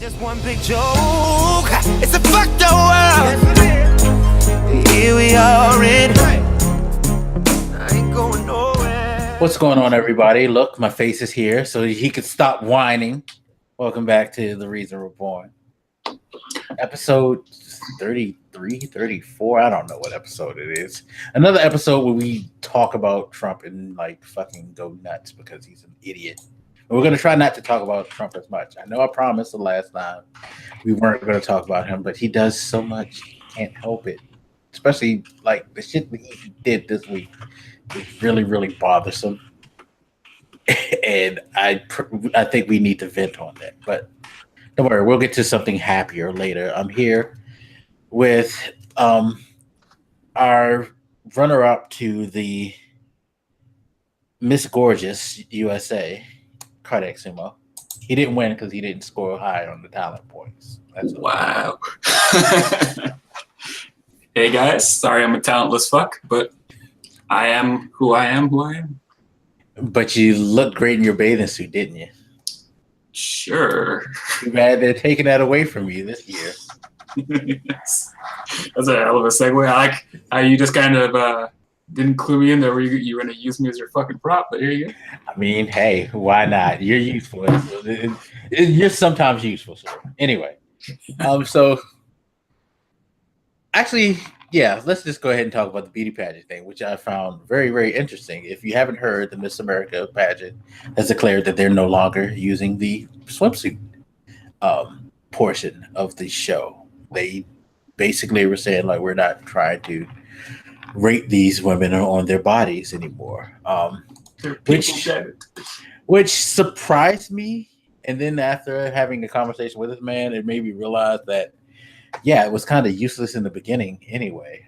Just one big joke. It's a fucked up world. Here we are in. I ain't going nowhere. What's going on, everybody? Look, my face is here so he could stop whining. Welcome back to The Reason Reborn. Episode 33, 34. I don't know what episode it is. Another episode where we talk about Trump and like fucking go nuts because he's an idiot. We're going to try not to talk about Trump as much. I know I promised the last time we weren't going to talk about him, but he does so much. Can't help it. Especially like the shit that he did this week is really, really bothersome. And I think we need to vent on that. But don't worry, we'll get to something happier later. I'm here with our runner-up to the Miss Gorgeous USA, Cardiacsumo. He didn't win because he didn't score high on the talent points. That's wow. Hey guys, sorry I'm a talentless fuck, but I am who I am. But you looked great in your bathing suit, didn't you? Sure. Too bad they're taking that away from you this year. Yes. That's a hell of a segue. I like how you just kind of didn't clue me in there where you were going to use me as your fucking prop, but here you go. I mean, hey, why not? You're useful. You're sometimes useful, sir. Anyway, so actually, yeah, let's just go ahead and talk about the beauty pageant thing, which I found very, very interesting. If you haven't heard, the Miss America pageant has declared that they're no longer using the swimsuit portion of the show. They basically were saying, like, we're not trying to rate these women on their bodies anymore, which surprised me. And then after having a conversation with this man, it made me realize that, yeah, it was kind of useless in the beginning anyway.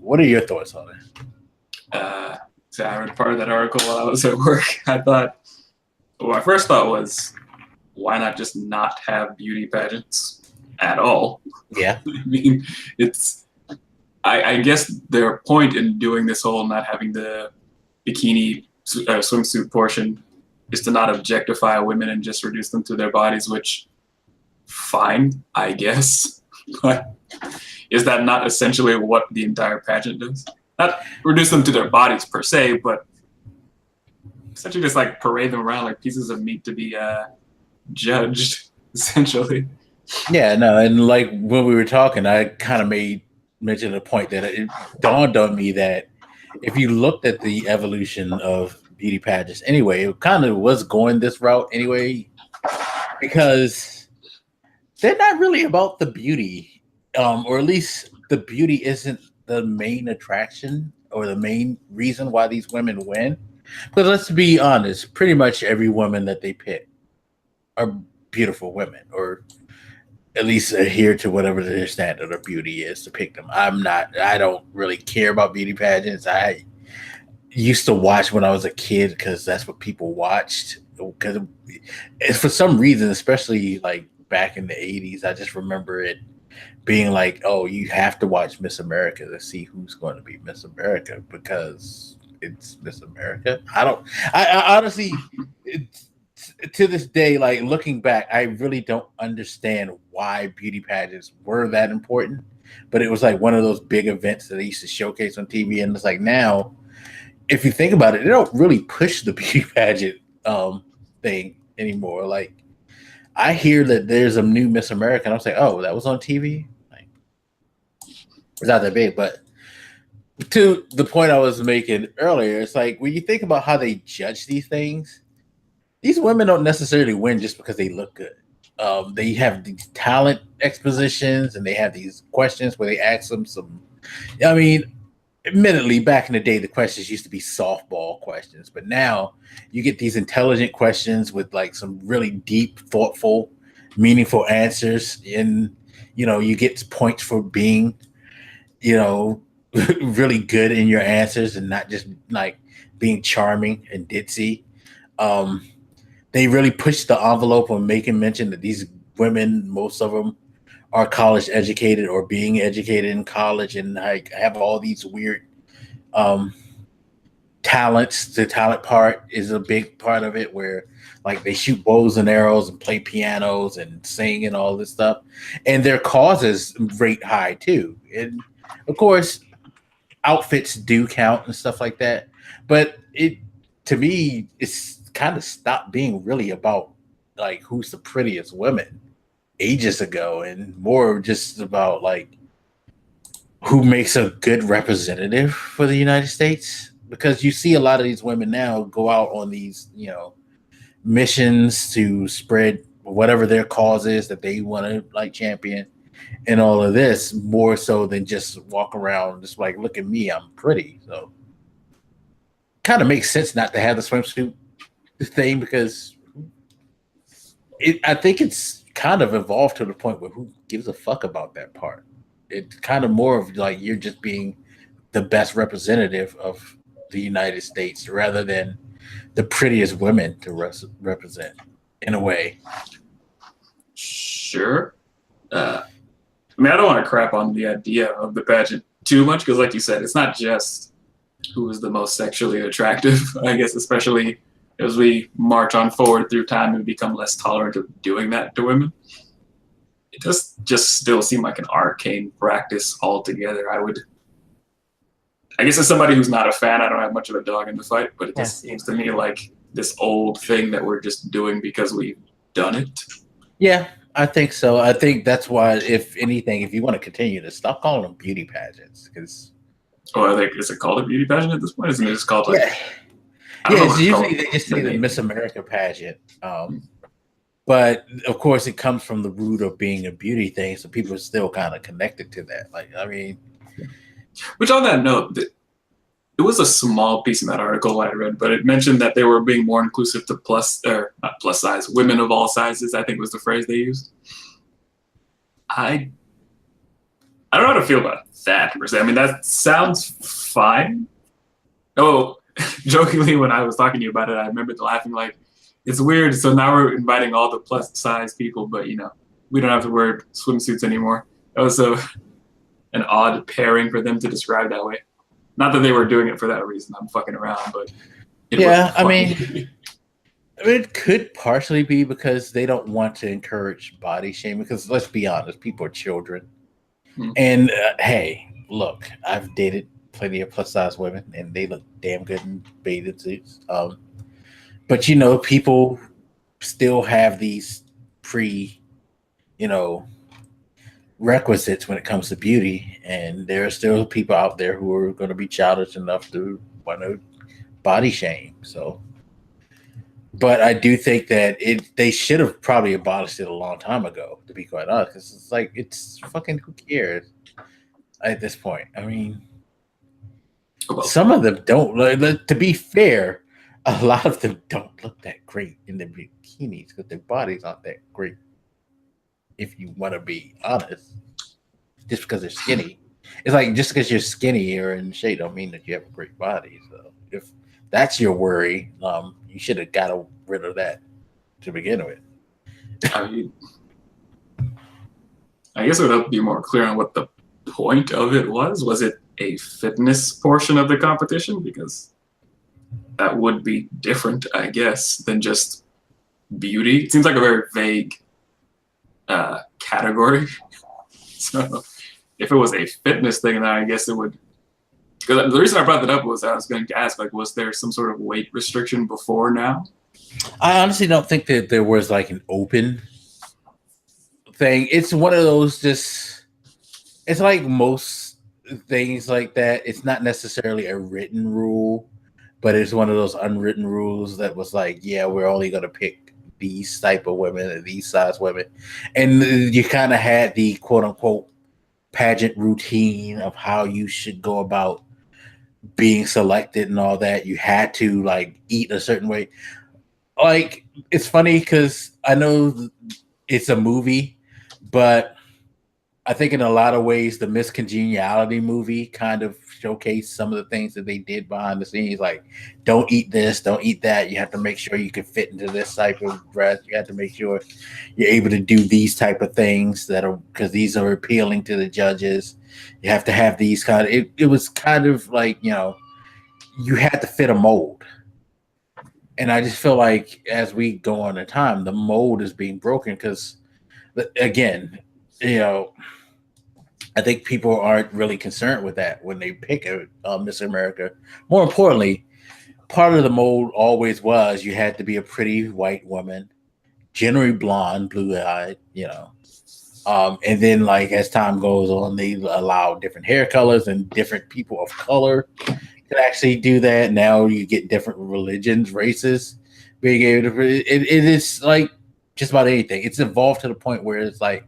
What are your thoughts on it? So I read part of that article while I was at work. My first thought was, why not just not have beauty pageants at all? Yeah. I mean, I guess their point in doing this whole not having the bikini swimsuit portion is to not objectify women and just reduce them to their bodies, which, fine, I guess. But is that not essentially what the entire pageant does? Not reduce them to their bodies per se, but essentially just like parade them around like pieces of meat to be judged, essentially. Yeah, no, and like when we were talking, I kind of mentioned a point that it dawned on me that if you looked at the evolution of beauty pageants anyway, it kind of was going this route anyway, because they're not really about the beauty, or at least the beauty isn't the main attraction or the main reason why these women win. Because let's be honest, pretty much every woman that they pick are beautiful women, or at least adhere to whatever their standard of beauty is to pick them. I don't really care about beauty pageants. I used to watch when I was a kid because that's what people watched. Because for some reason, especially like back in the 80s, I just remember it being like, oh, you have to watch Miss America to see who's going to be Miss America because it's Miss America. I honestly, to this day, like looking back, I really don't understand why beauty pageants were that important. But it was like one of those big events that they used to showcase on TV. And it's like now, if you think about it, they don't really push the beauty pageant thing anymore. Like, I hear that there's a new Miss America, and I'm like, oh, that was on TV? Like, it's not that big. But to the point I was making earlier, it's like when you think about how they judge these things, these women don't necessarily win just because they look good. They have these talent expositions, and they have these questions where they ask them some. I mean, admittedly, back in the day, the questions used to be softball questions, but now you get these intelligent questions with like some really deep, thoughtful, meaningful answers. And, you get points for being, really good in your answers and not just like being charming and ditzy. They really push the envelope on making mention that these women, most of them, are college educated or being educated in college and like have all these weird talents. The talent part is a big part of it, where Like they shoot bows and arrows and play pianos and sing and all this stuff, and their causes rate high too. And of course, outfits do count and stuff like that. But it, to me, it's kind of stopped being really about like who's the prettiest women ages ago, and more just about like who makes a good representative for the United States. Because you see a lot of these women now go out on these, missions to spread whatever their cause is that they want to like champion, and all of this more so than just walk around just like, look at me, I'm pretty. So kind of makes sense not to have the swimsuit thing, because I think it's kind of evolved to the point where who gives a fuck about that part. It's kind of more of like you're just being the best representative of the United States rather than the prettiest women to represent in a way. Sure. I don't want to crap on the idea of the pageant too much, because like you said, it's not just who is the most sexually attractive, I guess, especially as we march on forward through time and become less tolerant of doing that to women. It does just still seem like an arcane practice altogether. I guess as somebody who's not a fan, I don't have much of a dog in the fight, but it just seems to me like this old thing that we're just doing because we've done it. Yeah, I think so. I think that's why, if anything, if you want to continue to stop calling them beauty pageants, because is it called a beauty pageant at this point? Isn't it just called like? It's usually they just say the Miss America pageant. But of course, it comes from the root of being a beauty thing, so people are still kind of connected to that. Like, I mean, which on that note, it was a small piece in that article I read, but it mentioned that they were being more inclusive to not plus size, women of all sizes, I think was the phrase they used. I don't know how to feel about that per se. I mean, that sounds fine. Oh, jokingly, when I was talking to you about it, I remember laughing like, it's weird. So now we're inviting all the plus size people, but we don't have to wear swimsuits anymore. That was an odd pairing for them to describe that way. Not that they were doing it for that reason. I'm fucking around, but I mean, it could partially be because they don't want to encourage body shaming. Because let's be honest, people are children. And hey, look, I've dated plenty of plus size women, and they look damn good in bathing suits. But people still have these requisites when it comes to beauty, and there are still people out there who are going to be childish enough to want to body shame. So, but I do think that they should have probably abolished it a long time ago, to be quite honest, because it's like, it's fucking, who cares at this point? I mean, some of them don't. To be fair, a lot of them don't look that great in their bikinis because their bodies aren't that great. If you want to be honest, just because they're skinny, it's like just because you're skinny or in shape don't mean that you have a great body. So if that's your worry, you should have got rid of that to begin with. I guess it would have to be more clear on what the point of it was. Was it a fitness portion of the competition? Because that would be different, I guess, than just beauty. It seems like a very vague category. So if it was a fitness thing, then I guess it would. Because the reason I brought that up was I was going to ask, like, was there some sort of weight restriction before now? I honestly don't think that there was like an open thing. It's one of those it's like most things like that. It's not necessarily a written rule, but it's one of those unwritten rules that was like, yeah, we're only going to pick these type of women and these size women. And you kind of had the quote unquote pageant routine of how you should go about being selected and all that. You had to like eat a certain way. Like, it's funny because I know it's a movie, but I think in a lot of ways the Miss Congeniality movie kind of showcased some of the things that they did behind the scenes. Like, don't eat this, don't eat that. You have to make sure you can fit into this type of dress. You have to make sure you're able to do these type of things that are, because these are appealing to the judges. You have to have these kind of, it was kind of like, you had to fit a mold. And I just feel like as we go on in time, the mold is being broken because, again, you know, I think people aren't really concerned with that when they pick a Miss America. More importantly, part of the mold always was you had to be a pretty white woman, generally blonde, blue-eyed, you know. And then, like as time goes on, they allow different hair colors and different people of color can actually do that. Now you get different religions, races being able to. It is like just about anything. It's evolved to the point where it's like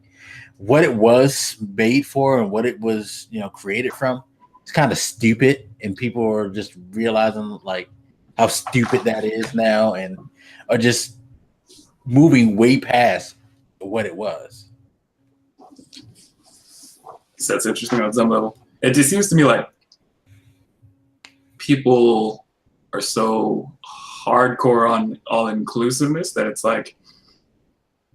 what it was made for and what it was, you know, created from. It's kind of stupid, and people are just realizing like how stupid that is now, and are just moving way past what it was. So that's interesting on some level. It just seems to me like people are so hardcore on all inclusiveness that it's like,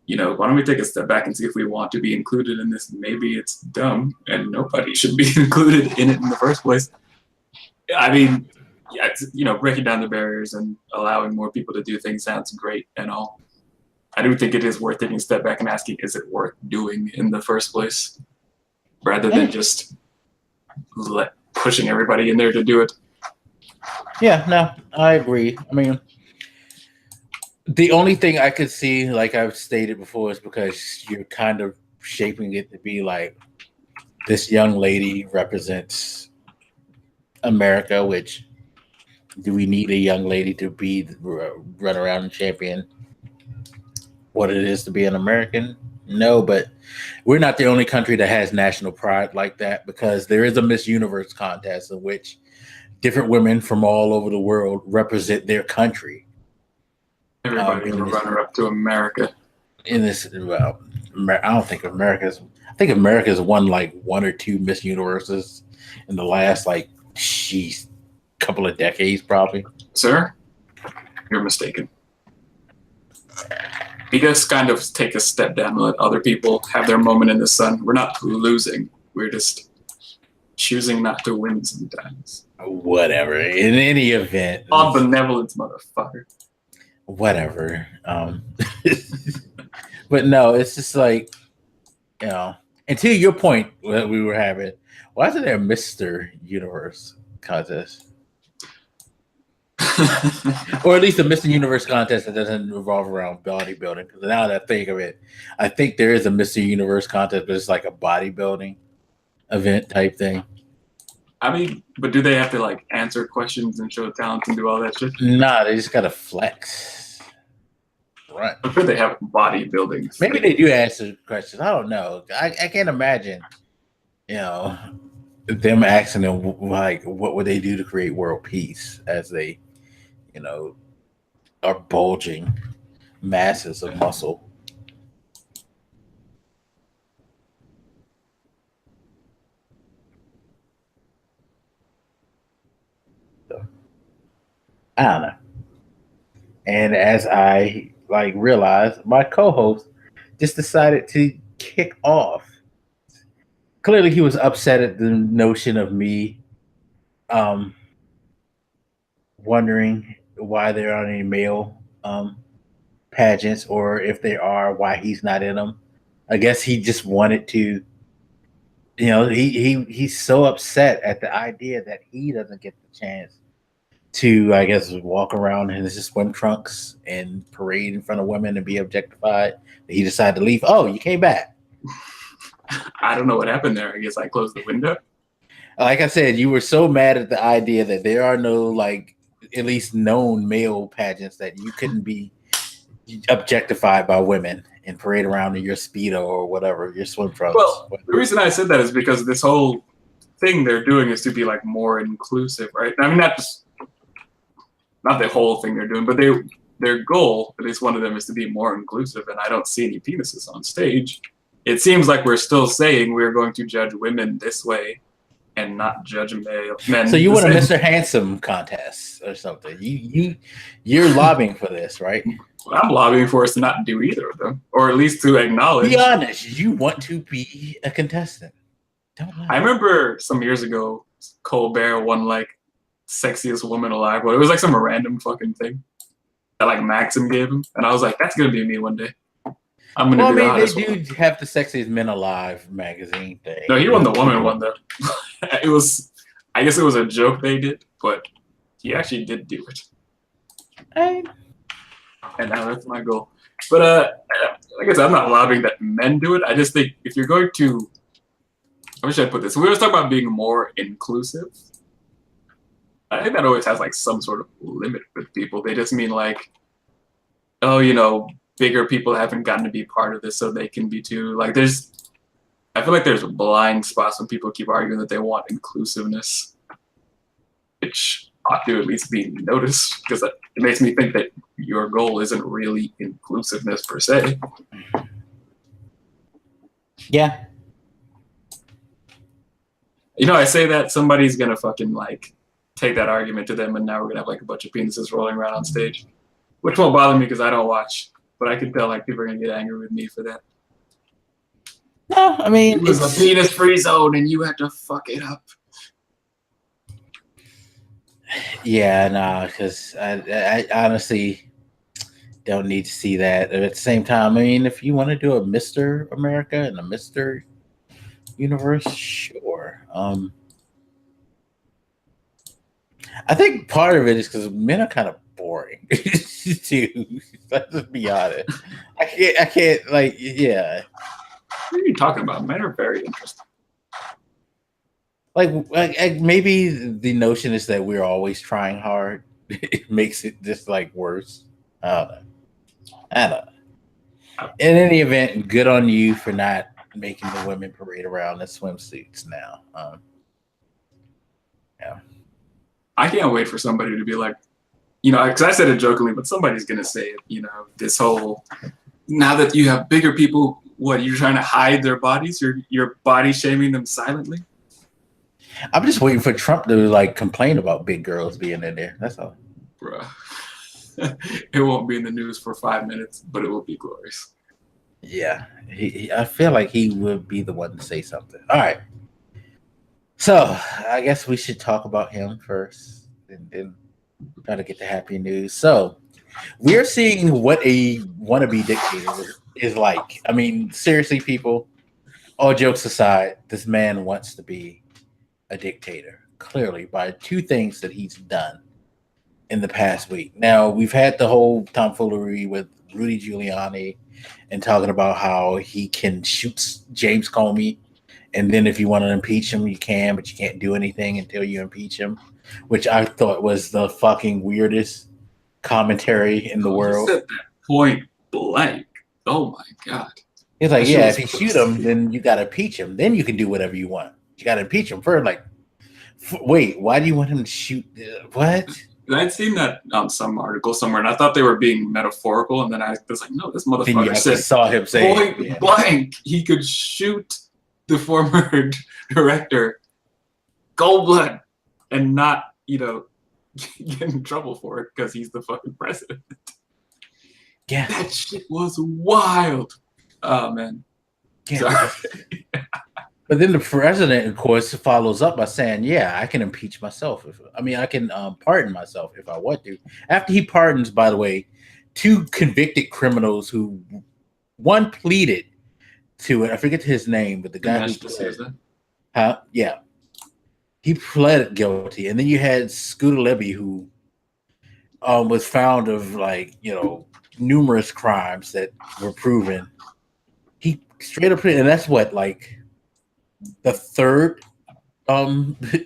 you know, why don't we take a step back and see if we want to be included in this? Maybe it's dumb and nobody should be included in it in the first place. I mean, yeah, you know, breaking down the barriers and allowing more people to do things sounds great and all. I do think it is worth taking a step back and asking, is it worth doing in the first place? Rather than just pushing everybody in there to do it. Yeah, no, I agree. I mean, the only thing I could see, like I've stated before, is because you're kind of shaping it to be like this young lady represents America, which do we need a young lady to be run around and champion what it is to be an American? No, but we're not the only country that has national pride like that, because there is a Miss Universe contest in which different women from all over the world represent their country. Everybody's a runner-up to America. In this, well, I don't think America's. I think America's won like one or two Miss Universes in the last couple of decades, probably. Sir, you're mistaken. We just kind of take a step down and let other people have their moment in the sun. We're not losing. We're just choosing not to win sometimes. Whatever. In any event. On benevolence, motherfucker. Whatever. But no, it's just like, you know, and to your point that we were having, why isn't there a Mr. Universe contest? Or at least a Mr. Universe contest that doesn't revolve around bodybuilding. Because now that I think of it, I think there is a Mr. Universe contest, but it's like a bodybuilding event type thing. I mean, but do they have to like answer questions and show talent and do all that shit? Nah, they just gotta flex. Right. I'm sure they have bodybuilding. Maybe they do answer questions. I don't know. I can't imagine, you know, them asking them like what would they do to create world peace as they, you know, are bulging masses of muscle. So, I don't know. And as I like realized, my co-host just decided to kick off. Clearly he was upset at the notion of me wondering why there aren't any male pageants, or if there are, why he's not in them. I guess he just wanted to, you know, he's so upset at the idea that he doesn't get the chance to, I guess, walk around in his swim trunks and parade in front of women and be objectified. He decided to leave. Oh, you came back. I don't know what happened there. I guess I closed the window. Like I said, you were so mad at the idea that there are no, like, at least known male pageants that you couldn't be objectified by women and parade around in your Speedo or whatever, your swim trunks. Well, the reason I said that is because this whole thing they're doing is to be like more inclusive, right? I mean, not the whole thing they're doing, but their goal, at least one of them, is to be more inclusive, and I don't see any penises on stage. It seems like we're still saying we're going to judge women this way and not judge men. So you want a Mr. Handsome contest or something? You're lobbying for this, right? I'm lobbying for us to not do either of them, or at least to acknowledge. Be honest. You want to be a contestant. Don't lie. I remember some years ago, Colbert won like sexiest woman alive. Well, it was like some random fucking thing. that like Maxim gave him, and I was like, that's gonna be me one day. I'm gonna Well, I be the mean, they hottest do one. have the Sexiest Men Alive magazine thing. No, he won the woman one though. It was, I guess it was a joke they did, but he actually did do it. Hey. And now that's my goal. But like I said, I'm not lobbying that men do it. I just think if you're going to, how should I put this? We always talk about being more inclusive. I think that always has like some sort of limit with people. They just mean like, oh, you know, bigger people haven't gotten to be part of this, so they can be too. Like I feel like there's blind spots when people keep arguing that they want inclusiveness, which ought to at least be noticed, because it makes me think that your goal isn't really inclusiveness per se. Yeah. You know, I say that somebody's gonna fucking like take that argument to them, and now we're gonna have like a bunch of penises rolling around on stage, which won't bother me because I don't watch, but I can tell like people are gonna get angry with me for that. No, I mean, It was a penis-free zone, and you had to fuck it up. Yeah, no, because I honestly don't need to see that. At the same time, I mean, if you want to do a Mr. America and a Mr. Universe, sure. I think part of it is because men are kind of boring too. Let's just be honest. I can't like, yeah. What are you talking about? Men are very interesting. Like maybe the notion is that we're always trying hard. It makes it just like worse. I don't know. In any event, good on you for not making the women parade around in swimsuits now. Yeah. I can't wait for somebody to be like, you know, because I said it jokingly, but somebody's gonna say it. You know, this whole, now that you have bigger people, what, you're trying to hide their bodies? You're body shaming them silently? I'm just waiting for Trump to like complain about big girls being in there. That's all. Bruh. It won't be in the news for 5 minutes, but it will be glorious. Yeah, I feel like he would be the one to say something. All right. So I guess we should talk about him first and then try to get the happy news. So we're seeing what a wannabe dictator is like. I mean, seriously, people, all jokes aside, this man wants to be a dictator, clearly, by two things that he's done in the past week. Now, we've had the whole tomfoolery with Rudy Giuliani and talking about how he can shoot James Comey, and then if you want to impeach him, you can, but you can't do anything until you impeach him, which I thought was the fucking weirdest commentary in the world. He said that point blank. Oh my God. He's like, yeah, if you shoot him, then you got to impeach him. Then you can do whatever you want. You got to impeach him first. Like, wait, why do you want him to shoot? What? I'd seen that on some article somewhere, and I thought they were being metaphorical, and then I was like, no, this motherfucker said, saw him say point blank, he could shoot the former director cold blood and not, you know, get in trouble for it because he's the fucking president. Yeah. That shit was wild. Oh, man. Yeah. Sorry. But then the president, of course, follows up by saying, yeah, I can impeach myself. I can pardon myself if I want to. After he pardons, by the way, two convicted criminals who one pleaded to it. I forget his name, but the guy who pled, yeah, he pled guilty. And then you had Scooter Libby, who was found of like, you know, numerous crimes that were proven. He straight up, and that's what, like, the third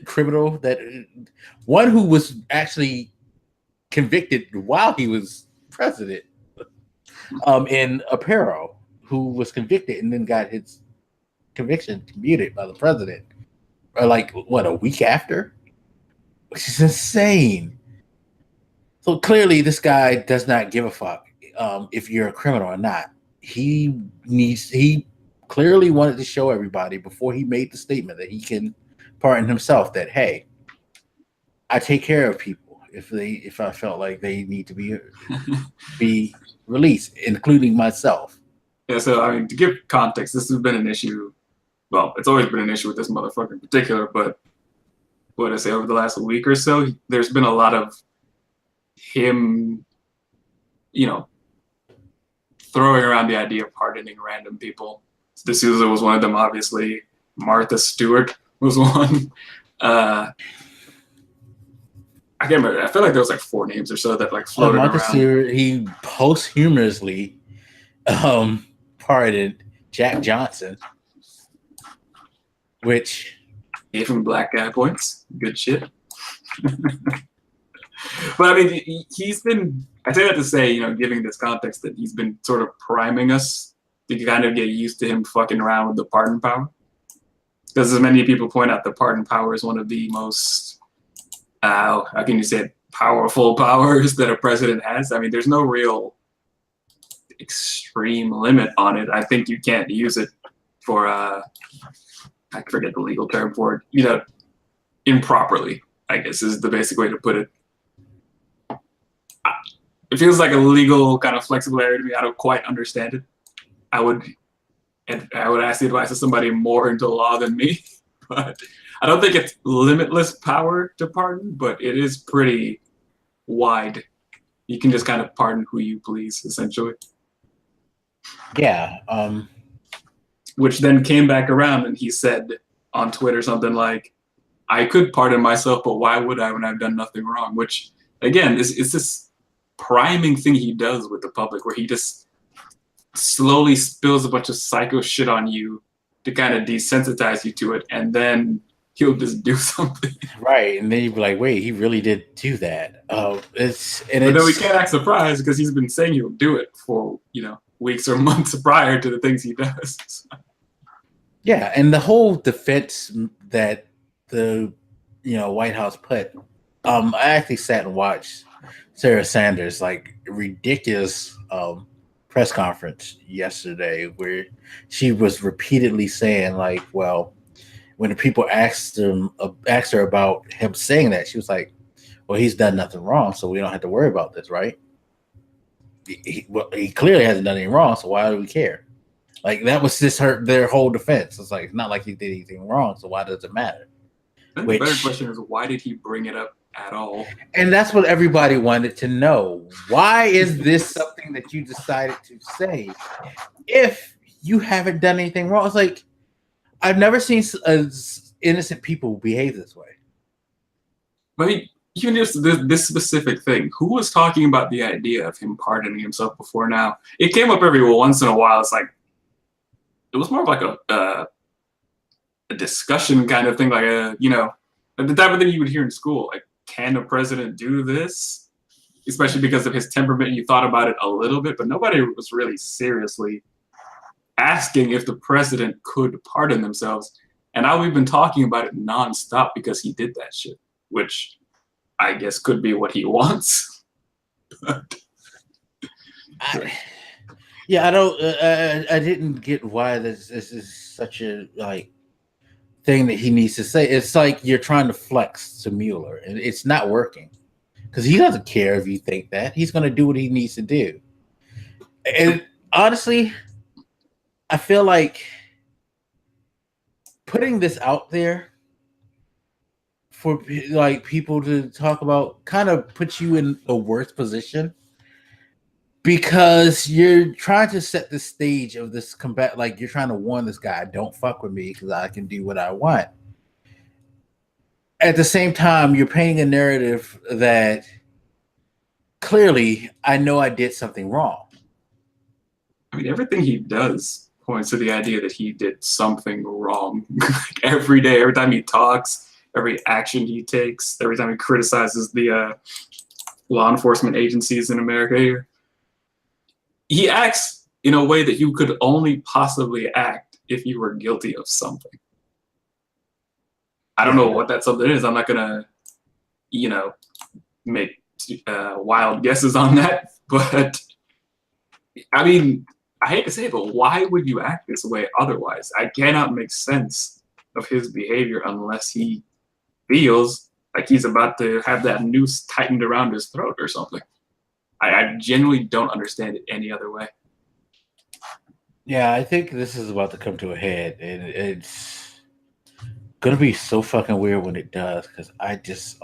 criminal, that one who was actually convicted while he was president, in Aparo, who was convicted and then got his conviction commuted by the president, or like what, a week after, which is insane. So clearly, this guy does not give a fuck if you're a criminal or not. He clearly wanted to show everybody before he made the statement that he can pardon himself that, hey, I take care of people if I felt like they need to be released, including myself. Yeah, so I mean, to give context, this has been an issue. Well, it's always been an issue with this motherfucker in particular, but what I say, over the last week or so, there's been a lot of him throwing around the idea of pardoning random people. D'Souza was one of them, obviously. Martha Stewart was one. I can't remember. I feel like there was like 4 names or so that like floated Martha around. Stewart, he posthumously pardoned Jack Johnson, which gave him black guy points. Good shit. But I mean, he's been, I say that to say, giving this context that he's been sort of priming us to kind of get used to him fucking around with the pardon power. Because as many people point out, the pardon power is one of the most, how can you say it, powerful powers that a president has. I mean, there's no real extreme limit on it. I think you can't use it for, I forget the legal term for it, improperly, I guess is the basic way to put it. It feels like a legal kind of flexible area to me. I don't quite understand it. I would ask the advice of somebody more into law than me, but I don't think it's limitless power to pardon, but it is pretty wide. You can just kind of pardon who you please, essentially. Yeah. Which then came back around and he said on Twitter something like, I could pardon myself, but why would I when I've done nothing wrong? Which, again, is this priming thing he does with the public where he just slowly spills a bunch of psycho shit on you to kind of desensitize you to it, and then he'll just do something. Right, and then you'd be like, wait, he really did do that. But then we can't act surprised because he's been saying he'll do it for, weeks or months prior to the things he does. Yeah, and the whole defense that the White House put, I actually sat and watched Sarah Sanders' like ridiculous press conference yesterday where she was repeatedly saying like, well, when the people asked her about him saying that, she was like, well, he's done nothing wrong, so we don't have to worry about this, right? He clearly hasn't done anything wrong, so why do we care? Like, that was just their whole defense. It's like, it's not like he did anything wrong, so why does it matter? The better question is, why did he bring it up at all? And that's what everybody wanted to know. Why is this something that you decided to say if you haven't done anything wrong? It's like, I've never seen innocent people behave this way. I mean, even just this specific thing, who was talking about the idea of him pardoning himself before now? It came up every once in a while. It's like, it was more of like a discussion kind of thing, like the type of thing you would hear in school. Like, can a president do this? Especially because of his temperament, you thought about it a little bit, but nobody was really seriously asking if the president could pardon themselves. And now we've been talking about it nonstop because he did that shit, which I guess could be what he wants. I didn't get why this is such a thing that he needs to say. It's like you're trying to flex to Mueller, and it's not working because he doesn't care if you think that. He's going to do what he needs to do. And honestly, I feel like putting this out there for like people to talk about kind of puts you in a worse position because you're trying to set the stage of this combat. Like, you're trying to warn this guy, don't fuck with me because I can do what I want. At the same time, you're painting a narrative that clearly I know I did something wrong. I mean, everything he does points to the idea that he did something wrong. Every day, every time he talks, every action he takes, every time he criticizes the law enforcement agencies in America here, he acts in a way that you could only possibly act if you were guilty of something. I don't know what that something is. I'm not gonna, make wild guesses on that. But I mean, I hate to say it, but why would you act this way otherwise? I cannot make sense of his behavior unless he feels like he's about to have that noose tightened around his throat or something. I genuinely don't understand it any other way. Yeah, I think this is about to come to a head, and it's gonna be so fucking weird when it does. Because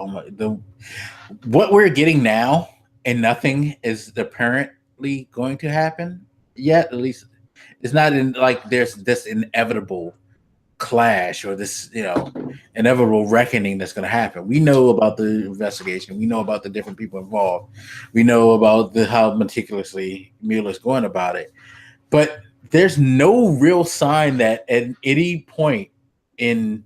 what we're getting now, and nothing is apparent directly going to happen yet. At least it's not in like there's this inevitable clash or this, inevitable reckoning that's going to happen. We know about the investigation. We know about the different people involved. We know about how meticulously Mueller's going about it. But there's no real sign that at any point in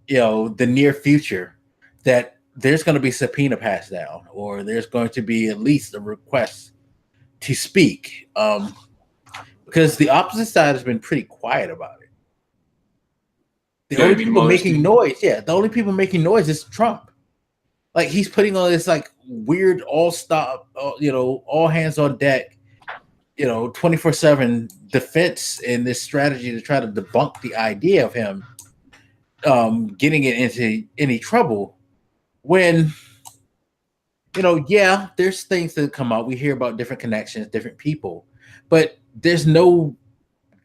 the near future that there's going to be subpoena passed down or there's going to be at least a request to speak, because the opposite side has been pretty quiet about it. The only people making noise is Trump. Like, he's putting on this like weird all hands on deck, 24/7 defense and this strategy to try to debunk the idea of him getting it into any trouble when, there's things that come out. We hear about different connections, different people, but there's no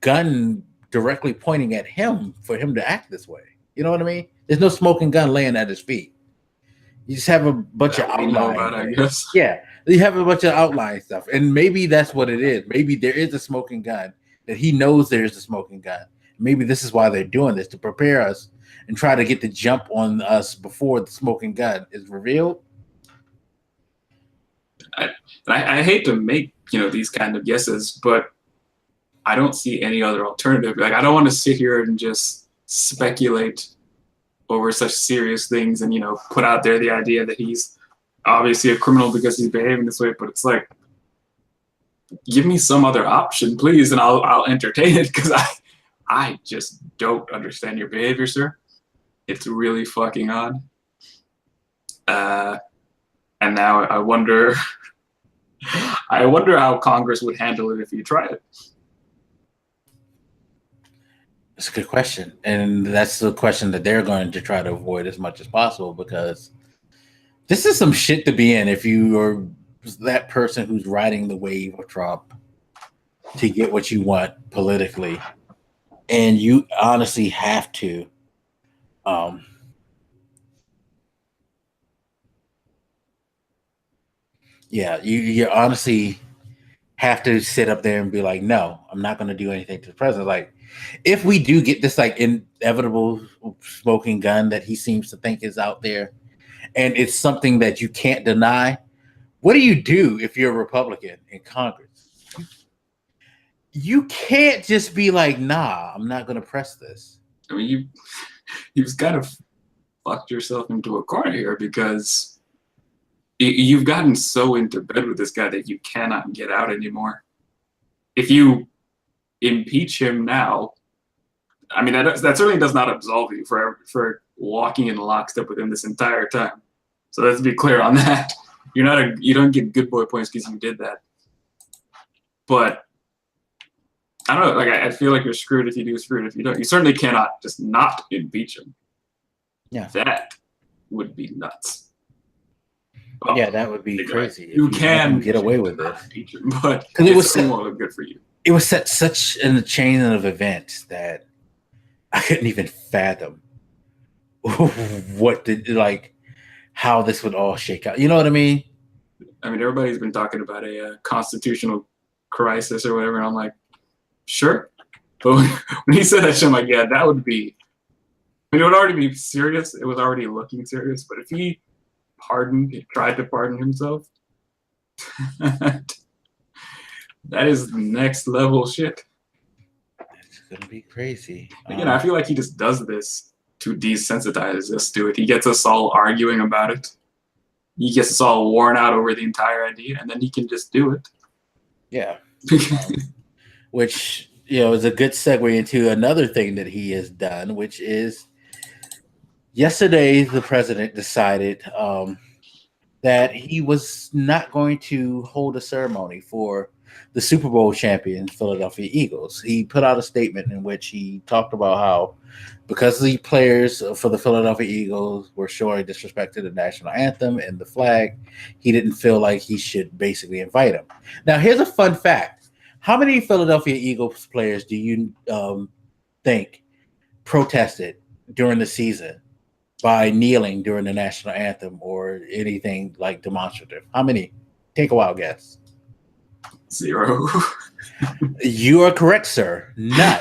gun directly pointing at him for him to act this way. You know what I mean? There's no smoking gun laying at his feet. You just have a bunch of outline. I guess. Yeah, you have a bunch of outline stuff, and maybe that's what it is. Maybe there is a smoking gun that he knows there's a smoking gun. Maybe this is why they're doing this, to prepare us and try to get the jump on us before the smoking gun is revealed. I hate to make these kind of guesses, but I don't see any other alternative. Like, I don't want to sit here and just speculate over such serious things and put out there the idea that he's obviously a criminal because he's behaving this way. But it's like, give me some other option, please, and I'll entertain it, because I just don't understand your behavior, sir. It's really fucking odd. And now I wonder how Congress would handle it if you tried it. That's a good question. And that's the question that they're going to try to avoid as much as possible, because this is some shit to be in if you are that person who's riding the wave of Trump to get what you want politically. And you honestly have to you honestly have to sit up there and be like, no, I'm not going to do anything to the president. Like, if we do get this like inevitable smoking gun that he seems to think is out there, and it's something that you can't deny, what do you do if you're a Republican in Congress? You can't just be like, nah, I'm not going to press this. I mean, you've kind of fucked yourself into a corner here, because you've gotten so into bed with this guy that you cannot get out anymore. If you impeach him now, I mean, that certainly does not absolve you for walking in lockstep with him this entire time. So let's be clear on that. You don't get good boy points because you did that. But I don't know. Like, I feel like you're screwed if you do, screwed if you don't. You certainly cannot just not impeach him. Yeah, that would be nuts. Well, yeah, that would be crazy. You can get away with this, but it was good for you. It was such in the chain of events that I couldn't even fathom how this would all shake out. You know what I mean? I mean, everybody's been talking about a constitutional crisis or whatever, and I'm like, sure. But when he said that shit, I'm like, yeah, that would be. I mean, it would already be serious. It was already looking serious. But if he tried to pardon himself, that is next level shit. It's gonna be crazy. Again, I feel like he just does this to desensitize us to it. He gets us all arguing about it. He gets us all worn out over the entire idea, and then he can just do it. Yeah. Which, is a good segue into another thing that he has done, which is yesterday the president decided that he was not going to hold a ceremony for the Super Bowl champion Philadelphia Eagles. He put out a statement in which he talked about how, because the players for the Philadelphia Eagles were showing disrespect to the national anthem and the flag, he didn't feel like he should basically invite them. Now, here's a fun fact. How many Philadelphia Eagles players do you think protested during the season by kneeling during the national anthem or anything like demonstrative? How many? Take a wild guess. Zero. You are correct, sir. None.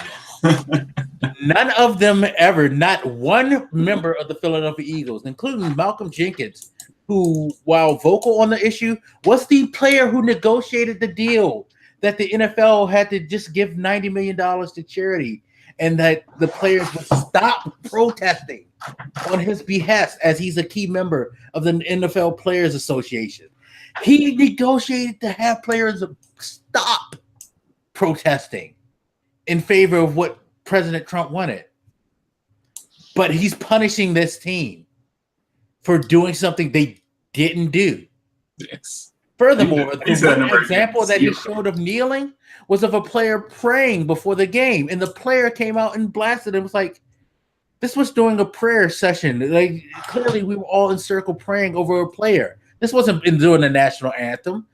None of them ever, not one member of the Philadelphia Eagles, including Malcolm Jenkins, who, while vocal on the issue, was the player who negotiated the deal that the NFL had to just give $90 million to charity and that the players would stop protesting on his behest as he's a key member of the NFL Players Association. He negotiated to have players stop protesting in favor of what President Trump wanted. But he's punishing this team for doing something they didn't do. Yes. Furthermore, the one example that he showed of kneeling was of a player praying before the game, and the player came out and blasted him. It was like, this was during a prayer session. Like, clearly we were all in circle praying over a player. This wasn't doing the national anthem.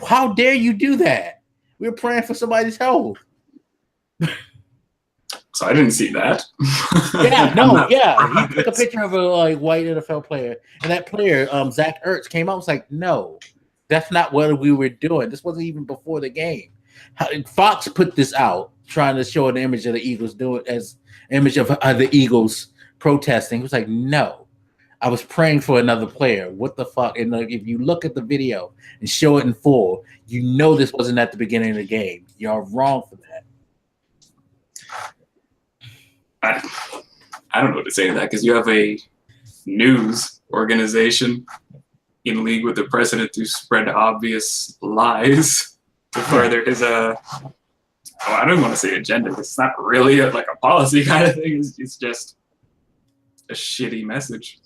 How dare you do that? We were praying for somebody's health. So I didn't see that. He took a picture of a white NFL player, and that player, Zach Ertz, came out and was like, "No, that's not what we were doing. This wasn't even before the game." Fox put this out, trying to show an image of the Eagles the Eagles protesting. He was like, "No, I was praying for another player. What the fuck?" And if you look at the video and show it in full, you know this wasn't at the beginning of the game. You're wrong for that. I don't know what to say to that, because you have a news organization in league with the president to spread obvious lies to further his I don't want to say agenda. It's not really like a policy kind of thing. It's just a shitty message.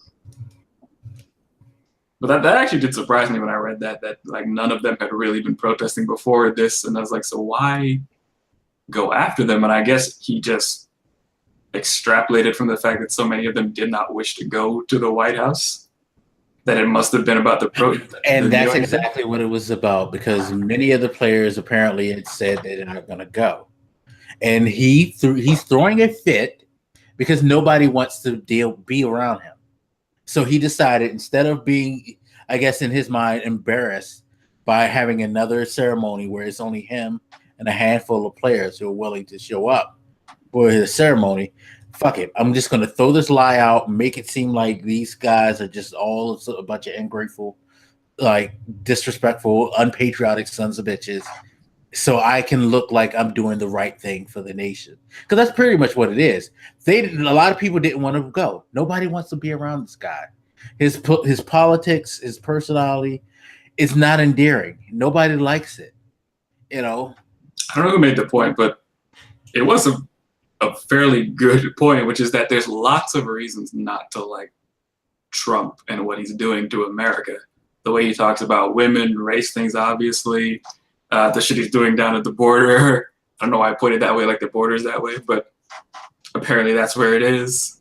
But that actually did surprise me when I read that like none of them had really been protesting before this, and I was like, so why go after them? And I guess he just extrapolated from the fact that so many of them did not wish to go to the White House, that it must have been about the protest. And that's exactly what it was about, because many of the players apparently had said they're not going to go. And he's throwing a fit because nobody wants to be around him. So he decided, instead of being, I guess in his mind, embarrassed by having another ceremony where it's only him and a handful of players who are willing to show up for his ceremony, fuck it. I'm just going to throw this lie out, make it seem like these guys are just all a bunch of ungrateful, like disrespectful, unpatriotic sons of bitches, so I can look like I'm doing the right thing for the nation. Because that's pretty much what it is. A lot of people didn't want to go. Nobody wants to be around this guy. His politics, his personality is not endearing. Nobody likes it. You know? I don't know who made the point, but it was a fairly good point, which is that there's lots of reasons not to like Trump and what he's doing to America. The way he talks about women, race things, obviously, the shit he's doing down at the border. I don't know why I put it that way, like the border's that way, but apparently that's where it is.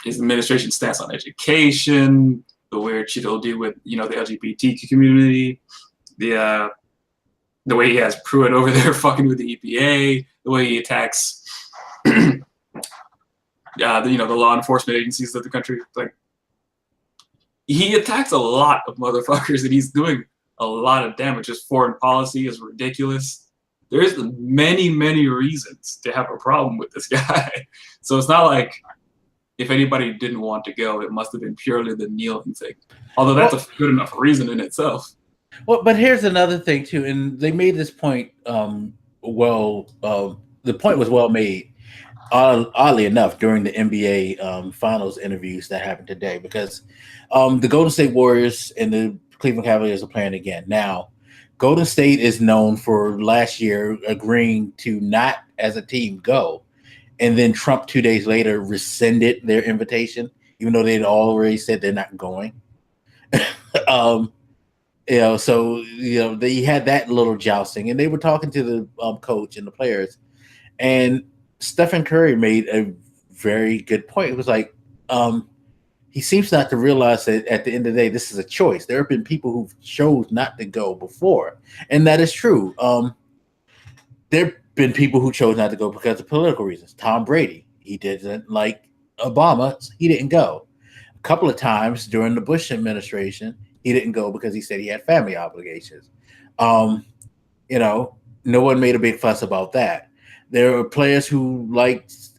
His administration stance on education, the weird shit he'll do with, the LGBTQ community, the way he has Pruitt over there fucking with the EPA, the way he attacks the law enforcement agencies of the country. Like, he attacks a lot of motherfuckers, and he's doing a lot of damage. His foreign policy is ridiculous. There's many, many reasons to have a problem with this guy. So it's not like if anybody didn't want to go, it must have been purely the kneeling thing. Although that's a good enough reason in itself. Well, but here's another thing too, and they made this point. The point was well made. Oddly enough, during the NBA Finals interviews that happened today, because the Golden State Warriors and the Cleveland Cavaliers are playing again. Now, Golden State is known for last year agreeing to not, as a team, go, and then Trump 2 days later rescinded their invitation, even though they'd already said they're not going. So they had that little jousting, and they were talking to the coach and the players, and Stephen Curry made a very good point. It was like, he seems not to realize that at the end of the day, this is a choice. There have been people who chose not to go before, and that is true. There have been people who chose not to go because of political reasons. Tom Brady, he didn't like Obama, so he didn't go. A couple of times during the Bush administration, he didn't go because he said he had family obligations. You know, no one made a big fuss about that. There are players who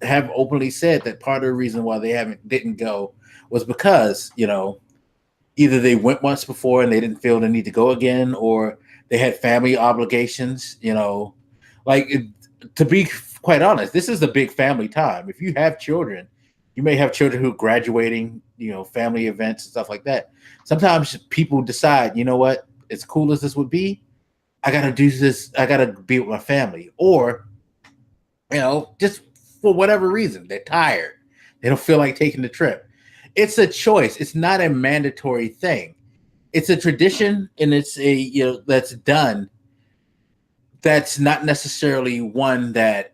have openly said that part of the reason why they didn't go was because, either they went once before and they didn't feel the need to go again, or they had family obligations. To be quite honest, this is a big family time. If you have children, you may have children who are graduating, family events and stuff like that. Sometimes people decide, you know what, as cool as this would be, I got to do this. I got to be with my family, or, just for whatever reason, they're tired. They don't feel like taking the trip. It's a choice. It's not a mandatory thing. It's a tradition, and it's that's done. That's not necessarily one that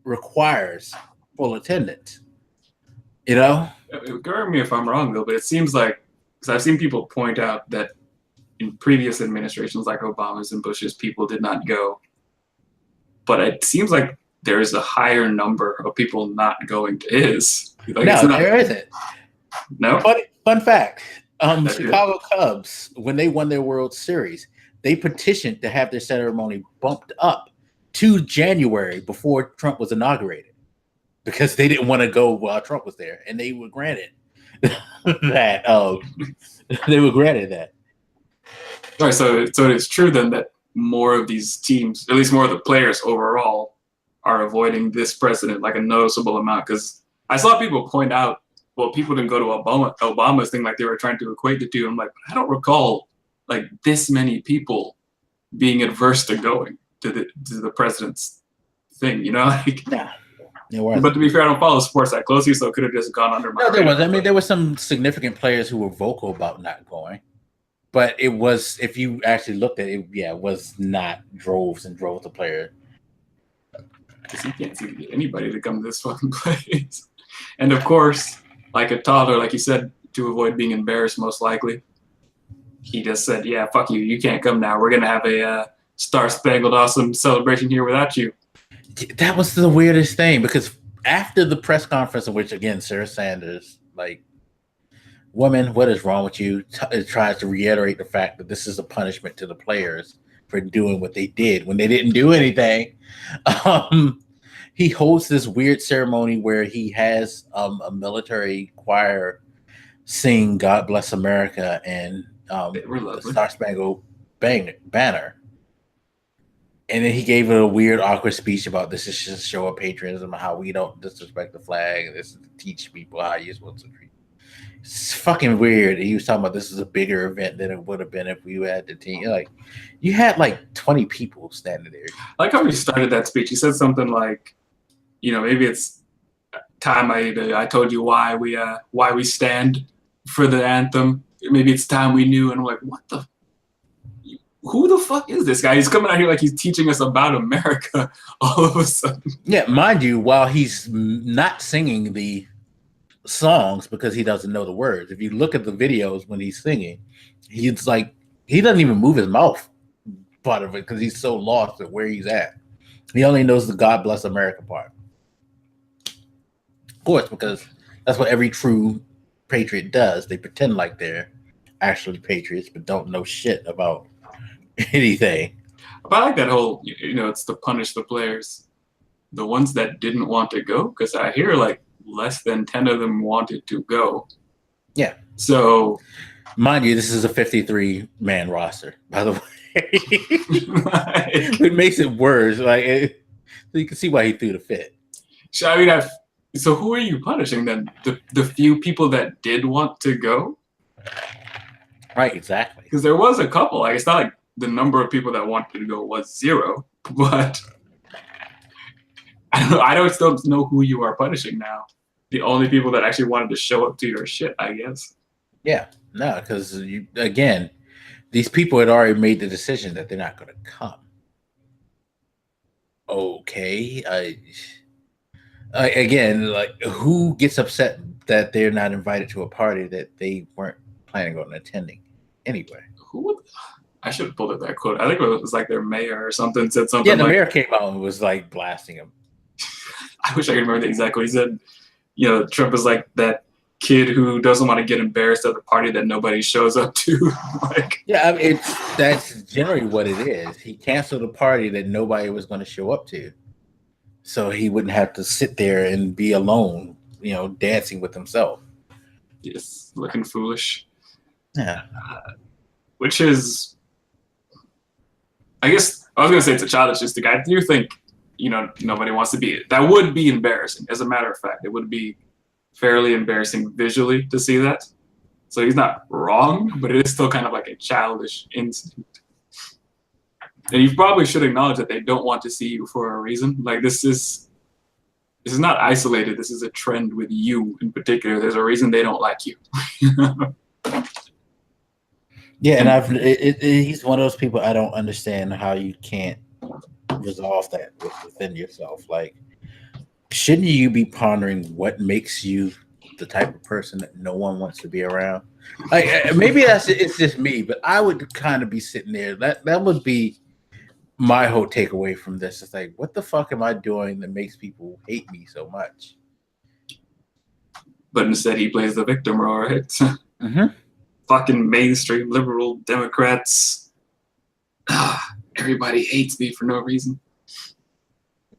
requires full attendance. Correct me if I'm wrong though, but it seems like, because I've seen people point out that in previous administrations like Obama's and Bush's, people did not go. But it seems like there is a higher number of people not going to his. There isn't. No? Fun fact. Chicago Cubs, when they won their World Series, they petitioned to have their ceremony bumped up to January before Trump was inaugurated, because they didn't want to go while Trump was there, and they were granted that. They were granted that. All right, so it's true then that more of these teams, at least more of the players overall, are avoiding this president, like a noticeable amount. Because I saw people point out, well, people didn't go to Obama's thing, like they were trying to equate the two. I'm like, I don't recall like this many people being adverse to going to the president's thing, like. Nah. But to be fair, I don't follow sports that closely, so it could have just gone under my. No, there was. I mean, there were some significant players who were vocal about not going, but it was, if you actually looked at it, it was not droves and droves of players. Because you can't seem to get anybody to come to this fucking place. And of course, like a toddler, like you said, to avoid being embarrassed, most likely, he just said, "Yeah, fuck you. You can't come now. We're gonna have a Star-Spangled Awesome celebration here without you." That was the weirdest thing, because after the press conference, in which again Sarah Sanders, like, woman, what is wrong with you? Tries to reiterate the fact that this is a punishment to the players for doing what they did when they didn't do anything. He holds this weird ceremony where he has a military choir sing "God Bless America" and the Star-Spangled Banner. And then he gave a weird, awkward speech about this is just a show of patriotism, how we don't disrespect the flag, and this is to teach people how you're supposed to treat. It's fucking weird. He was talking about this is a bigger event than it would have been if we had the team. Like, you had like 20 people standing there. I like how he started that speech. He said something like, maybe it's time I told you why we stand for the anthem. Maybe it's time we knew. And I'm like, what the. Who the fuck is this guy? He's coming out here like he's teaching us about America all of a sudden. Yeah, mind you, while he's not singing the songs because he doesn't know the words. If you look at the videos when he's singing, he's like, he doesn't even move his mouth part of it because he's so lost at where he's at. He only knows the "God Bless America" part. Of course, because that's what every true patriot does. They pretend like they're actually patriots, but don't know shit about anything. But I like that whole, it's to punish the players, the ones that didn't want to go, because I hear like less than 10 of them wanted to go. Yeah. So, mind you, this is a 53-man roster, by the way. It makes it worse. Like, so you can see why he threw the fit. So, I mean, so who are you punishing then? The few people that did want to go? Right, exactly. Because there was a couple. Like, it's not like the number of people that wanted to go was zero, but I don't still know who you are punishing now. The only people that actually wanted to show up to your shit, I guess. Yeah, no, because again, these people had already made the decision that they're not going to come. Okay, again, like, who gets upset that they're not invited to a party that they weren't planning on attending anyway? I should have pulled up that quote. I think it was like their mayor or something said something. Yeah, the mayor came out and was like blasting him. I wish I could remember exactly what he said. Trump is like that kid who doesn't want to get embarrassed at the party that nobody shows up to. Like, Yeah, I mean, that's generally what it is. He canceled a party that nobody was going to show up to, so he wouldn't have to sit there and be alone, dancing with himself. just looking foolish. Yeah. Which is, I guess, I was going to say it's a childistic. I do think, nobody wants to be it. That would be embarrassing. As a matter of fact, it would be fairly embarrassing visually to see that. So he's not wrong, but it is still kind of like a childish instinct. And you probably should acknowledge that they don't want to see you for a reason. Like, this is not isolated. This is a trend with you in particular. There's a reason they don't like you. Yeah, and he's one of those people I don't understand how you can't resolve that within yourself. Like, shouldn't you be pondering what makes you the type of person that no one wants to be around? Like, maybe it's just me, but I would kind of be sitting there. That would be my whole takeaway from this. It's like, what the fuck am I doing that makes people hate me so much? But instead, he plays the victim role, right? Mm-hmm. Fucking mainstream liberal Democrats. Everybody hates me for no reason.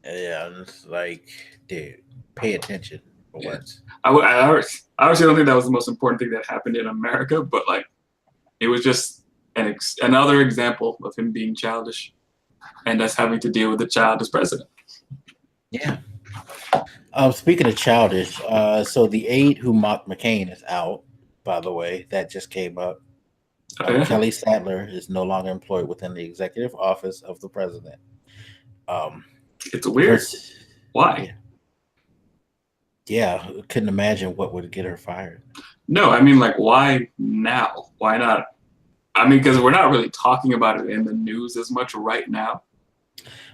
Yeah, it's like, dude, pay attention for once. I obviously don't think that was the most important thing that happened in America, but like, it was just another example of him being childish and us having to deal with a childish president. Yeah. Speaking of childish, so the aide who mocked McCain is out, by the way. That just came up. Kelly Sadler is no longer employed within the executive office of the president. It's weird. Why? Yeah, couldn't imagine what would get her fired. No, I mean, like, why now? Why not? I mean, because we're not really talking about it in the news as much right now.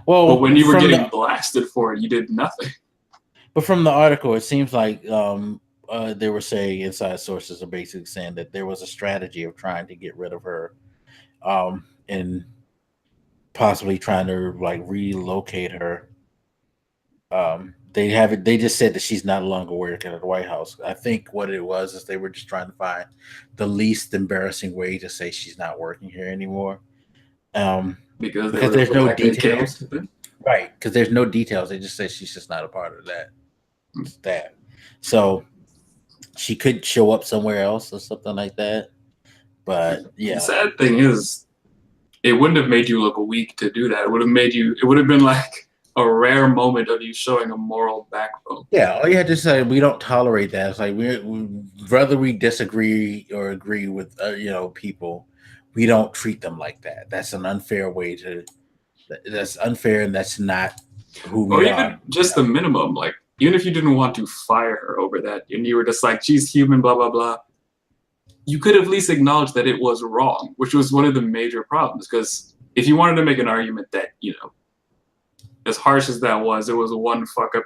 Well, but when you were getting blasted for it, you did nothing. But from the article, it seems like they were saying, inside sources are basically saying that there was a strategy of trying to get rid of her, and possibly trying to like relocate her. They just said that she's not longer working at the White House. I think what it was is they were just trying to find the least embarrassing way to say she's not working here anymore. Because there's no details. Right, because there's no details. They just say she's just not a part of that. So she could show up somewhere else or something like that. But yeah. The sad thing is, it wouldn't have made you look weak to do that. It would have been like a rare moment of you showing a moral backbone. Yeah, all you had to say, we don't tolerate that. It's like whether we disagree or agree with people, we don't treat them like that. That's an unfair way to. That's unfair, and that's not who we are. Or even just the minimum, like even if you didn't want to fire her over that, and you were just like, she's human, blah blah blah. You could at least acknowledge that it was wrong, which was one of the major problems. Because if you wanted to make an argument that as harsh as that was, it was a one fuck up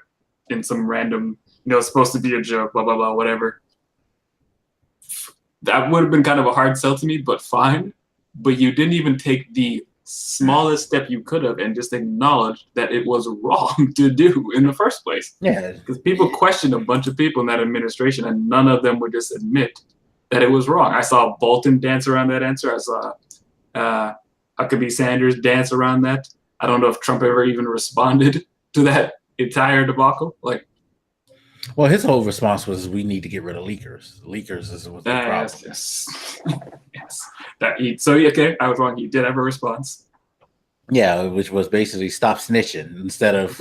in some random, it's supposed to be a joke, blah, blah, blah, whatever. That would have been kind of a hard sell to me, but fine. But you didn't even take the smallest step you could have and just acknowledge that it was wrong to do in the first place. Yeah. Because people questioned a bunch of people in that administration, and none of them would just admit that it was wrong. I saw Bolton dance around that answer. I saw Huckabee Sanders dance around that. I don't know if Trump ever even responded to that entire debacle. Like, well, his whole response was, "We need to get rid of leakers. Leakers is what the problem." Yes. Okay, I was wrong. He did have a response. Yeah, which was basically stop snitching instead of.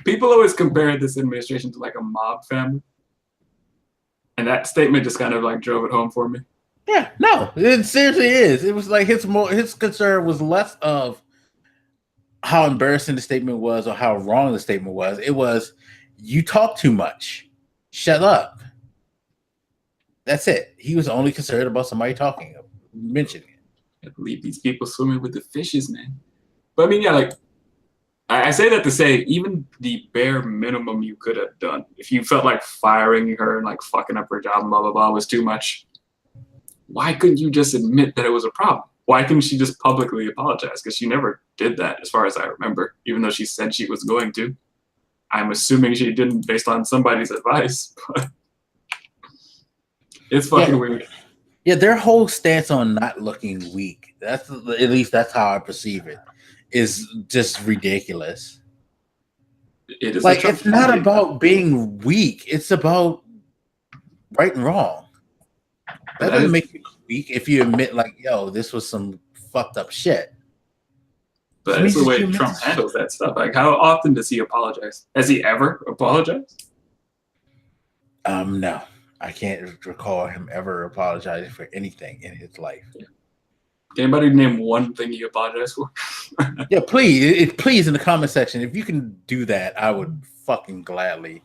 People always compare this administration to like a mob family. And that statement just kind of like drove it home for me. Yeah, no, it seriously is. It was like his concern was less of how embarrassing the statement was or how wrong the statement was. It was, you talk too much. Shut up. That's it. He was only concerned about somebody mentioning it. Leave these people swimming with the fishes, man. But I mean, yeah, like, I say that to say, even the bare minimum you could have done, if you felt like firing her and like fucking up her job and blah, blah, blah was too much, why couldn't you just admit that it was a problem? why couldn't she just publicly apologize? Because she never did that, as far as I remember, even though she said she was going to. I'm assuming she didn't based on somebody's advice, but it's fucking weird. Yeah, their whole stance on not looking weak, that's at least that's how I perceive it, is just ridiculous. It is like, it's not about being weak, it's about right and wrong. That doesn't make you weak if you admit, like, yo, this was some fucked up shit. But it's the way Trump handles that stuff. Like, how often does he apologize? Has he ever apologized? No. I can't recall him ever apologizing for anything in his life. Yeah. Can anybody name one thing he apologized for? Yeah, please in the comment section. If you can do that, I would fucking gladly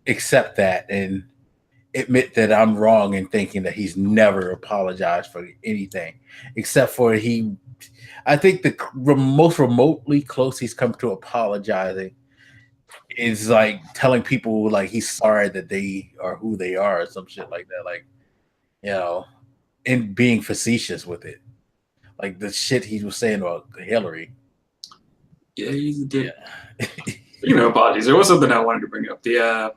accept that and admit that I'm wrong in thinking that he's never apologized for anything, except for I think the most remotely close he's come to apologizing is like telling people like he's sorry that they are who they are or some shit like that. Like, you know, and being facetious with it. Like the shit he was saying about Hillary. Yeah, he's a dick. Yeah. Speaking of apologies, there was something I wanted to bring up. The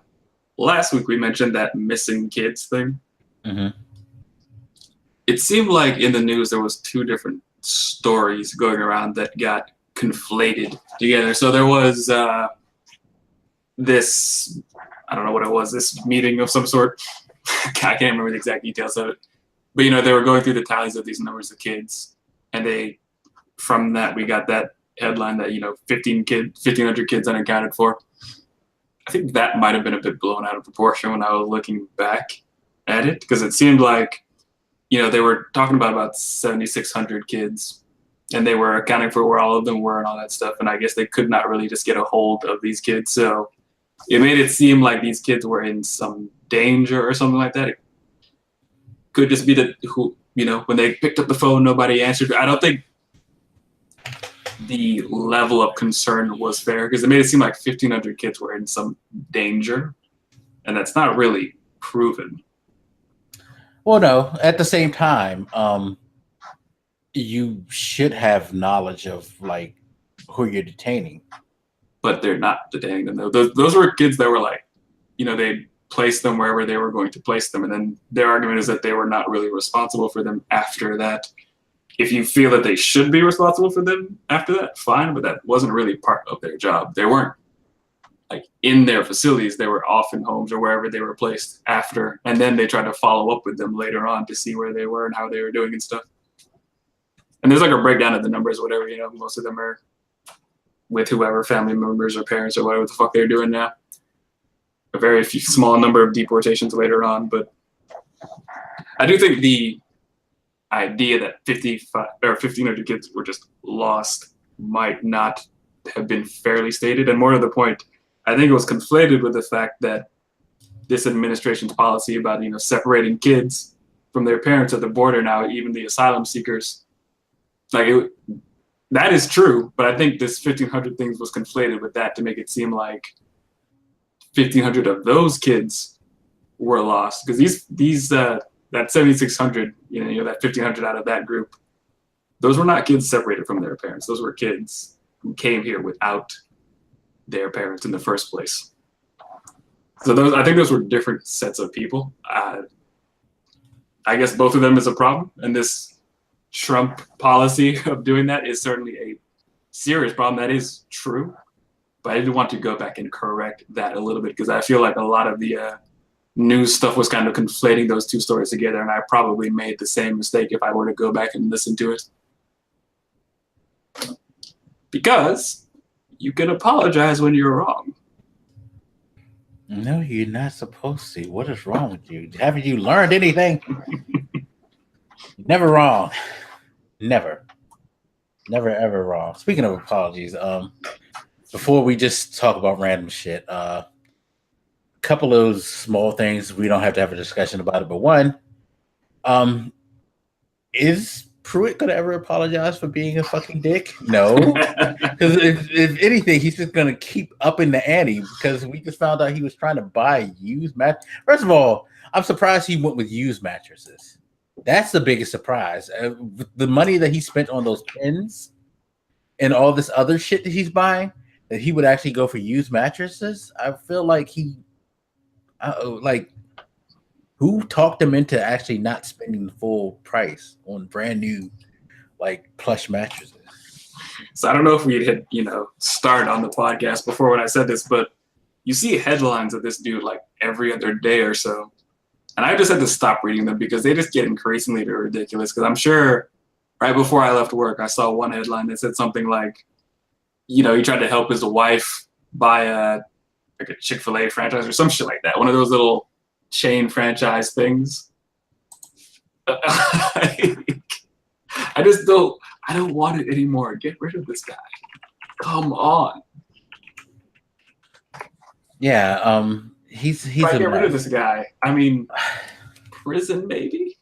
last week we mentioned that missing kids thing. Mm-hmm. It seemed like in the news there was two different stories going around that got conflated together. So there was this, I don't know what it was, this meeting of some sort. I can't remember the exact details of it. But, you know, they were going through the tallies of these numbers of kids. And from that, we got that headline that, you know, 1,500 kids unaccounted for. I think that might have been a bit blown out of proportion when I was looking back at it, because it seemed like, you know, they were talking about 7,600 kids, and they were accounting for where all of them were and all that stuff. And I guess they could not really just get a hold of these kids. So it made it seem like these kids were in some danger or something like that. It could just be that, you know, when they picked up the phone, nobody answered. I don't think the level of concern was fair, because it made it seem like 1,500 kids were in some danger, and that's not really proven. Well, no, at the same time, you should have knowledge of like who you're detaining. But they're not detaining them. Those were kids that were like, you know, they placed them wherever they were going to place them. And then their argument is that they were not really responsible for them after that. If you feel that they should be responsible for them after that, fine, but that wasn't really part of their job. They weren't like in their facilities. They were off in homes or wherever they were placed after. And then they tried to follow up with them later on to see where they were and how they were doing and stuff. And there's like a breakdown of the numbers, whatever, you know, most of them are with whoever, family members or parents or whatever the fuck they're doing now. A very small number of deportations later on, but I do think the idea that 1,500 kids were just lost might not have been fairly stated. And more to the point, I think it was conflated with the fact that this administration's policy about, you know, separating kids from their parents at the border now, even the asylum seekers, like that is true, but I think this 1,500 things was conflated with that to make it seem like 1,500 of those kids were lost, because that 7,600, you know, that 1,500 out of that group, those were not kids separated from their parents. Those were kids who came here without their parents in the first place. So I think those were different sets of people. I guess both of them is a problem, and this Trump policy of doing that is certainly a serious problem. That is true, but I did want to go back and correct that a little bit, because I feel like a lot of the news stuff was kind of conflating those two stories together, and I probably made the same mistake if I were to go back and listen to it. Because you can apologize when you're wrong. No, you're not supposed to. What is wrong with you? Haven't you learned anything? Never wrong. Never ever wrong. Speaking of apologies, before we just talk about random shit, a couple of small things. We don't have to have a discussion about it, but one, is Pruitt gonna ever apologize for being a fucking dick? No, because if anything, he's just gonna keep upping the ante, because we just found out he was trying to buy used mattress. First of all, I'm surprised he went with used mattresses. That's the biggest surprise. The money that he spent on those pins and all this other shit that he's buying, that he would actually go for used mattresses. I feel like who talked him into actually not spending the full price on brand new like plush mattresses? So I don't know if we had, start on the podcast before when I said this, but you see headlines of this dude like every other day or so. And I just had to stop reading them because they just get increasingly ridiculous. Because I'm sure right before I left work, I saw one headline that said something like, he tried to help his wife buy a Chick-fil-A franchise or some shit like that. One of those little chain franchise things. I don't want it anymore. Get rid of this guy. Come on. Yeah, he's if I get rid of this guy, I mean, prison maybe.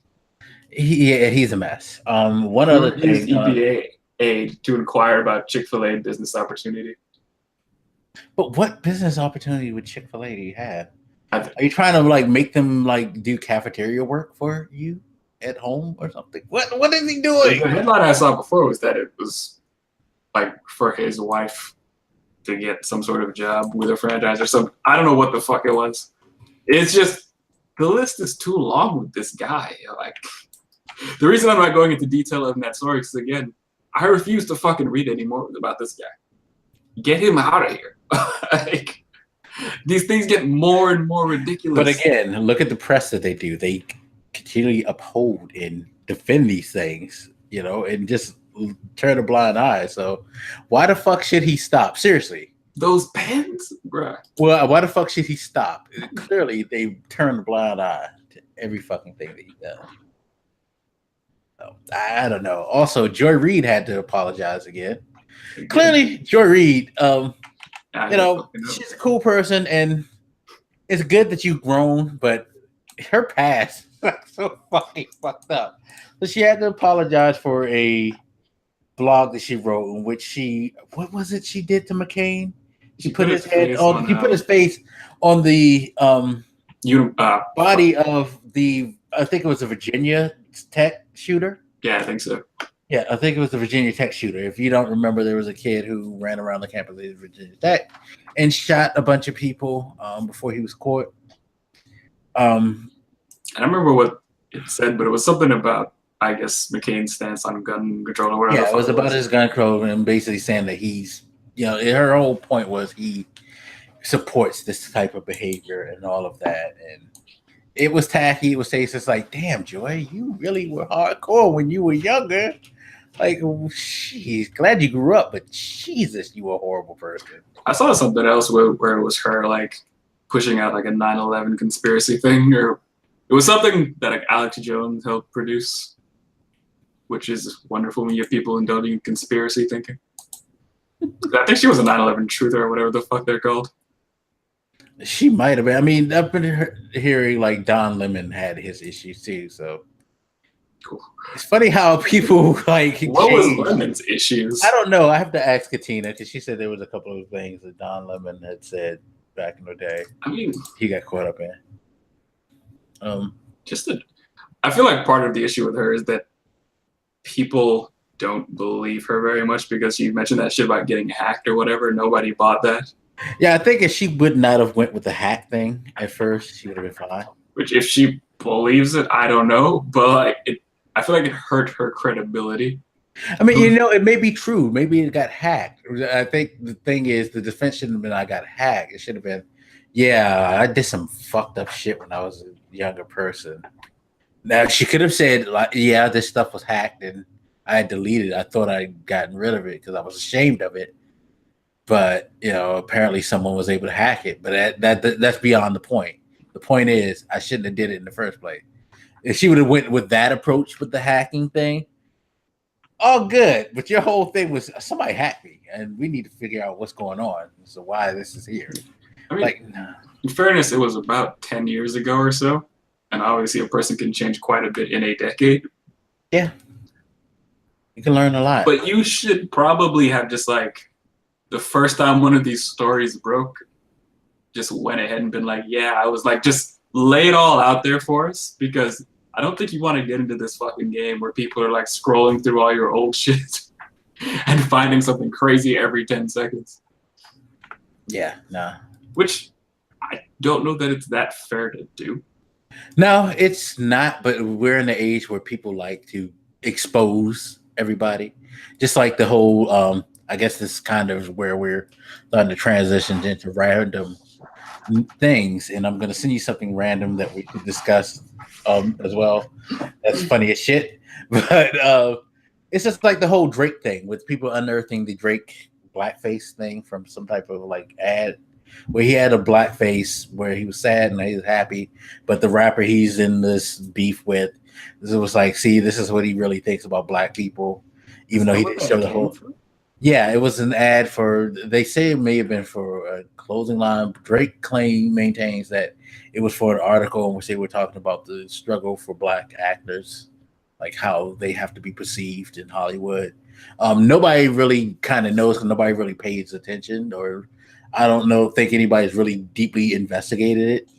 He's a mess. One other thing, EPA aid to inquire about Chick-fil-A business opportunity. But what business opportunity would Chick-fil-A do you have? Are you trying to like make them like do cafeteria work for you at home or something? What is he doing? The headline I saw before was that it was like for his wife to get some sort of job with a franchise or something. I don't know what the fuck it was. It's just the list is too long with this guy. Like the reason I'm not going into detail in that story is again, I refuse to fucking read any more about this guy. Get him out of here. Like, these things get more and more ridiculous. But again, look at the press that they do. They continually uphold and defend these things, and just turn a blind eye. So why the fuck should he stop? Seriously. Those pens, bruh. Well, why the fuck should he stop? Clearly, they turn a blind eye to every fucking thing that he does. So, I don't know. Also, Joy Reid had to apologize again. Clearly, Joy Reid, she's a cool person, and it's good that you've grown, but her past is so fucking fucked up. So she had to apologize for a blog that she wrote in which what was it she did to McCain? She put his head on. He put his face on the body of I think it was a Virginia Tech shooter. Yeah, I think so. Yeah, I think it was the Virginia Tech shooter. If you don't remember, there was a kid who ran around the campus of Virginia Tech and shot a bunch of people before he was caught. And I remember what it said, but it was something about, I guess, McCain's stance on gun control or whatever. Yeah, it was about his gun control and basically saying that he's, her whole point was he supports this type of behavior and all of that. And it was tacky. It was tasteless. Like, damn, Joy, you really were hardcore when you were younger. Like, she's glad you grew up, but Jesus, you were a horrible person. I saw something else where it was her like pushing out like a 9/11 conspiracy thing, or it was something that like Alex Jones helped produce, which is wonderful when you have people indulging conspiracy thinking. I think she was a 9/11 truther or whatever the fuck they're called. She might have been. I mean, I've been hearing like Don Lemon had his issues too. So cool. It's funny how people like. What was Lemon's issues? I don't know. I have to ask Katina because she said there was a couple of things that Don Lemon had said back in the day. I mean, he got caught up in. I feel like part of the issue with her is that people don't believe her very much because she mentioned that shit about getting hacked or whatever. Nobody bought that. Yeah, I think if she would not have went with the hack thing at first, she would have been fine. Which, if she believes it, I don't know, but like I feel like it hurt her credibility. I mean, it may be true. Maybe it got hacked. I think the thing is, the defense shouldn't have been I got hacked. It should have been, yeah, I did some fucked up shit when I was a younger person. Now, she could have said, like, yeah, this stuff was hacked and I had deleted it. I thought I'd gotten rid of it because I was ashamed of it. But, apparently someone was able to hack it. But that's beyond the point. The point is, I shouldn't have did it in the first place. If she would have went with that approach with the hacking thing, all good. But your whole thing was, somebody hacked me, and we need to figure out what's going on. So why this is here. I mean, in fairness, it was about 10 years ago or so. And obviously a person can change quite a bit in a decade. Yeah. You can learn a lot. But you should probably have just like, the first time one of these stories broke, just went ahead and been like, yeah, I was like, just lay it all out there for us because I don't think you want to get into this fucking game where people are like scrolling through all your old shit and finding something crazy every 10 seconds. Yeah, nah. Which I don't know that it's that fair to do. No, it's not, but we're in the age where people like to expose everybody. Just like the whole I guess this is kind of where we're starting to transition into random things, and I'm gonna send you something random that we could discuss as well. That's funny as shit. But it's just like the whole Drake thing with people unearthing the Drake blackface thing from some type of like ad where he had a blackface where he was sad and he was happy, but the rapper he's in this beef with, it was like, see, this is what he really thinks about black people, even though he didn't show the whole. Yeah, it was an ad for. They say it may have been for a clothing line. Drake maintains that it was for an article in which they were talking about the struggle for black actors, like how they have to be perceived in Hollywood. Nobody really kind of knows, because nobody really pays attention, or I don't think anybody's really deeply investigated it,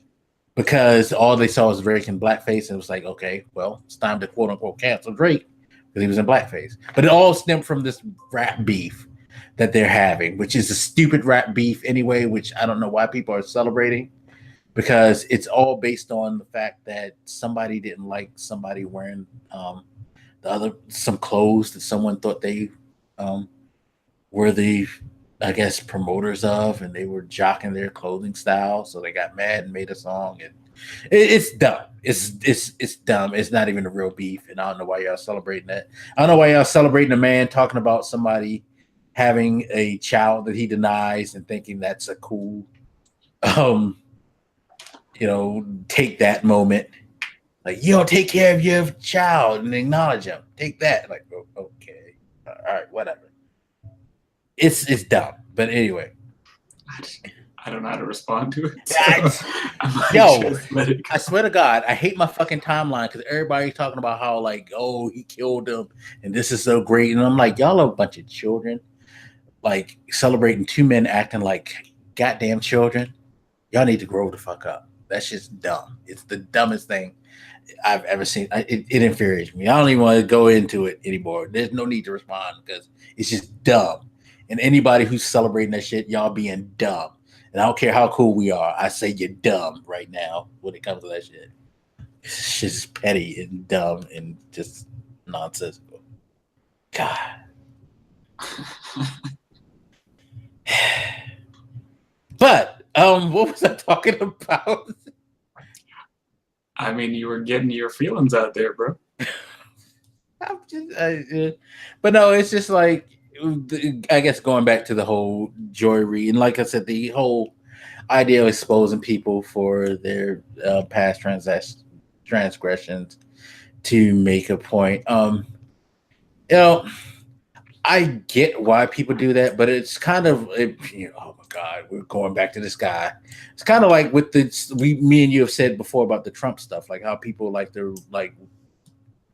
because all they saw was Drake in blackface, and it was like, okay, well, it's time to quote unquote cancel Drake because he was in blackface. But it all stemmed from this rap beef that they're having, which is a stupid rap beef anyway, which I don't know why people are celebrating, because it's all based on the fact that somebody didn't like somebody wearing some clothes that someone thought they were the, I guess, promoters of, and they were jocking their clothing style, so they got mad and made a song, and it's dumb. It's dumb. It's not even a real beef, and I don't know why y'all celebrating that. I don't know why y'all celebrating a man talking about somebody having a child that he denies and thinking that's a cool, take that moment. Like, take care of your child and acknowledge him. Take that. Like, okay, all right, whatever. It's dumb, but anyway. I don't know how to respond to it. I swear to God, I hate my fucking timeline because everybody's talking about how, like, oh, he killed him and this is so great. And I'm like, y'all are a bunch of children, like celebrating two men acting like goddamn children. Y'all need to grow the fuck up. That's just dumb. It's the dumbest thing I've ever seen. It infuriates me. I don't even want to go into it anymore. There's no need to respond because it's just dumb. And anybody who's celebrating that shit, y'all being dumb. And I don't care how cool we are. I say you're dumb right now when it comes to that shit. It's just petty and dumb and just nonsensical. God. But what was I talking about? I mean, you were getting your feelings out there, bro. But no, it's just like, I guess going back to the whole joinery, and like I said, the whole idea of exposing people for their past transgressions to make a point. I get why people do that, but it's kind of, oh my God, we're going back to this guy. It's kind of like with me and you have said before about the Trump stuff, like how people like to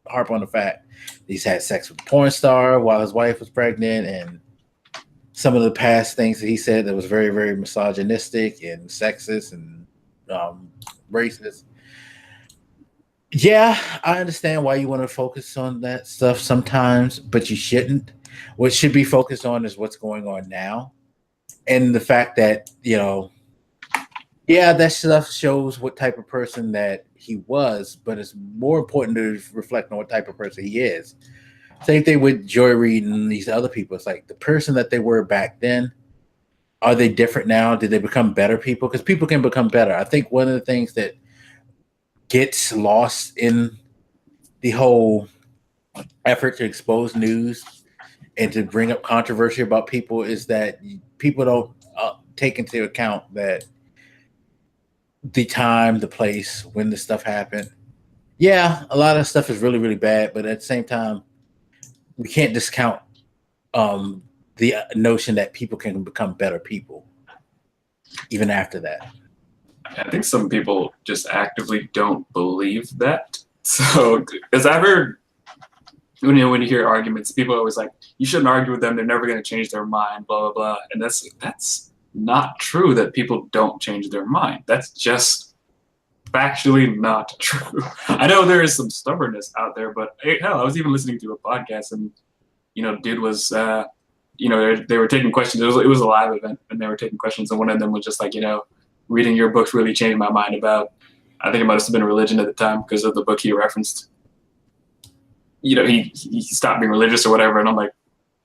harp on the fact he's had sex with a porn star while his wife was pregnant, and some of the past things that he said that was very, very misogynistic and sexist and racist. Yeah, I understand why you want to focus on that stuff sometimes, but you shouldn't. What should be focused on is what's going on now, and the fact that, that stuff shows what type of person that he was, but it's more important to reflect on what type of person he is. Same thing with Joy Reid and these other people. It's like the person that they were back then, are they different now? Did they become better people? Because people can become better. I think one of the things that gets lost in the whole effort to expose news and to bring up controversy about people is that people don't take into account that the time, the place, when the stuff happened. Yeah, a lot of stuff is really, really bad, but at the same time, we can't discount the notion that people can become better people even after that. I think some people just actively don't believe that. So, because I've heard, when you hear arguments, people are always like, you shouldn't argue with them, they're never going to change their mind, blah, blah, blah. And that's not true that people don't change their mind. That's just factually not true. I know there is some stubbornness out there, but hell, I was even listening to a podcast, and dude was, they were taking questions. It was a live event, and they were taking questions, and one of them was just like, reading your books really changed my mind about. I think it must have been religion at the time because of the book he referenced. He stopped being religious or whatever, and I'm like,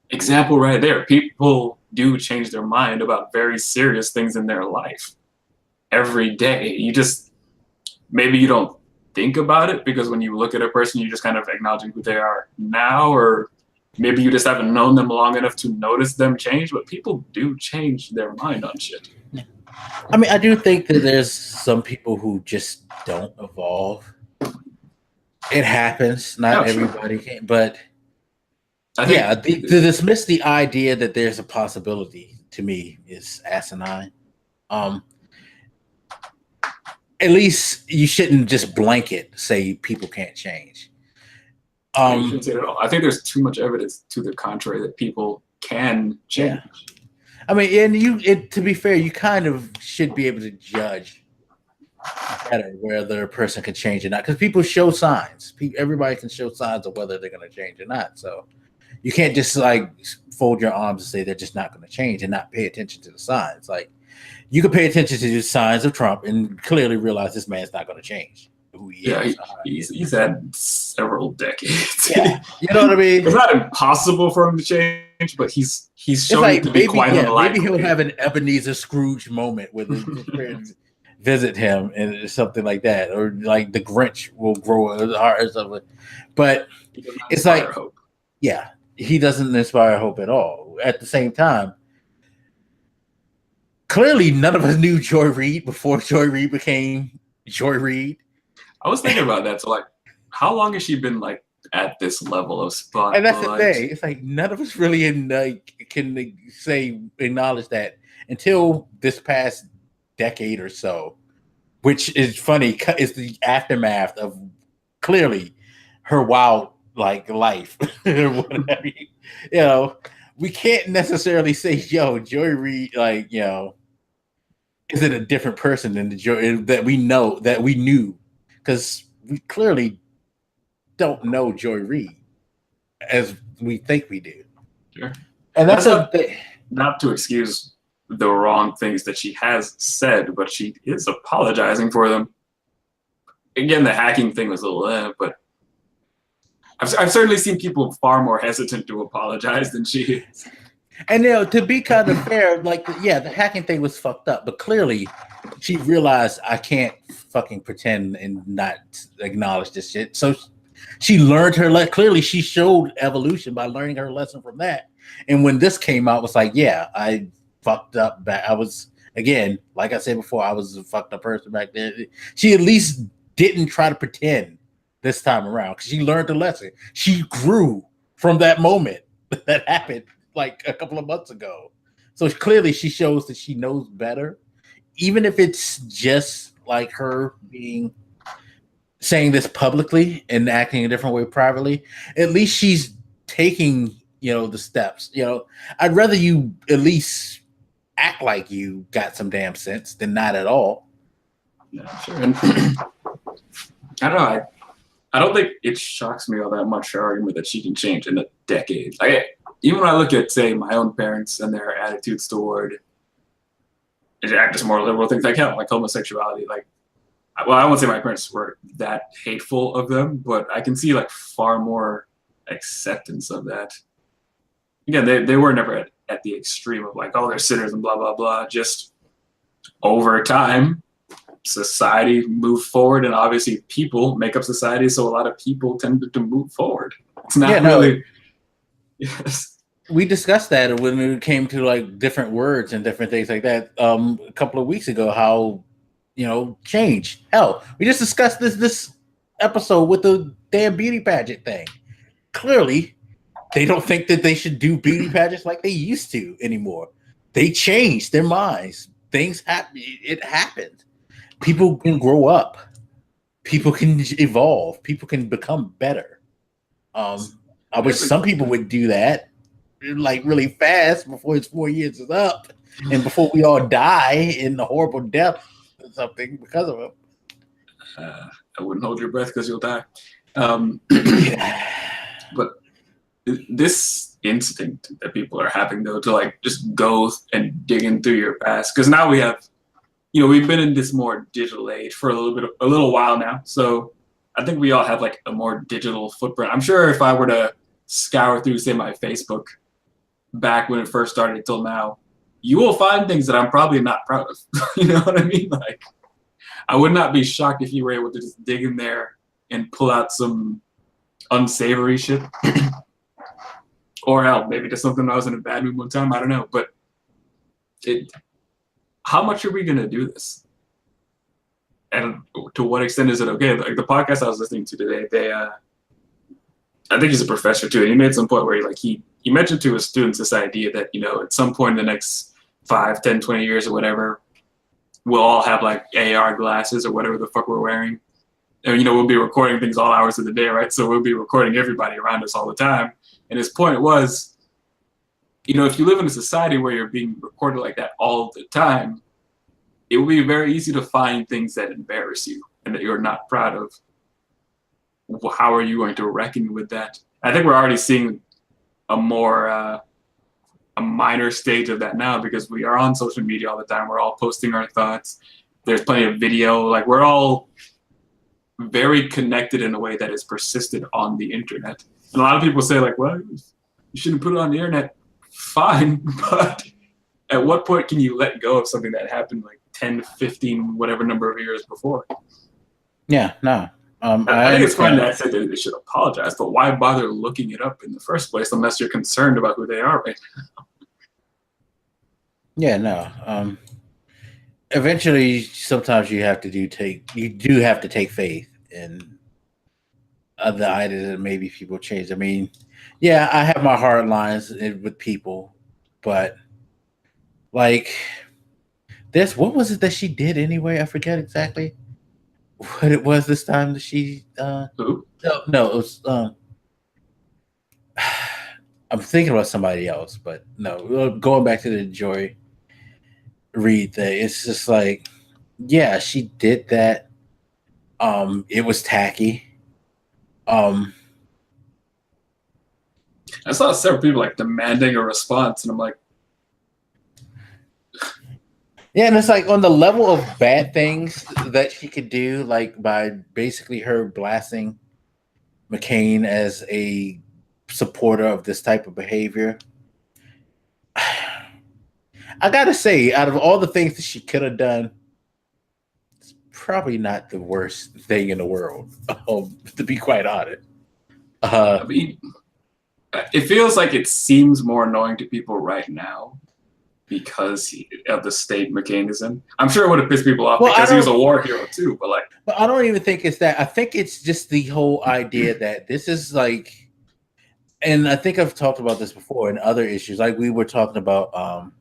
example right there. People do change their mind about very serious things in their life every day. Maybe you don't think about it because when you look at a person, you're just kind of acknowledging who they are now, or maybe you just haven't known them long enough to notice them change, but people do change their mind on shit. I mean, I do think that there's some people who just don't evolve. It happens. Not everybody can, but to dismiss the idea that there's a possibility to me is asinine. At least you shouldn't just blanket say people can't change. You shouldn't say it at all. I think there's too much evidence to the contrary that people can change. Yeah. I mean, and to be fair, you kind of should be able to judge better whether a person can change or not, because people show signs. Everybody can show signs of whether they're going to change or not. So you can't just like fold your arms and say they're just not going to change and not pay attention to the signs. Like you can pay attention to the signs of Trump and clearly realize this man's not going to change who he is. He's had several decades. Yeah, you know what I mean? It's not impossible for him to change, but he's shown it to be quite unlikely. Maybe he'll have an Ebenezer Scrooge moment with his friends visit him and something like that, or like the Grinch will grow his heart or something. But it's like, hope. Yeah, he doesn't inspire hope at all. At the same time, clearly none of us knew Joy Reid before Joy Reid became Joy Reid. I was thinking about that. So like, how long has she been like at this level of spotlight? And that's the thing. It's like none of us really can acknowledge that until this past decade or so, which is funny. Is the aftermath of clearly her wild life. We can't necessarily say, Joy Reid, is it a different person than the Joy that we knew, because we clearly don't know Joy Reid as we think we do. Sure. And that's not to excuse the wrong things that she has said, but she is apologizing for them. Again, the hacking thing was a little, but I've certainly seen people far more hesitant to apologize than she is. And to be kind of fair, the hacking thing was fucked up, but clearly she realized I can't fucking pretend and not acknowledge this shit. So she learned her lesson. Clearly she showed evolution by learning her lesson from that. And when this came out, it was like, yeah, I fucked up. I was, again, like I said before, I was a fucked up person back there. She at least didn't try to pretend this time around because she learned the lesson. She grew from that moment that happened like a couple of months ago. So clearly she shows that she knows better, even if it's just like her saying this publicly and acting a different way privately. At least she's taking, the steps. I'd rather you at least act like you got some damn sense than not at all. Yeah, sure. And I don't know. I don't think it shocks me all that much, her argument that she can change in a decade. Even when I look at, say, my own parents and their attitudes toward just more liberal things like homosexuality, I won't say my parents were that hateful of them, but I can see far more acceptance of that. Again, they were never at the extreme of they're sinners and blah, blah, blah. Just over time, society moved forward, and obviously people make up society, so a lot of people tended to move forward. It's not really... Yes. We discussed that when it came to different words and different things like that a couple of weeks ago, how change. Hell, we just discussed this episode with the damn beauty pageant thing. Clearly, they don't think that they should do beauty pageants like they used to anymore. They changed their minds. Things happen. It happened. People can grow up. People can evolve. People can become better. I wish some people would do that really fast before it's 4 years is up and before we all die in a horrible death or something because of it. I wouldn't hold your breath because you'll die. But this instinct that people are having, though, to like just go and dig in through your past, because now we have, we've been in this more digital age for a little while now. So I think we all have like a more digital footprint. I'm sure if I were to scour through, say, my Facebook back when it first started until now, you will find things that I'm probably not proud of. You know what I mean? Like, I would not be shocked if you were able to just dig in there and pull out some unsavory shit. Or hell, maybe just something I was in a bad mood one time. I don't know. But how much are we going to do this? And to what extent is it okay? Like the podcast I was listening to today, I think he's a professor too, and he made some point where he mentioned to his students this idea that, at some point in the next 5, 10, 20 years or whatever, we'll all have like AR glasses or whatever the fuck we're wearing. And, we'll be recording things all hours of the day, right? So we'll be recording everybody around us all the time. And his point was, if you live in a society where you're being recorded like that all the time, it will be very easy to find things that embarrass you and that you're not proud of. How are you going to reckon with that? I think we're already seeing a minor stage of that now, because we are on social media all the time. We're all posting our thoughts. There's plenty of video. Like, we're all very connected in a way that is persistent on the internet. And a lot of people say, like, well, you shouldn't put it on the internet. Fine, but at what point can you let go of something that happened like 10, 15, whatever number of years before? Yeah, no. I think it's fine that I said that they should apologize, but why bother looking it up in the first place unless you're concerned about who they are right now? Yeah, no. Eventually, sometimes you do have to take faith in the idea that maybe people change. I mean, yeah, I have my hard lines with people, but like what was it that she did anyway? I forget exactly what it was this time that she Who? No, it was I'm thinking about somebody else, but no, going back to the Joy Reid thing, it's just like, yeah, she did that. It was tacky. I saw several people like demanding a response, and I'm like, yeah, and it's like on the level of bad things that she could do, like by basically her blasting McCain as a supporter of this type of behavior. I gotta say, out of all the things that she could have done, it's probably not the worst thing in the world, to be quite honest. I mean, it feels like it seems more annoying to people right now because of the state McCain is in. I'm sure it would have pissed people off because he was a war hero too, but I don't even think it's that. I think it's just the whole idea that this is like, and I think I've talked about this before in other issues. Like we were talking about,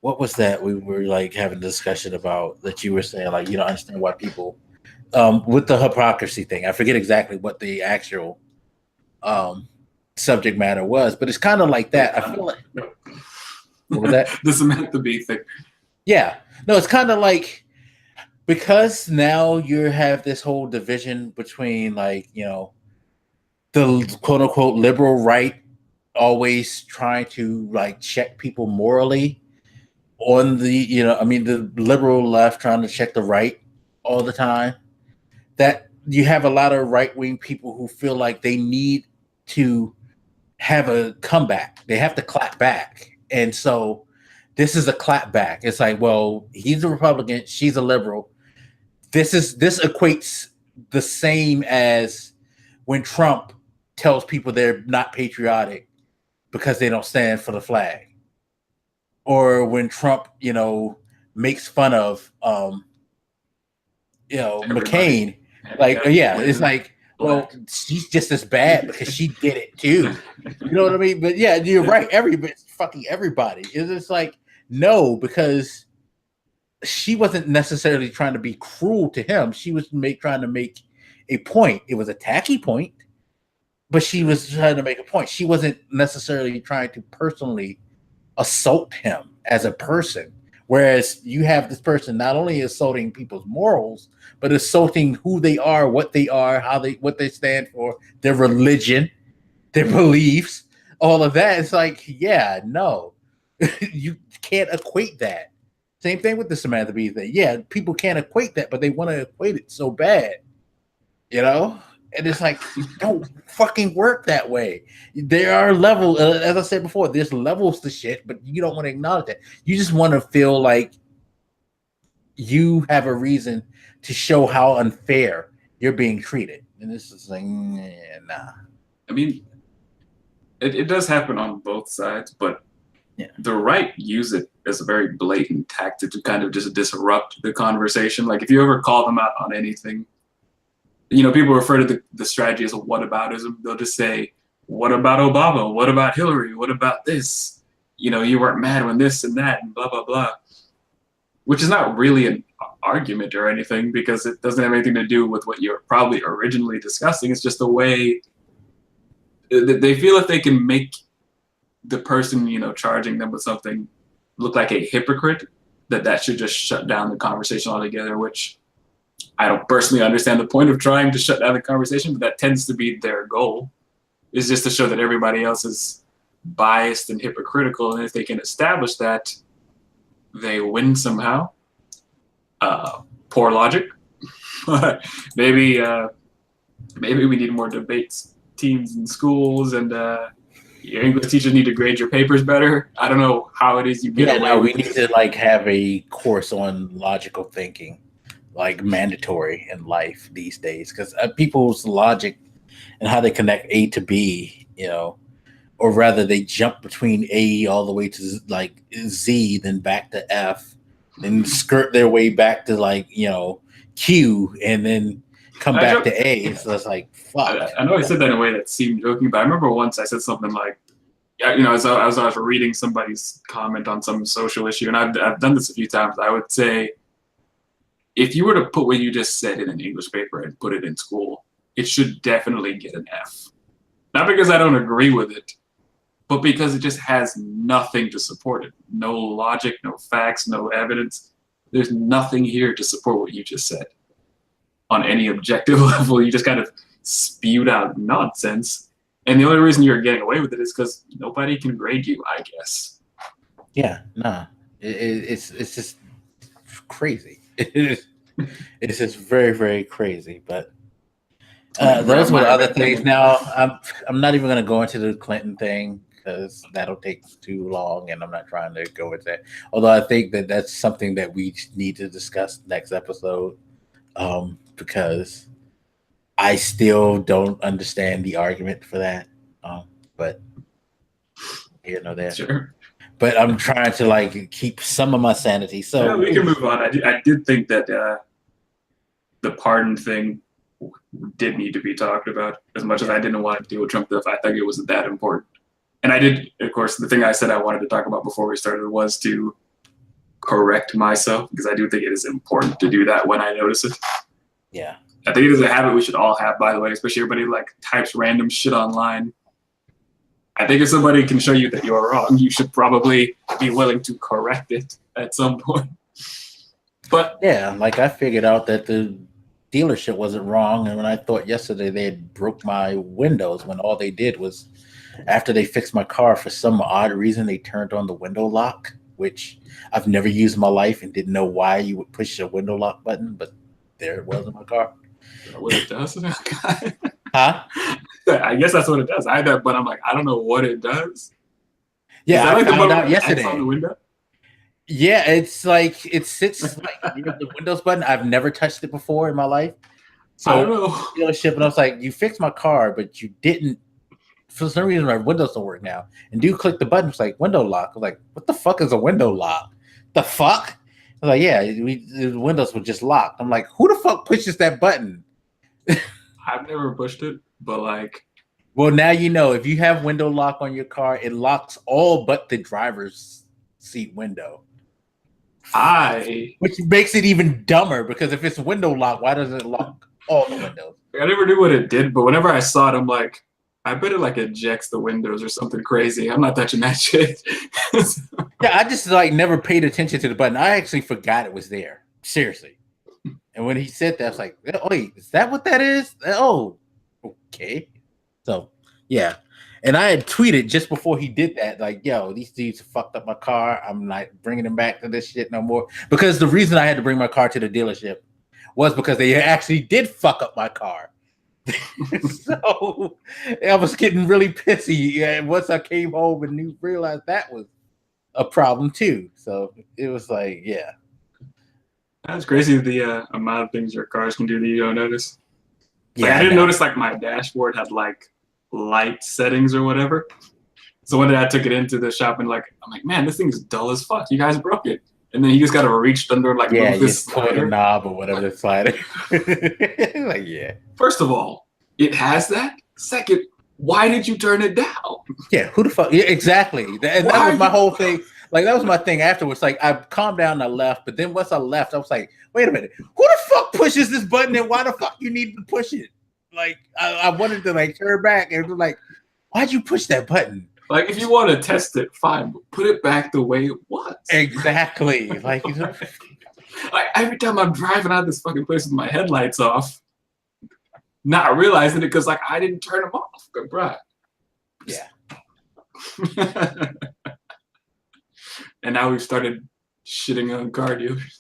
what was that? We were like having a discussion about that. You were saying like, you don't understand why people, with the hypocrisy thing. I forget exactly what the actual subject matter was, but it's kind of like that. I feel like. What was that? The meant to be thing. Yeah. No, it's kind of like, because now you have this whole division between like, the quote unquote liberal right always trying to like check people morally on the, the liberal left trying to check the right all the time. That you have a lot of right-wing people who feel like they need to have a comeback. They have to clap back. And so this is a clap back. It's like, well, he's a Republican, she's a liberal. This equates the same as when Trump tells people they're not patriotic because they don't stand for the flag. Or when Trump, makes fun of McCain. Like, yeah, it's like, well, she's just as bad because she did it too. You know what I mean? But yeah, you're right. Fucking everybody. It's just like, no, because she wasn't necessarily trying to be cruel to him. She was trying to make a point. It was a tacky point, but she was trying to make a point. She wasn't necessarily trying to personally assault him as a person, Whereas you have this person not only assaulting people's morals, but assaulting who they are, what they stand for, their religion, their beliefs, all of that. It's like, yeah, no, you can't equate that. Same thing with the Samantha Bee thing. Yeah, people can't equate that, but they want to equate it so bad, you know? And it's like, you don't fucking work that way. There are levels, as I said before, there's levels to shit, but you don't want to acknowledge that. You just want to feel like you have a reason to show how unfair you're being treated. And this is like, nah. I mean, it does happen on both sides, but the right use it as a very blatant tactic to kind of just disrupt the conversation. Like if you ever call them out on anything, you know, people refer to the strategy as a whataboutism. They'll just say, what about Obama? What about Hillary? What about this? You know, you weren't mad when this and that and blah, blah, blah. Which is not really an argument or anything because it doesn't have anything to do with what you're probably originally discussing. It's just the way they feel if they can make the person, you know, charging them with something look like a hypocrite, that should just shut down the conversation altogether, which I don't personally understand the point of trying to shut down the conversation, but that tends to be their goal, is just to show that everybody else is biased and hypocritical. And if they can establish that, they win somehow. Poor logic. maybe we need more debates teams in schools, and your English teachers need to grade your papers better. I don't know how it is you get away with we need to like have a course on logical thinking, like mandatory in life these days, because people's logic and how they connect A to B, you know, or rather they jump between A all the way to like Z, then back to F, then skirt their way back to like, you know, Q, and then come back to A. So it's like, fuck. I know I said that in a way that seemed joking, but I remember once I said something like, you know, as I was reading somebody's comment on some social issue, and I've done this a few times, I would say, if you were to put what you just said in an English paper and put it in school, it should definitely get an F. Not because I don't agree with it, but because it just has nothing to support it. No logic, no facts, no evidence. There's nothing here to support what you just said. On any objective level, you just kind of spewed out nonsense. And the only reason you're getting away with it is because nobody can grade you, I guess. Yeah, nah. It's just crazy. It's just very, very crazy. But those were other things. Now, I'm not even going to go into the Clinton thing because that'll take too long, and I'm not trying to go with that. Although I think that that's something that we need to discuss next episode, because I still don't understand the argument for that. But you know that. Sure. But I'm trying to like keep some of my sanity. So yeah, we can move on. I did think that the pardon thing did need to be talked about. As much as I didn't want to deal with Trump stuff, I think it wasn't that important. And I did, of course, the thing I said I wanted to talk about before we started was to correct myself, because I do think it is important to do that when I notice it. Yeah. I think it is a habit we should all have, by the way, especially everybody like types random shit online. I think if somebody can show you that you're wrong, you should probably be willing to correct it at some point. But yeah, like I figured out that the dealership wasn't wrong, and when I thought yesterday they had broke my windows, when all they did was, after they fixed my car, for some odd reason they turned on the window lock, which I've never used in my life and didn't know why you would push a window lock button, but there it was in my car. What it does? Huh? I guess that's what it does. I had that, but I'm like, I don't know what it does. Yeah, I found out yesterday. On the window? Yeah, it's like it sits like near the Windows button. I've never touched it before in my life. So I don't know. Dealership, and I was like, you fixed my car, but you didn't. For some reason, my windows don't work now. And do click the button. It's like window lock. I was like, what the fuck is a window lock? The fuck? I was like, yeah, the windows were just locked. I'm like, who the fuck pushes that button? I've never pushed it, but like. Well, now you know. If you have window lock on your car, it locks all but the driver's seat window. Which makes it even dumber, because if it's window lock, why doesn't it lock all the windows? I never knew what it did, but whenever I saw it, I'm like, I bet it like ejects the windows or something crazy. I'm not touching that shit. Yeah, I just like never paid attention to the button. I actually forgot it was there. Seriously. And when he said that, I was like, oh, wait, is that what that is? Oh, okay. So, yeah. And I had tweeted just before he did that, like, yo, these dudes fucked up my car. I'm not bringing them back to this shit no more. Because the reason I had to bring my car to the dealership was because they actually did fuck up my car. So I was getting really pissy. And once I came home and realized that was a problem too. So it was like, yeah. That's crazy, the amount of things your cars can do that you don't notice. Yeah, Like, I didn't notice like my dashboard had like light settings or whatever. So one day I took it into the shop and like, I'm like, man, this thing is dull as fuck. You guys broke it. And then you just got to reach under like yeah, move you this pull the knob or whatever the slider. Like, yeah. First of all, it has that. Second, why did you turn it down? Yeah, who the fuck? Yeah, exactly. And that was my whole thing. Like, that was my thing afterwards. Like, I calmed down and I left. But then once I left, I was like, wait a minute. Who the fuck pushes this button and why the fuck you need to push it? Like, I wanted to, like, turn back and it was like, why'd you push that button? Like, if you want to test it, fine. But put it back the way it was. Exactly. Like, you know, like, every time I'm driving out of this fucking place with my headlights off, not realizing it because, like, I didn't turn them off. But, bruh. Yeah. And now we've started shitting on car dealers.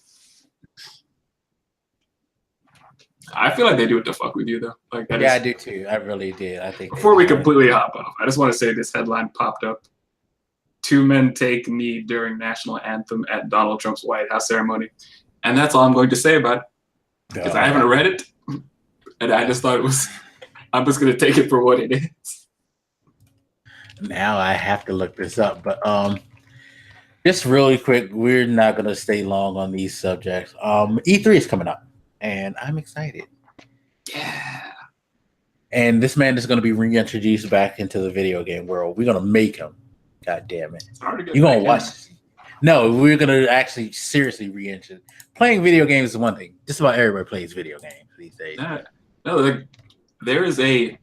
I feel like they do what the fuck with you, though. Like, that Yeah, is, I do too. I really did. I think before we completely hop off, I just want to say this headline popped up. 2 men take knee during national anthem at Donald Trump's White House ceremony. And that's all I'm going to say about it. Because I haven't read it. And I just thought it was, I'm just going to take it for what it is. Now I have to look this up. But just really quick, we're not going to stay long on these subjects. E3 is coming up. And I'm excited. Yeah. And this man is going to be reintroduced back into the video game world. We're going to make him. God damn it. You're going to watch this. No, we're going to actually seriously reintroduce. Playing video games is one thing. Just about everybody plays video games these days. No, like, there is a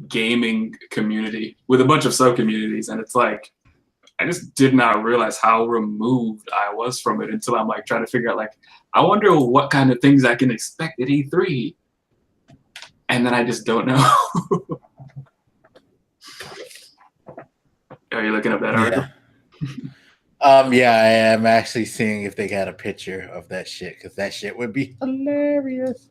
gaming community with a bunch of sub-communities. And it's like, I just did not realize how removed I was from it until I'm like trying to figure out, like, I wonder what kind of things I can expect at E3. And then I just don't know. Are you looking up that article? Yeah, I am actually seeing if they got a picture of that shit, because that shit would be hilarious.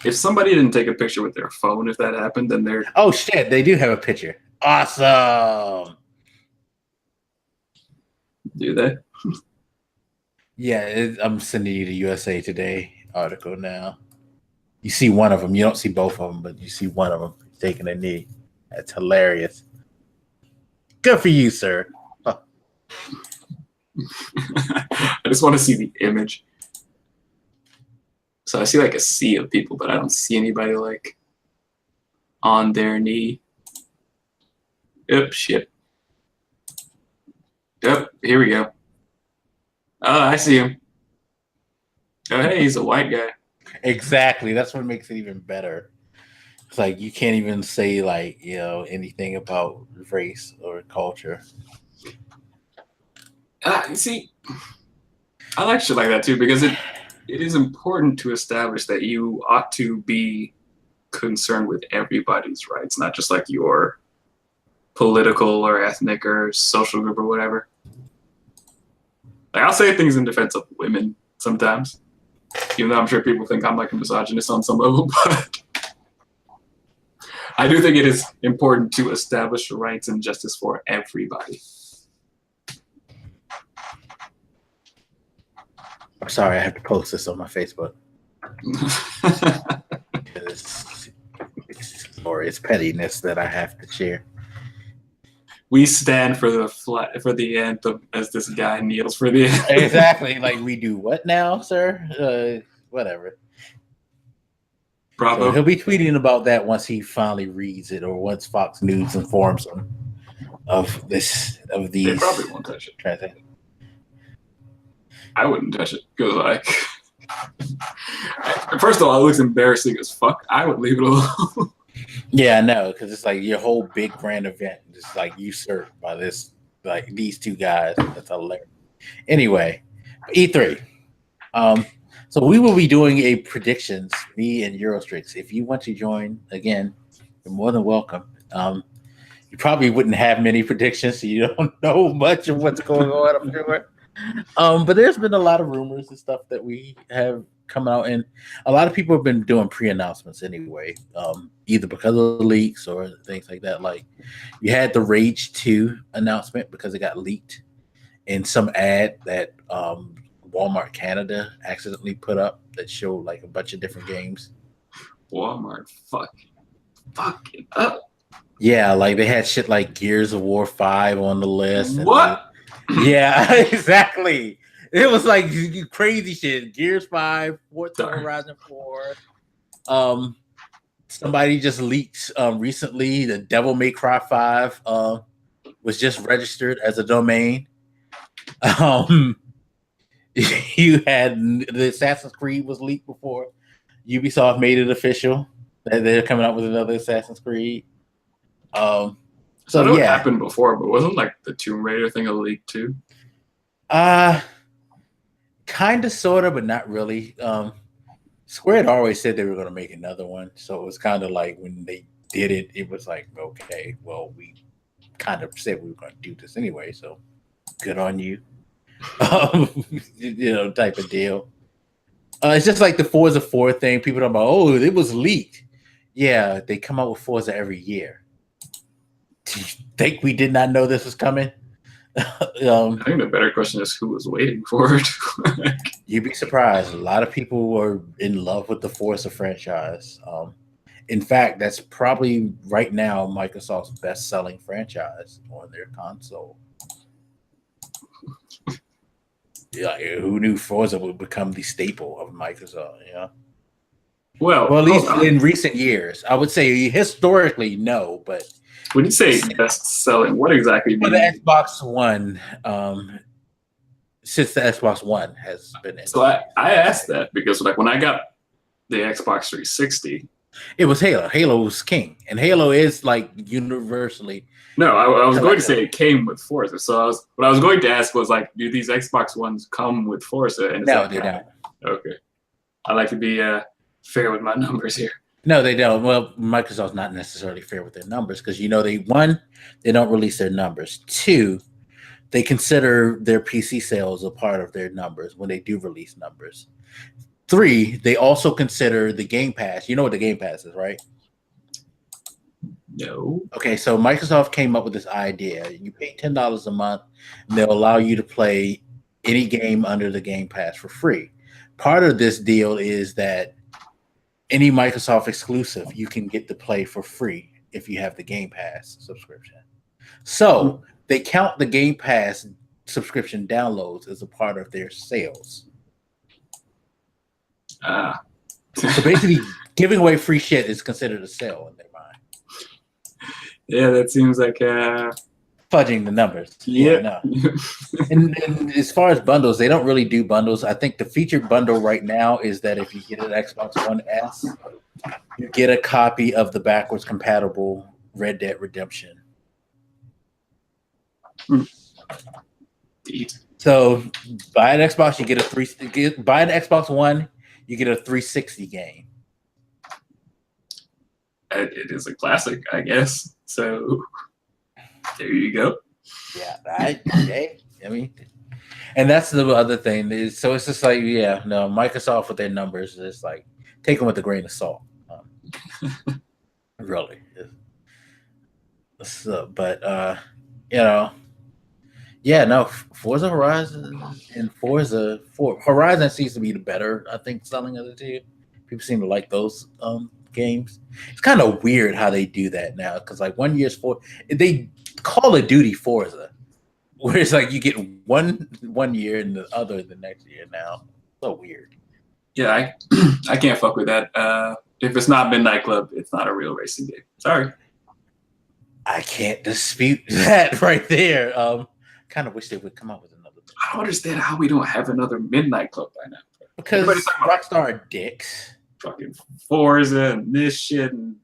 If somebody didn't take a picture with their phone, if that happened, then they're... Oh, shit, they do have a picture. Awesome. Do they? Yeah, I'm sending you the USA Today article now. You see one of them. You don't see both of them, but you see one of them taking a knee. That's hilarious. Good for you, sir. Oh. I just want to see the image. So I see like a sea of people, but I don't see anybody like on their knee. Yep, shit. Yep, here we go. Oh, I see him. Oh, hey, he's a white guy. Exactly. That's what makes it even better. It's like you can't even say like, you know, anything about race or culture. See, I like shit like that too, because it is important to establish that you ought to be concerned with everybody's rights, not just like your political or ethnic or social group or whatever. Like, I'll say things in defense of women sometimes, even though I'm sure people think I'm like a misogynist on some level, but I do think it is important to establish rights and justice for everybody. I'm sorry, I have to post this on my Facebook. It's pettiness that I have to share. We stand for the anthem as this guy kneels for the anthem. Exactly. Like, we do what now, sir? Whatever. Bravo. So he'll be tweeting about that once he finally reads it, or once Fox News informs him of these. They probably won't touch it. Transaction. I wouldn't touch it because, like, first of all, it looks embarrassing as fuck. I would leave it alone. Yeah, I know, because it's like your whole big grand event is like usurped by these two guys. That's hilarious. Anyway, E3. Um, so we will be doing a predictions, me and Eurostrix. If you want to join, again, you're more than welcome. You probably wouldn't have many predictions, so you don't know much of what's going on, I'm sure. But there's been a lot of rumors and stuff that we have come out, and a lot of people have been doing pre-announcements anyway, either because of the leaks or things like that. Like you had the Rage 2 announcement because it got leaked in some ad that Walmart Canada accidentally put up that showed like a bunch of different games. Walmart fucking up. Yeah, like they had shit like Gears of War 5 on the list. What? Yeah, exactly. It was like crazy shit. Gears 5, Forza Horizon 4. Somebody just leaked recently the Devil May Cry 5 was just registered as a domain. You had the Assassin's Creed was leaked before. Ubisoft made it official that they're coming out with another Assassin's Creed. So it happened before, but wasn't like the Tomb Raider thing a leak too? Kind of, sort of, but not really. Square had always said they were going to make another one, so it was kind of like when they did it, it was like, okay, well, we kind of said we were going to do this anyway, so good on you. Type of deal. It's just like the Forza 4 thing. People talk about, oh, it was leaked. Yeah, they come out with Forza every year. Do you think we did not know this was coming? I think the better question is who was waiting for it. You'd be surprised. A lot of people were in love with the Forza franchise. In fact, that's probably right now Microsoft's best-selling franchise on their console. Yeah, who knew Forza would become the staple of Microsoft? Yeah. Well, at least in recent years, I would say historically, no. But when you say best selling, what exactly? For the Xbox One, since the Xbox One has been in. So I asked that because like when I got the Xbox 360, it was Halo. Halo was king, and Halo is like universally. No, I was going to say it came with Forza. So what I was going to ask was like, do these Xbox Ones come with Forza? And no, they don't. Okay, I like to be fair with my numbers here. No, they don't. Well, Microsoft's not necessarily fair with their numbers because they don't release their numbers. 2, they consider their PC sales a part of their numbers when they do release numbers. 3, they also consider the Game Pass. You know what the Game Pass is, right? No. Okay, so Microsoft came up with this idea. You pay $10 a month, and they'll allow you to play any game under the Game Pass for free. Part of this deal is that any Microsoft exclusive you can get to play for free if you have the Game Pass subscription. So they count the Game Pass subscription downloads as a part of their sales. So basically, giving away free shit is considered a sale in their mind. Yeah, that seems like fudging the numbers. Yeah. and as far as bundles, they don't really do bundles. I think the featured bundle right now is that if you get an Xbox One S, you get a copy of the backwards compatible Red Dead Redemption. So buy an Xbox, you get buy an Xbox One, you get a 360 game. It is a classic, I guess. So there you go. Yeah, I mean, and that's the other thing. So it's just like, Microsoft with their numbers is like take them with a grain of salt. Really. So, but Forza Horizon and Horizon seems to be the better, I think, selling of the two. People seem to like those games. It's kind of weird how they do that now because like 1 year's they Call of Duty Forza, where it's like you get one year and the other the next year now. So weird. Yeah, I can't fuck with that. If it's not Midnight Club, it's not a real racing game. Sorry. I can't dispute that right there. Kind of wish they would come up with another. I don't understand how we don't have another Midnight Club by now. Because Rockstar are dicks. Fucking Forza and this shit and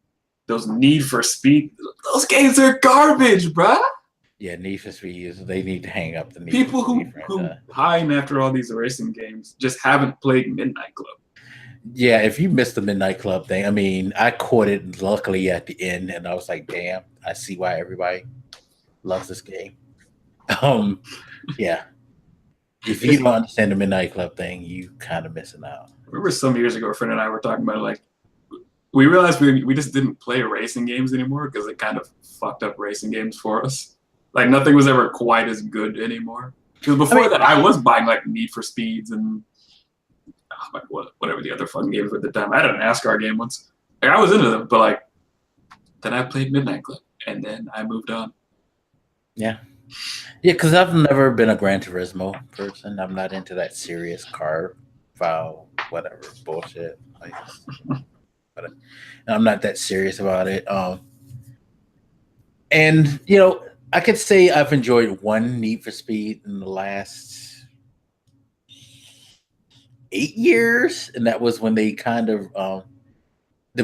those Need for Speed, those games are garbage, bruh. Yeah, Need for Speed they need to hang up the Need People for who Speed franchise. pine after all these racing games just haven't played Midnight Club. Yeah, if you missed the Midnight Club thing, I mean, I caught it luckily at the end, and I was like, damn, I see why everybody loves this game. Yeah. If you don't understand the Midnight Club thing, you kind of missing out. I remember some years ago, a friend and I were talking about it, like, we realized we just didn't play racing games anymore because it kind of fucked up racing games for us. Like, nothing was ever quite as good anymore. Because before that, I was buying, like, Need for Speeds and whatever the other fun games were at the time. I had a NASCAR game once. Like, I was into them, but, like, then I played Midnight Club, and then I moved on. Yeah. Yeah, because I've never been a Gran Turismo person. I'm not into that serious car file, whatever bullshit. Like, but I'm not that serious about it. And you know, I could say I've enjoyed one Need for Speed in the last 8 years, and that was when they kind of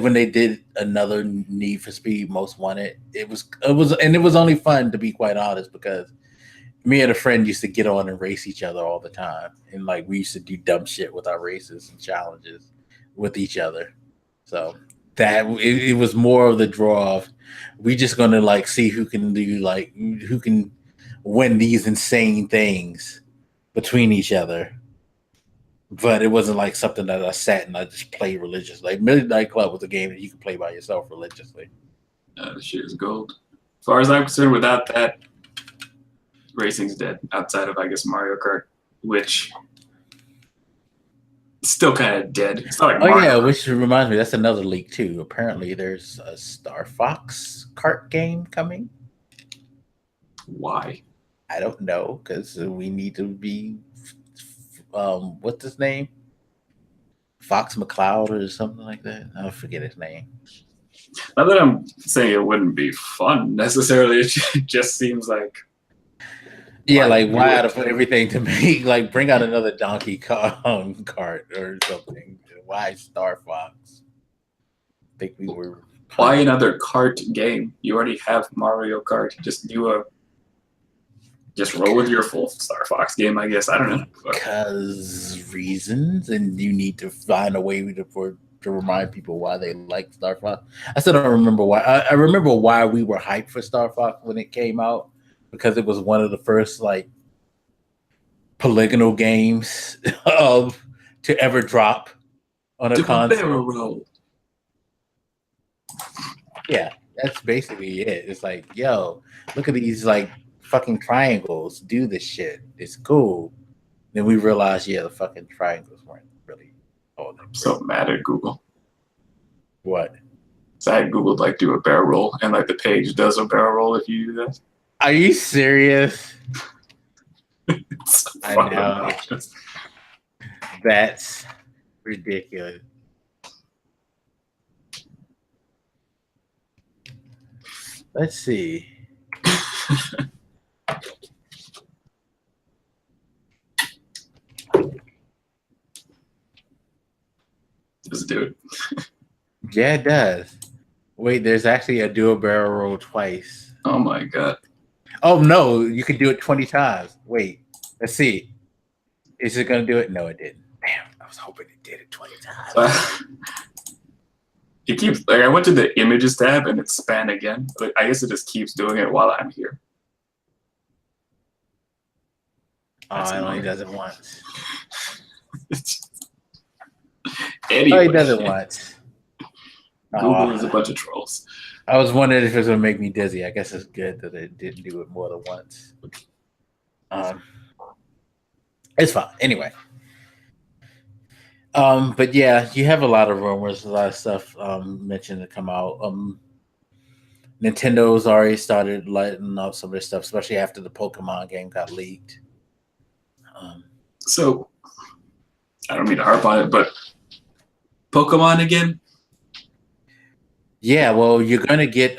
when they did another Need for Speed Most Wanted. It was only fun, to be quite honest, because me and a friend used to get on and race each other all the time, and like we used to do dumb shit with our races and challenges with each other. So that it was more of the draw of we just gonna like see who can win these insane things between each other. But it wasn't like something that I sat and I just played religiously. Like Midnight Club was a game that you could play by yourself religiously. The shit is gold. As far as I'm concerned, without that, racing's dead. Outside of, I guess, Mario Kart, which is still kind of dead. It's not like Mario Kart. Which reminds me, that's another leak too. Apparently, there's a Star Fox kart game coming. Why? I don't know, because we need to be what's his name? Fox McCloud or something like that. I forget his name. Not that I'm saying it wouldn't be fun necessarily. It just seems like why out of everything to make bring out another Donkey Kong kart or something? Why Star Fox? I think we were. Why another kart game? You already have Mario Kart. Just roll with your full Star Fox game, I guess. I don't know. Because reasons, and you need to find a way to remind people why they like Star Fox. I still don't remember why. I remember why we were hyped for Star Fox when it came out, because it was one of the first polygonal games to ever drop on a console. Barrel roll. Yeah, that's basically it. It's like, yo, look at these fucking triangles. Do this shit. It's cool. Then we realized, the fucking triangles weren't really all that. I'm so mad at Google. What? So I Googled do a barrel roll, and the page does a barrel roll if you do that. Are you serious? I know. Obnoxious. That's ridiculous. Let's see. Just do it. Yeah, it does. Wait, there's actually a dual barrel roll twice. Oh my god. Oh no, you can do it 20 times. Wait, let's see. Is it gonna do it? No, it didn't. Damn, I was hoping it did it 20 times. It keeps I went to the images tab and it span again. I guess it just keeps doing it while I'm here. It only does it once. Anyway. Oh, he does it once. Google is a bunch of trolls. I was wondering if it was gonna make me dizzy. I guess it's good that it didn't do it more than once. It's fine. Anyway. But yeah, you have a lot of rumors, a lot of stuff mentioned to come out. Nintendo's already started letting out some of their stuff, especially after the Pokemon game got leaked. So I don't mean to harp on it, but Pokemon again? Yeah, well, you're gonna get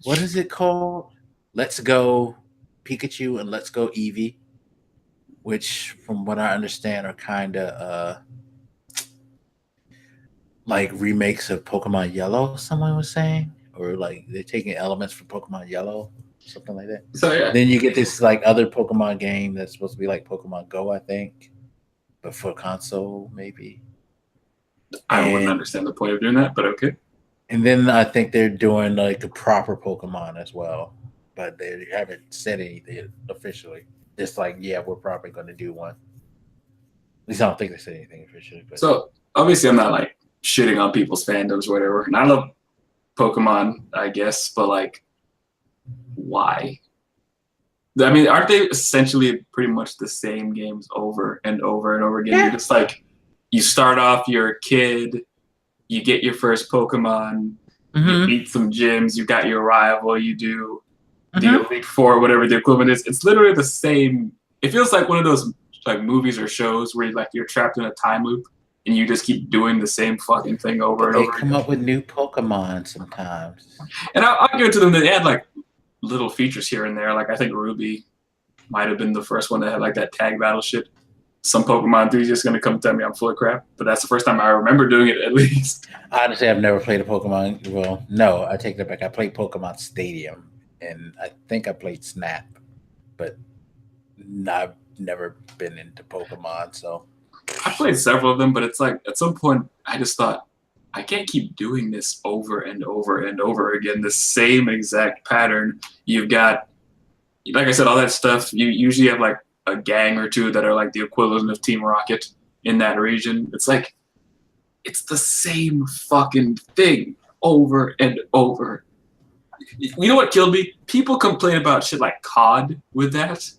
what is it called? Let's Go Pikachu and Let's Go Eevee, which, from what I understand, are kind of like remakes of Pokemon Yellow. Someone was saying, or like they're taking elements from Pokemon Yellow, something like that. So yeah, Then you get this like other Pokemon game that's supposed to be like Pokemon Go, I think, but for console maybe. I wouldn't And understand the point of doing that, but okay. and then I think they're doing like a proper Pokemon as well, but they haven't said anything officially. Just like, yeah, we're probably going to do one. At least I don't think they said anything officially. But So obviously, I'm not like shitting on people's fandoms or whatever, and I love Pokemon, I guess, but like, why? I mean, aren't they essentially pretty much the same games over and over and over again? Yeah. You're just like, you start off, you're a kid, you get your first Pokemon, you beat some gyms, you got your rival, you do the Elite Four, whatever the equivalent is. It's literally the same. It feels like one of those like movies or shows where you're trapped in a time loop and you just keep doing the same fucking thing over and over. They come up with new Pokemon sometimes. And I'll give it to them. They add like little features here and there. Like I think Ruby might have been the first one that had like that tag battle shit. Some Pokemon enthusiasts going to come tell me I'm full of crap, but that's the first time I remember doing it, at least. Honestly, I've never played a Pokemon. Well, no, I take that back. I played Pokemon Stadium, and I think I played Snap, but I've never been into Pokemon. So I played several of them, but it's like at some point I just thought I can't keep doing this over and over and over again. The same exact pattern. You've got, like I said, all that stuff. You usually have like a gang or two that are like the equivalent of Team Rocket in that region. It's like, it's the same fucking thing over and over. You know what killed me? People complain about shit like COD with that.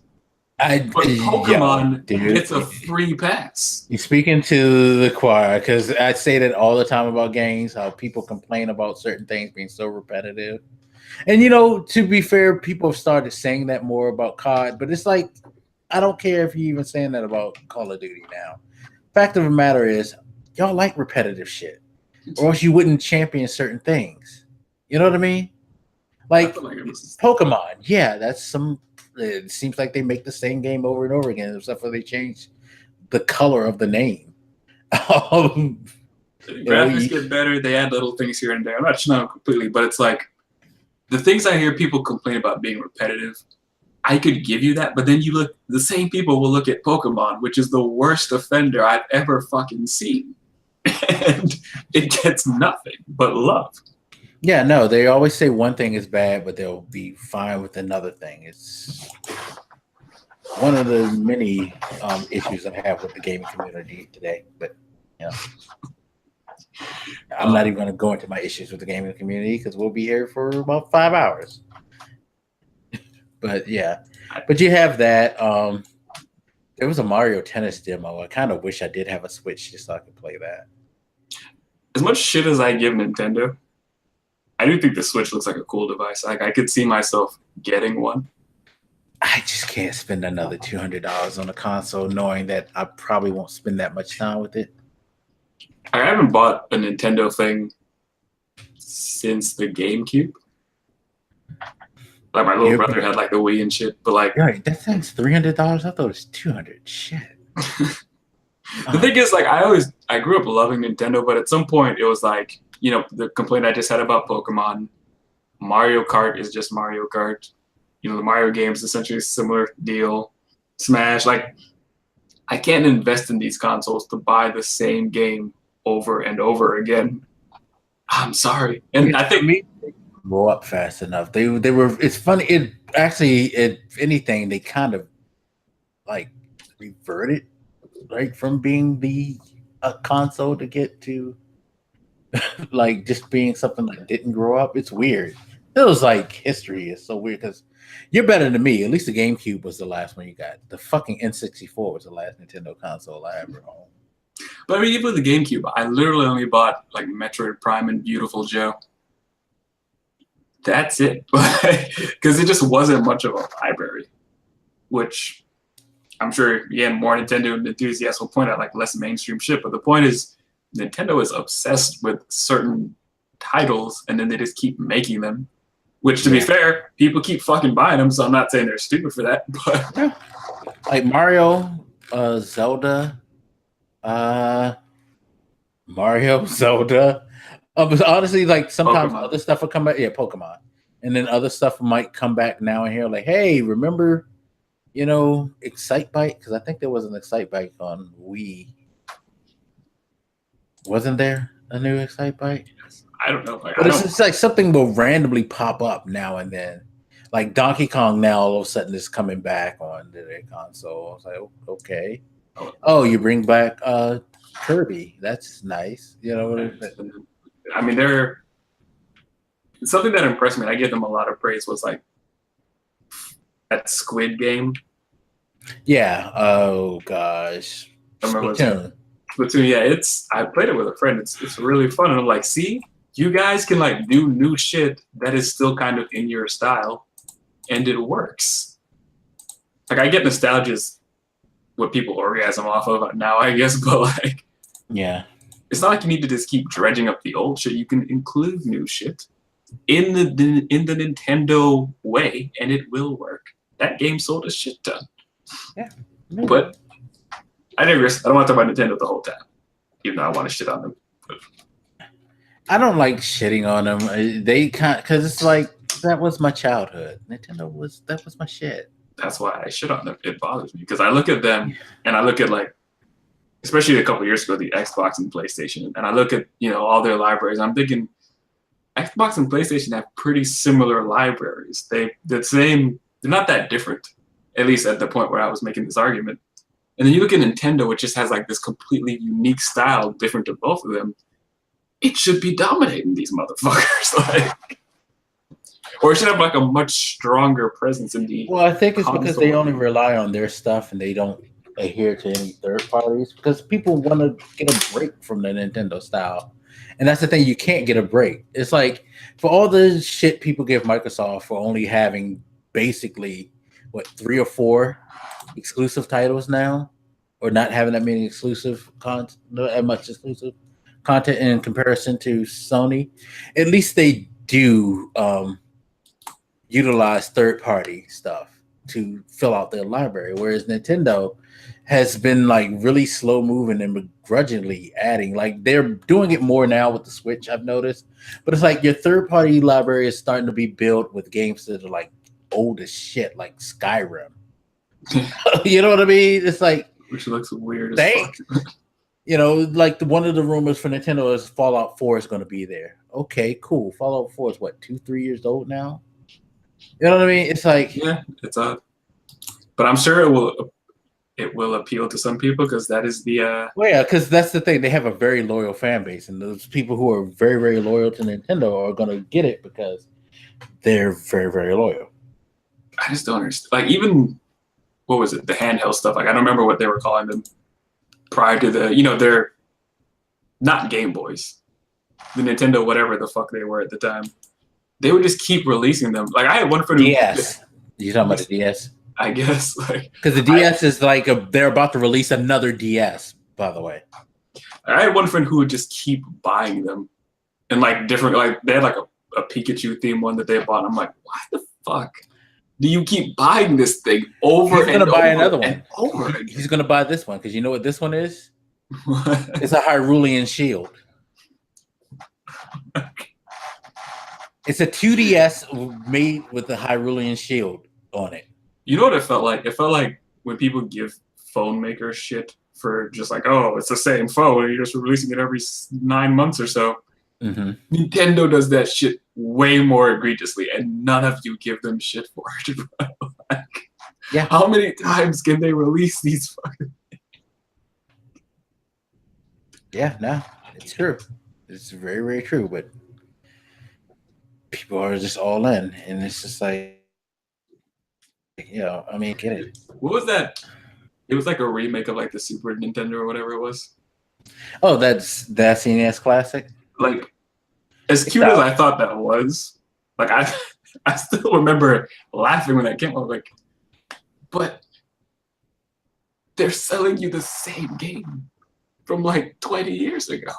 But Pokemon, it's a free pass. You're speaking to the choir, because I say that all the time about games, how people complain about certain things being so repetitive. And, you know, to be fair, people have started saying that more about COD, but it's like, I don't care if you're even saying that about Call of Duty now. Fact of the matter is, y'all like repetitive shit, or else you wouldn't champion certain things. You know what I mean? Like Pokemon, yeah, that's some. It seems like they make the same game over and over again, except for they change the color of the name. Graphics get better. They add little things here and there. I'm not shitting on them completely, but it's like the things I hear people complain about being repetitive. I could give you that, but then you look, the same people will look at Pokemon, which is the worst offender I've ever fucking seen. And it gets nothing but love. Yeah, no, they always say one thing is bad, but they'll be fine with another thing. It's one of the many issues I have with the gaming community today. But, you know, I'm not even going to go into my issues with the gaming community because we'll be here for about 5 hours. But yeah, but you have that. There was a Mario Tennis demo. I kind of wish I did have a Switch just so I could play that. As much shit as I give Nintendo, I do think the Switch looks like a cool device. Like I could see myself getting one. I just can't spend another $200 on a console, knowing that I probably won't spend that much time with it. I haven't bought a Nintendo thing since the GameCube. Like my little brother had like the Wii and shit, but like that thing's $300. I thought it was $200. Shit. The thing is, like I grew up loving Nintendo, but at some point it was like, you know, the complaint I just had about Pokemon, Mario Kart is just Mario Kart. You know, the Mario games essentially a similar deal. Smash, like I can't invest in these consoles to buy the same game over and over again. I'm sorry, and I think grow up fast enough. They were. It's funny. It actually, if anything, they kind of like reverted, right, from being a console to get to like just being something that didn't grow up. It's weird. It was like history is so weird because you're better than me. At least the GameCube was the last one you got. The fucking N64 was the last Nintendo console I ever owned. But I mean, even with the GameCube, I literally only bought like Metroid Prime and Beautiful Joe. That's it, because it just wasn't much of a library, which I'm sure, yeah, more Nintendo enthusiasts will point out like less mainstream shit. But the point is, Nintendo is obsessed with certain titles, and then they just keep making them. Which, to be fair, people keep fucking buying them. So I'm not saying they're stupid for that, but like Mario, Zelda, Mario, Zelda. But honestly, like sometimes Pokemon. other stuff will come back. Yeah, Pokemon, and then other stuff might come back now and here. Like, hey, remember, Excite Bike? Because I think there was an Excite Bike on Wii. Wasn't there a new Excite Bike? I don't know. Like, But it's just like something will randomly pop up now and then. Like Donkey Kong now all of a sudden is coming back on their console. I was like, okay. Oh, you bring back Kirby. That's nice. I mean, they're something that impressed me. And I give them a lot of praise. Was like that Squid Game. Yeah. Oh gosh. Splatoon. Yeah, I played it with a friend. It's really fun, and I'm like, see, you guys can like do new shit that is still kind of in your style, and it works. Like I get nostalgia's what people orgasm off of now, I guess, but like, yeah, it's not like you need to just keep dredging up the old shit. You can include new shit in the Nintendo way, and it will work. That game sold a shit ton. Yeah, but I digress. I don't want to talk about Nintendo the whole time, even though I want to shit on them. I don't like shitting on them. They can't, because it's like that was my childhood. Nintendo was my shit. That's why I shit on them. It bothers me because I look at them and I look at like, especially a couple of years ago, the Xbox and PlayStation, and I look at all their libraries. I'm thinking Xbox and PlayStation have pretty similar libraries. They're not that different, at least at the point where I was making this argument. And then you look at Nintendo, which just has like this completely unique style, different to both of them. It should be dominating these motherfuckers, like, or it should have like a much stronger presence in the. Well, I think it's because they only rely on their stuff and they don't adhere to any third parties because people want to get a break from the Nintendo style. And that's the thing, you can't get a break. It's like for all the shit people give Microsoft for only having basically 3 or 4 exclusive titles now, or not having that many exclusive not that much exclusive content in comparison to Sony. At least they do utilize third-party stuff to fill out their library, whereas Nintendo has been like really slow moving and begrudgingly adding. Like they're doing it more now with the Switch, I've noticed. But it's like your third-party library is starting to be built with games that are like old as shit, like Skyrim. You know what I mean? It's like, which looks weird as fuck. Like one of the rumors for Nintendo is Fallout 4 is going to be there. Okay, cool. Fallout 4 is 2-3 years old now. You know what I mean? It's like, yeah, it's odd, but I'm sure it will appeal to some people because that is the. Well, yeah, because that's the thing. They have a very loyal fan base, and those people who are very, very loyal to Nintendo are going to get it because they're very, very loyal. I just don't understand. Like even what was it? The handheld stuff. Like I don't remember what they were calling them prior to they're not Game Boys, the Nintendo whatever the fuck they were at the time. They would just keep releasing them. Like I had one for DS. You talking about the DS? I guess, like because the DS is like they're about to release another DS. By the way, I had one friend who would just keep buying them, and like different. Like they had like a Pikachu theme one that they bought. I'm like, why the fuck do you keep buying this thing over? He's gonna buy another one. Over again. He's gonna buy this one because you know what this one is? It's a Hyrulean shield. It's a 2DS made with a Hyrulean shield on it. You know what it felt like? It felt like when people give phone makers shit for just like, oh, it's the same phone, and you're just releasing it every 9 months or so. Mm-hmm. Nintendo does that shit way more egregiously, and none of you give them shit for it. Like, yeah. How many times can they release these fucking things? Yeah, no, it's true. It's very, very true, but people are just all in, and it's just like, I mean, get it. What was that? It was like a remake of like the Super Nintendo or whatever it was. Oh, that's NES Classic. Like, as cute as I thought that was, like I still remember laughing when that came out. Like, but they're selling you the same game from like 20 years ago.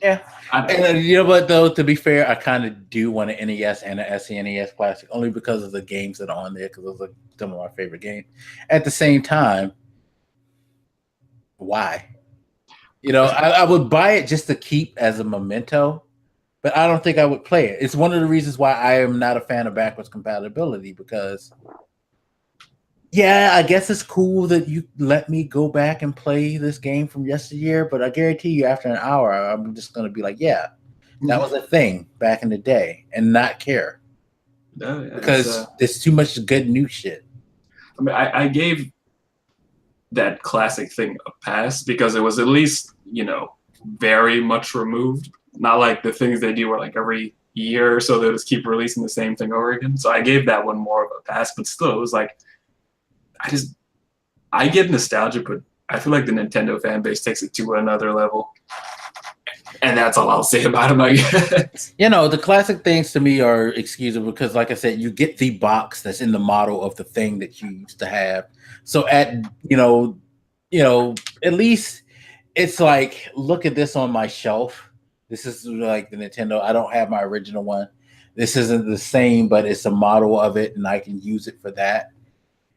And you know what though? To be fair, I kind of do want an NES and an SNES Classic only because of the games that are on there. Because those are some of my favorite games. At the same time, why? You know, I would buy it just to keep as a memento, but I don't think I would play it. It's one of the reasons why I am not a fan of backwards compatibility because, yeah, I guess it's cool that you let me go back and play this game from yesteryear, but I guarantee you after an hour, I'm just going to be like, yeah, that was a thing back in the day and not care. No, yeah, because there's too much good new shit. I mean, I gave that classic thing a pass because it was at least, you know, very much removed. Not like the things they do where like every year or so they just keep releasing the same thing over again. So I gave that one more of a pass, but still it was like I get nostalgia, but I feel like the Nintendo fan base takes it to another level. And that's all I'll say about them, I guess. You know, the classic things to me are excusable because, like I said, you get the box that's in the model of the thing that you used to have. So at at least it's like, look at this on my shelf. This is like the Nintendo. I don't have my original one. This isn't the same, but it's a model of it, and I can use it for that.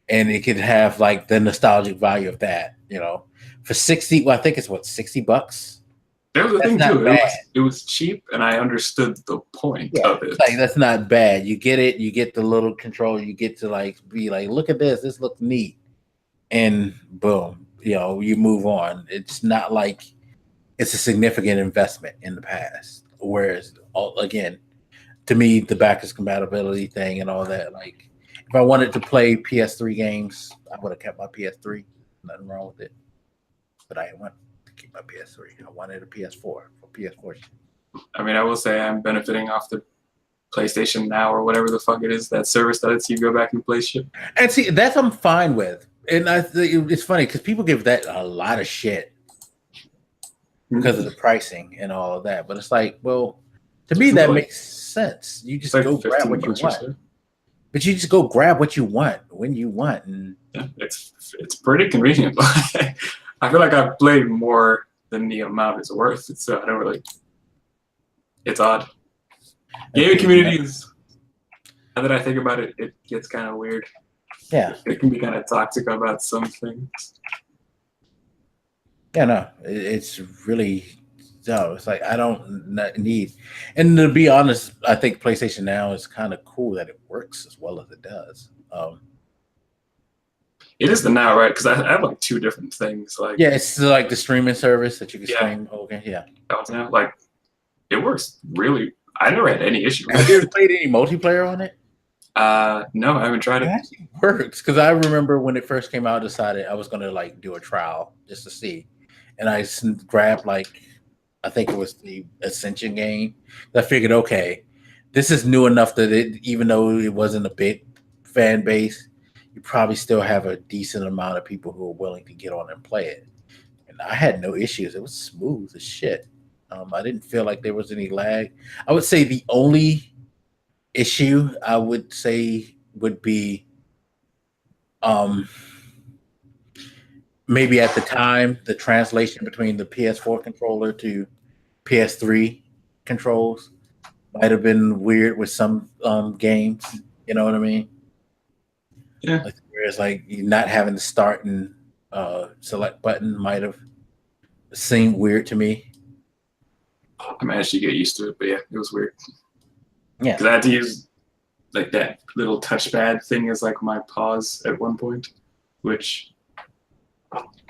And it could have like the nostalgic value of that, you know, for 60. Well, I think it's what, $60. That was the thing too. It was cheap, and I understood the point of it. Like that's not bad. You get it. You get the little controller. You get to like be like, look at this. This looks neat, and boom, you know, you move on. It's not like it's a significant investment in the past. Whereas, again, to me, the backwards compatibility thing and all that, like, if I wanted to play PS3 games, I would have kept my PS3. Nothing wrong with it, but I want to keep my PS3. I wanted a PS4 for PS4. I mean, I will say I'm benefiting off the PlayStation Now or whatever the fuck it is, that service that lets you go back and play shit. And see, that's I'm fine with. And it's funny because people give that a lot of shit because of the pricing and all of that. But it's like, well, to me, that makes sense. You just go grab what you want. But you just go grab what you want when you want. And yeah, it's pretty convenient. I feel like I've played more than the amount it's worth. So I don't really. It's odd. Gaming community is. Now that I think about it, it gets kind of weird. Yeah, it can be kind of toxic about some things. Yeah, no, it's really no. It's like I don't need. And to be honest, I think PlayStation Now is kind of cool that it works as well as it does. It is the Now, right? Because I have like two different things. Like yeah, it's like the streaming service that you can stream. Okay, yeah. Now, like it works really. I never had any issue. Have you ever played any multiplayer on it? No, I haven't tried it. It actually works because I remember when it first came out, I decided I was going to like do a trial just to see, and I grabbed like I think it was the Ascension game. I figured, okay, this is new enough that even though it wasn't a big fan base, you probably still have a decent amount of people who are willing to get on and play it. And I had no issues. It was smooth as shit. I didn't feel like there was any lag. I would say the only issue I would say would be maybe at the time the translation between the PS4 controller to PS3 controls might have been weird with some games. You know what I mean? Yeah. Like, whereas like you not having the start and select button might have seemed weird to me. I managed to get used to it, but yeah, it was weird. Yeah, because I had to use like that little touchpad thing as like my pause at one point, which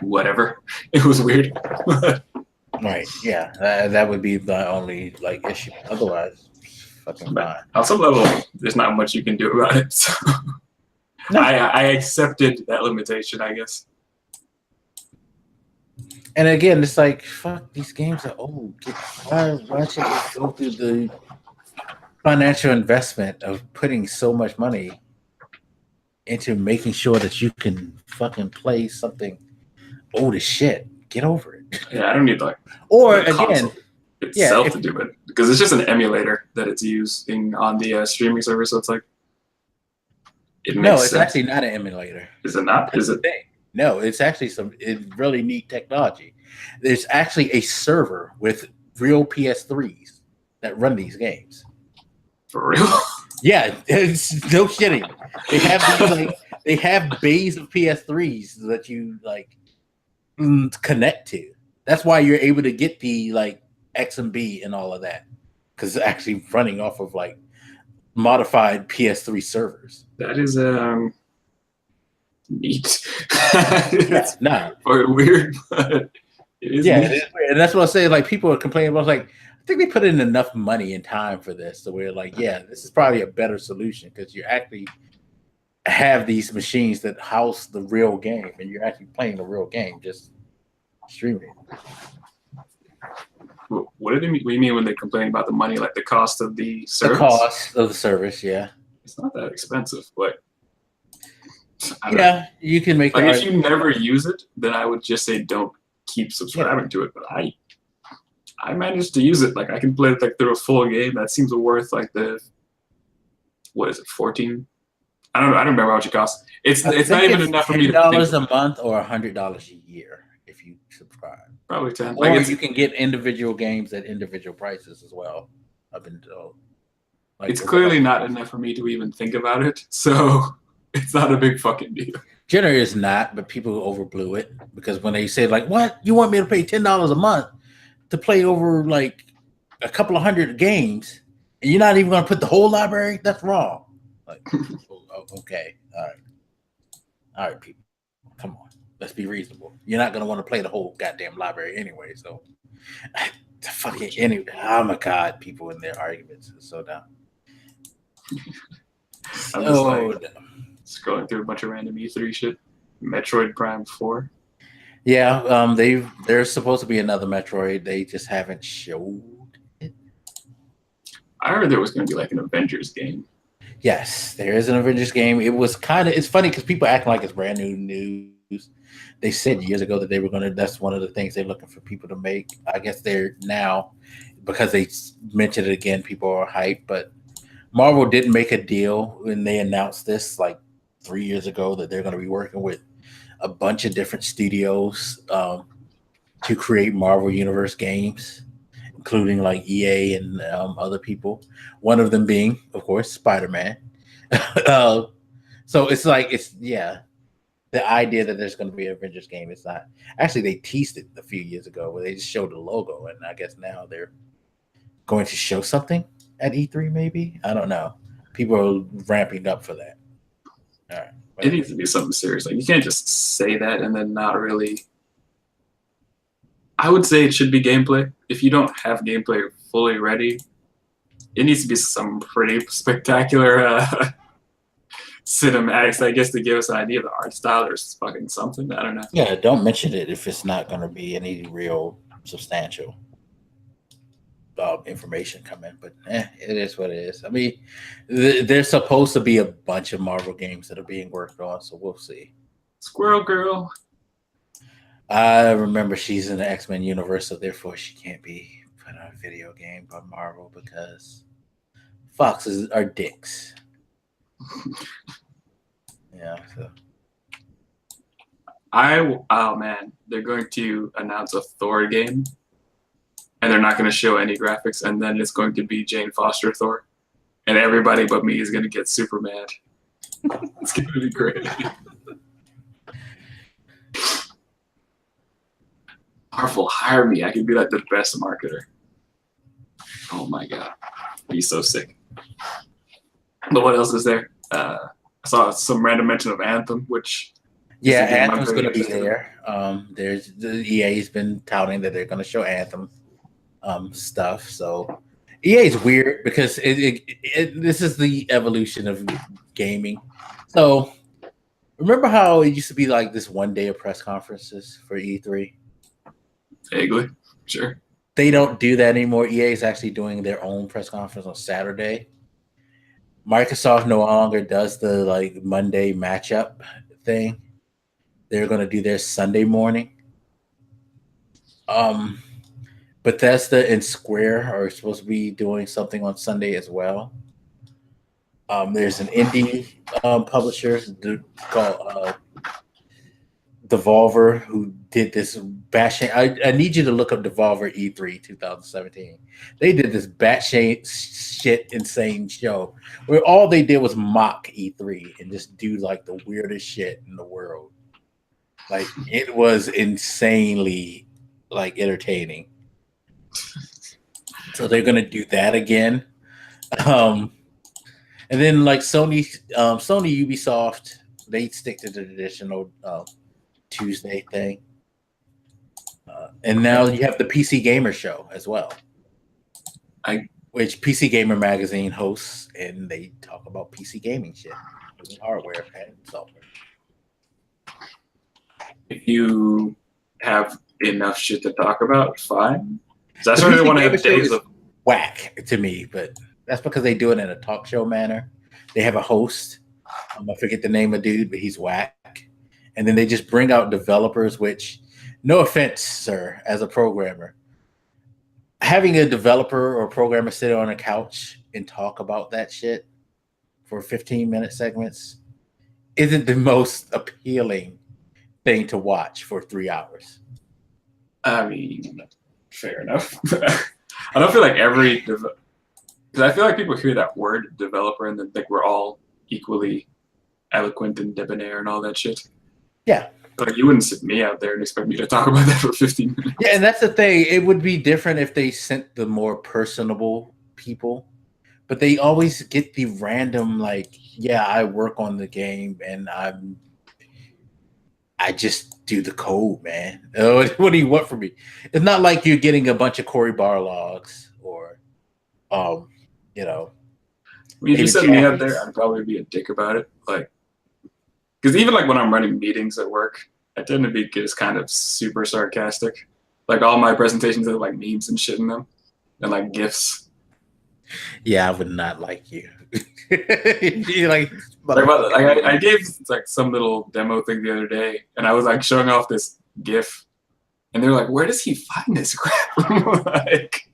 whatever. It was weird. right. Yeah, that would be the only like issue. Otherwise, fucking fine. On some level, there's not much you can do about it. So no. I accepted that limitation, I guess. And again, it's like, fuck, these games are old. Why should we go through the financial investment of putting so much money into making sure that you can fucking play something old as shit? Get over it. Yeah, I don't need like or again itself to do it because it's just an emulator that it's using on the streaming service. So it's like it's actually not an emulator. Is it not? Is it? No, it's actually it's really neat technology. There's actually a server with real PS3s that run these games. For real? Yeah, it's no kidding. They have they have bays of PS3s that you like connect to. That's why you're able to get the like X and B and all of that, because it's actually running off of like modified PS3 servers. That is neat. Yeah, nah. Weird, but it is neat. It is weird. And that's what I say. Like people are complaining about, like, I think they put in enough money and time for this, so we're like, yeah, this is probably a better solution because you actually have these machines that house the real game, and you're actually playing the real game, just streaming it. What do they mean? What do you mean when they complain about the money, like the cost of the service? The cost of the service, yeah. It's not that expensive, but yeah, you can make. Like if you never use it, then I would just say don't keep subscribing to it. But I managed to use it. Like I can play it like through a full game. That seems worth like the, what is it, 14? I don't know. I don't remember how much it costs. It's not even enough for me to think. $10 a month or $100 a year if you subscribe. Probably 10. Or you can get individual games at individual prices as well. I've been told. Like, it's clearly not enough for me to even think about it. So it's not a big fucking deal. Generally, it's not, but people overblew it because when they say like, "What, you want me to pay $10 a month to play over like a couple of hundred games, and you're not even going to put the whole library? That's wrong." Like, okay, all right, people, come on, let's be reasonable. You're not going to want to play the whole goddamn library anyway, so fucking anyway. Oh my god, people in their arguments is so dumb. I'm just like scrolling through a bunch of random E3 shit. Metroid Prime 4. Yeah, there's supposed to be another Metroid. They just haven't showed it. I heard there was going to be like an Avengers game. Yes, there is an Avengers game. It was it's funny because people act like it's brand new news. They said years ago that they were going to, that's one of the things they're looking for people to make. I guess they're now, because they mentioned it again, people are hyped, but Marvel didn't make a deal when they announced this like 3 years ago that they're going to be working with a bunch of different studios to create Marvel Universe games, including like EA and other people. One of them being, of course, Spider-Man. So it's like, the idea that there's going to be an Avengers game. It's not. Actually, they teased it a few years ago where they just showed the logo, and I guess now they're going to show something at E3 maybe. I don't know. People are ramping up for that. All right. It needs to be something serious. Like you can't just say that and then not really. I would say it should be gameplay. If you don't have gameplay fully ready, it needs to be some pretty spectacular cinematics, I guess, to give us an idea of the art style or fucking something. I don't know. Yeah, don't mention it if it's not going to be any real substantial information coming. But it is what it is. I mean, there's supposed to be a bunch of Marvel games that are being worked on, so we'll see. Squirrel Girl. I remember she's in the X-Men universe, so therefore she can't be put on a video game by Marvel because foxes are dicks. Yeah. So. Oh man, they're going to announce a Thor game, and they're not going to show any graphics, and then it's going to be Jane Foster Thor, and everybody but me is going to get super mad. It's going to be great. Marvel, hire me. I could be like the best marketer. Oh my god, be so sick. But what else is there? I saw some random mention of Anthem, which Anthem's going to be there. There's the EA's been touting that they're going to show Anthem stuff. So EA is weird because this is the evolution of gaming. So remember how it used to be like this one day of press conferences for E3? Vaguely, sure. They don't do that anymore. EA is actually doing their own press conference on Saturday. Microsoft no longer does the like Monday matchup thing. They're going to do their Sunday morning. Bethesda and Square are supposed to be doing something on Sunday as well. There's an indie publisher called Devolver who did this batshit. I need you to look up Devolver E3 2017. They did this batshit shit insane show where all they did was mock E3 and just do like the weirdest shit in the world. Like it was insanely like entertaining. So they're gonna do that again. And then like Sony Ubisoft, they stick to the traditional Tuesday thing. And now you have the PC Gamer Show as well, which PC Gamer Magazine hosts, and they talk about PC gaming shit, hardware and software. If you have enough shit to talk about, fine. So I sort of want to have days of whack to me, but that's because they do it in a talk show manner. They have a host. I forget the name of the dude, but he's whack. And then they just bring out developers, which, no offense, sir, as a programmer, having a developer or programmer sit on a couch and talk about that shit for 15-minute segments isn't the most appealing thing to watch for 3 hours. I mean, fair enough. I don't feel like because I feel like people hear that word developer and then think we're all equally eloquent and debonair and all that shit. Yeah. Like you wouldn't sit me out there and expect me to talk about that for 15 minutes. Yeah, and that's the thing. It would be different if they sent the more personable people, but they always get the random, like, yeah, I work on the game and I just do the code, man. What do you want from me? It's not like you're getting a bunch of Corey Barlogs or, you know. I mean, if you sent me out there, I'd probably be a dick about it. Like, because even like when I'm running meetings at work, I tend to be just kind of super sarcastic. Like all my presentations have like memes and shit in them, and like GIFs. Yeah, I would not like you. You're like I gave like some little demo thing the other day, and I was like showing off this GIF, and they're like, "Where does he find this crap?" Like,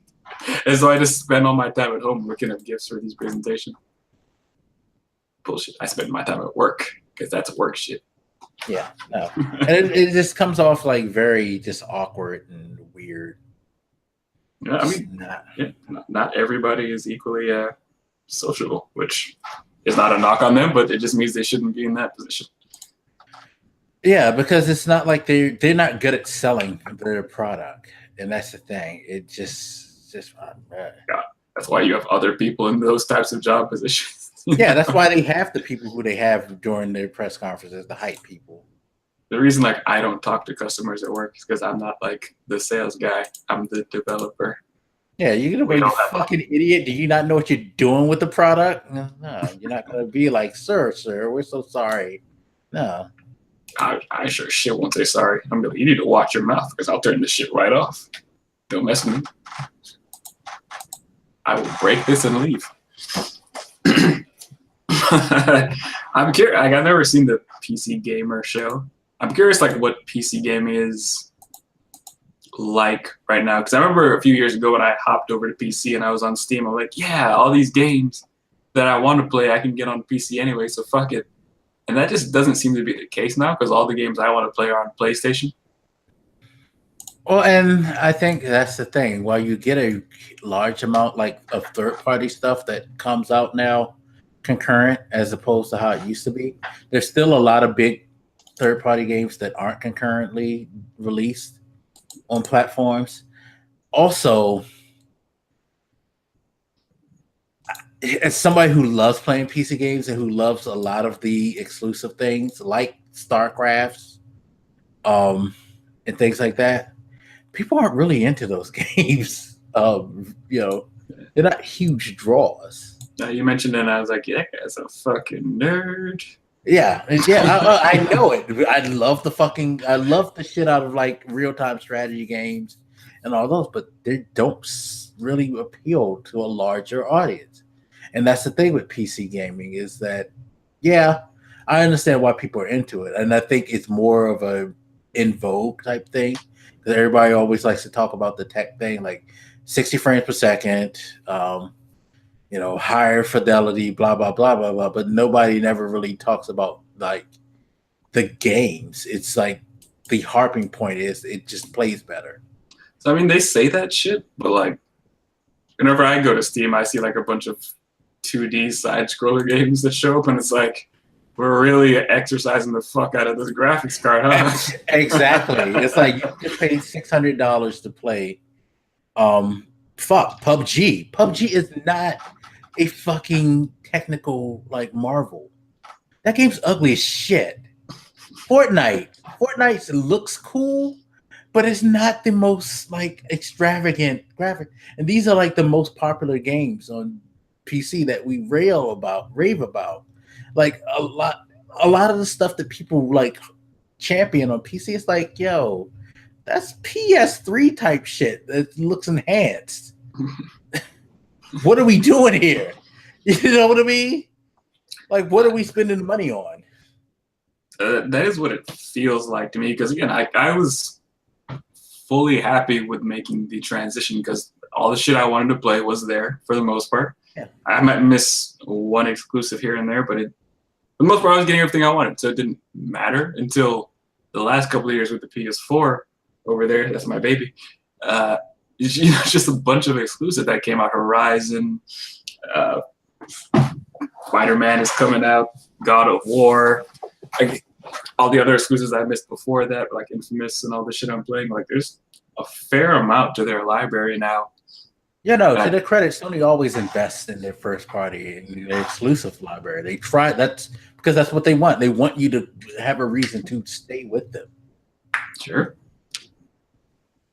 and so I just spend all my time at home looking at GIFs for these presentations. Bullshit. I spend my time at work because that's work shit. Yeah, no, and it just comes off like very just awkward and weird. Yeah, I mean, not everybody is equally sociable, which is not a knock on them, but it just means they shouldn't be in that position. Yeah, because it's not like they're not good at selling their product, and that's the thing. It just yeah, that's why you have other people in those types of job positions. Yeah, that's why they have the people who they have during their press conferences, the hype people. The reason like I don't talk to customers at work is because I'm not like the sales guy. I'm the developer. Yeah, you're gonna be a fucking idiot. Do you not know what you're doing with the product? No, you're not gonna be like, sir, we're so sorry. No. I sure shit won't say sorry. I'm gonna. You need to watch your mouth because I'll turn this shit right off. Don't mess with me. I will break this and leave. I'm curious. Like, I've never seen the PC Gamer Show. I'm curious, like, what PC gaming is like right now. Because I remember a few years ago when I hopped over to PC and I was on Steam, I'm like, yeah, all these games that I want to play, I can get on PC anyway, so fuck it. And that just doesn't seem to be the case now because all the games I want to play are on PlayStation. Well, and I think that's the thing. While you get a large amount like of third-party stuff that comes out now concurrent as opposed to how it used to be, there's still a lot of big third-party games that aren't concurrently released on platforms. Also, as somebody who loves playing PC games and who loves a lot of the exclusive things like StarCrafts, and things like that, people aren't really into those games. You know, they're not huge draws. You mentioned it, and I was like, yeah, that guy's a fucking nerd. Yeah, I know it. I love the shit out of like real-time strategy games and all those, but they don't really appeal to a larger audience. And that's the thing with PC gaming is that, yeah, I understand why people are into it. And I think it's more of a in vogue type thing. Because everybody always likes to talk about the tech thing, like 60 frames per second, higher fidelity, blah, blah, blah, blah, blah. But nobody never really talks about like the games. It's like the harping point is it just plays better. So, I mean, they say that shit, but like whenever I go to Steam, I see like a bunch of 2D side scroller games that show up, and it's like, we're really exercising the fuck out of this graphics card, huh? Exactly. It's like you just paid $600 to play. PUBG. PUBG is not a fucking technical like marvel. That game's ugly as shit. Fortnite looks cool, but it's not the most like extravagant graphic. And these are like the most popular games on PC that we rave about. Like a lot of the stuff that people like champion on PC is like, yo, that's PS3 type shit that looks enhanced. What are we doing here? You know what I mean? Like, what are we spending money on? That is what it feels like to me. Because again, I was fully happy with making the transition because all the shit I wanted to play was there for the most part. Yeah. I might miss one exclusive here and there, but for the most part, I was getting everything I wanted. So it didn't matter until the last couple of years with the PS4 over there. That's my baby. It's just a bunch of exclusive that came out. Horizon, Spider-Man is coming out, God of War, like, all the other exclusives I missed before that, like Infamous and all the shit I'm playing. Like, there's a fair amount to their library now. Yeah, no, to their credit, Sony always invests in their first party and their exclusive library. They try, that's because that's what they want. They want you to have a reason to stay with them. Sure.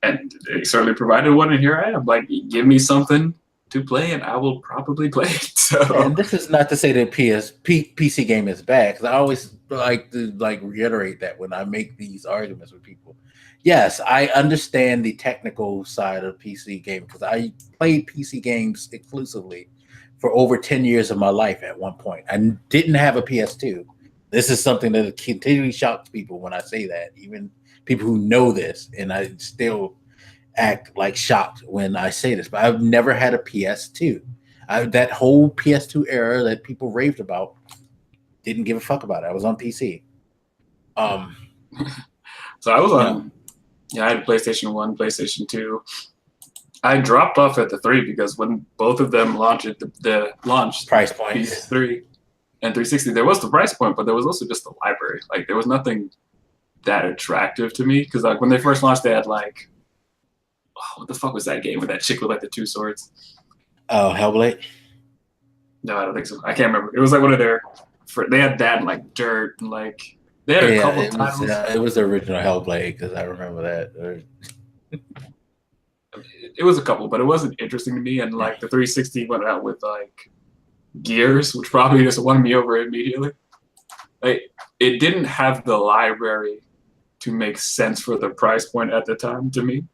And they certainly provided one, and here I am. Like, give me something to play, and I will probably play it. So, and this is not to say that PC game is bad, because I always like to reiterate that when I make these arguments with people. Yes, I understand the technical side of PC game because I played PC games exclusively for over 10 years of my life at one point. I didn't have a PS2. This is something that continually shocks people when I say that, even people who know this, and I still act like shocked when I say this, but I've never had a PS2. That whole PS2 era that people raved about, didn't give a fuck about it. I was on PC. So I was on, I had PlayStation 1, PlayStation 2. I dropped off at the 3 because when both of them launched, the launch price point PS3 and 360, there was the price point, but there was also just the library. Like, there was nothing that attractive to me because like when they first launched, they had like, what the fuck was that game with that chick with like the two swords? Oh, Hellblade? No, I don't think so. I can't remember. It was like one of their. They had that and like Dirt and like they had a couple titles. It was the original Hellblade because I remember that. It was a couple, but it wasn't interesting to me. And like the 360 went out with like Gears, which probably just won me over immediately. Like, it didn't have the library to make sense for the price point at the time to me.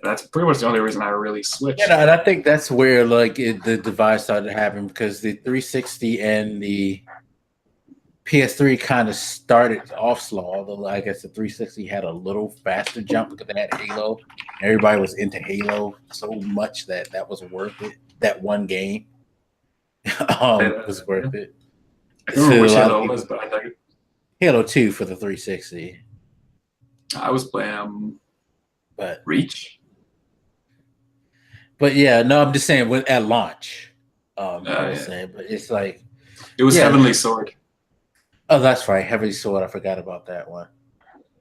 That's pretty much the only reason I really switched. Yeah, and I think that's where like the divide started to happen because the 360 and the PS3 kind of started off slow. Although I guess the 360 had a little faster jump because they had Halo. Everybody was into Halo so much that was worth it. That one game was worth it. I don't remember which Halo was, but I like it. Halo 2 for the 360. I was playing but Reach. But yeah, no, I'm just saying at launch. I was saying, but it's like it was Heavenly Sword. Oh, that's right, Heavenly Sword. I forgot about that one.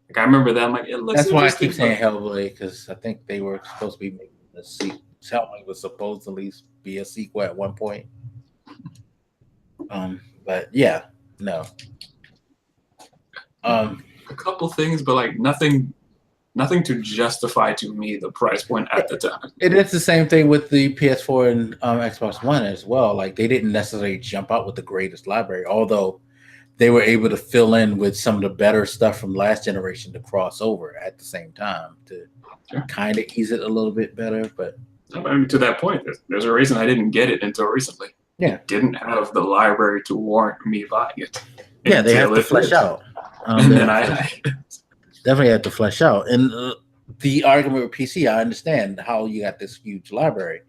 Like, I remember that. I'm like, it looks. That's why I keep saying Hellblade because I think they were supposed to be making a sequel. Hellblade was supposedly be a sequel at one point. But yeah, no. A couple things, but like nothing to justify to me the price point at the time. It is the same thing with the PS4 and Xbox One as well. Like, they didn't necessarily jump out with the greatest library, although they were able to fill in with some of the better stuff from last generation to cross over at the same time to kind of ease it a little bit better. But I mean, to that point, there's a reason I didn't get it until recently. Yeah, it didn't have the library to warrant me buying it. Yeah, they have to flesh out. And then I definitely have to flesh out. And the argument with PC, I understand how you got this huge library,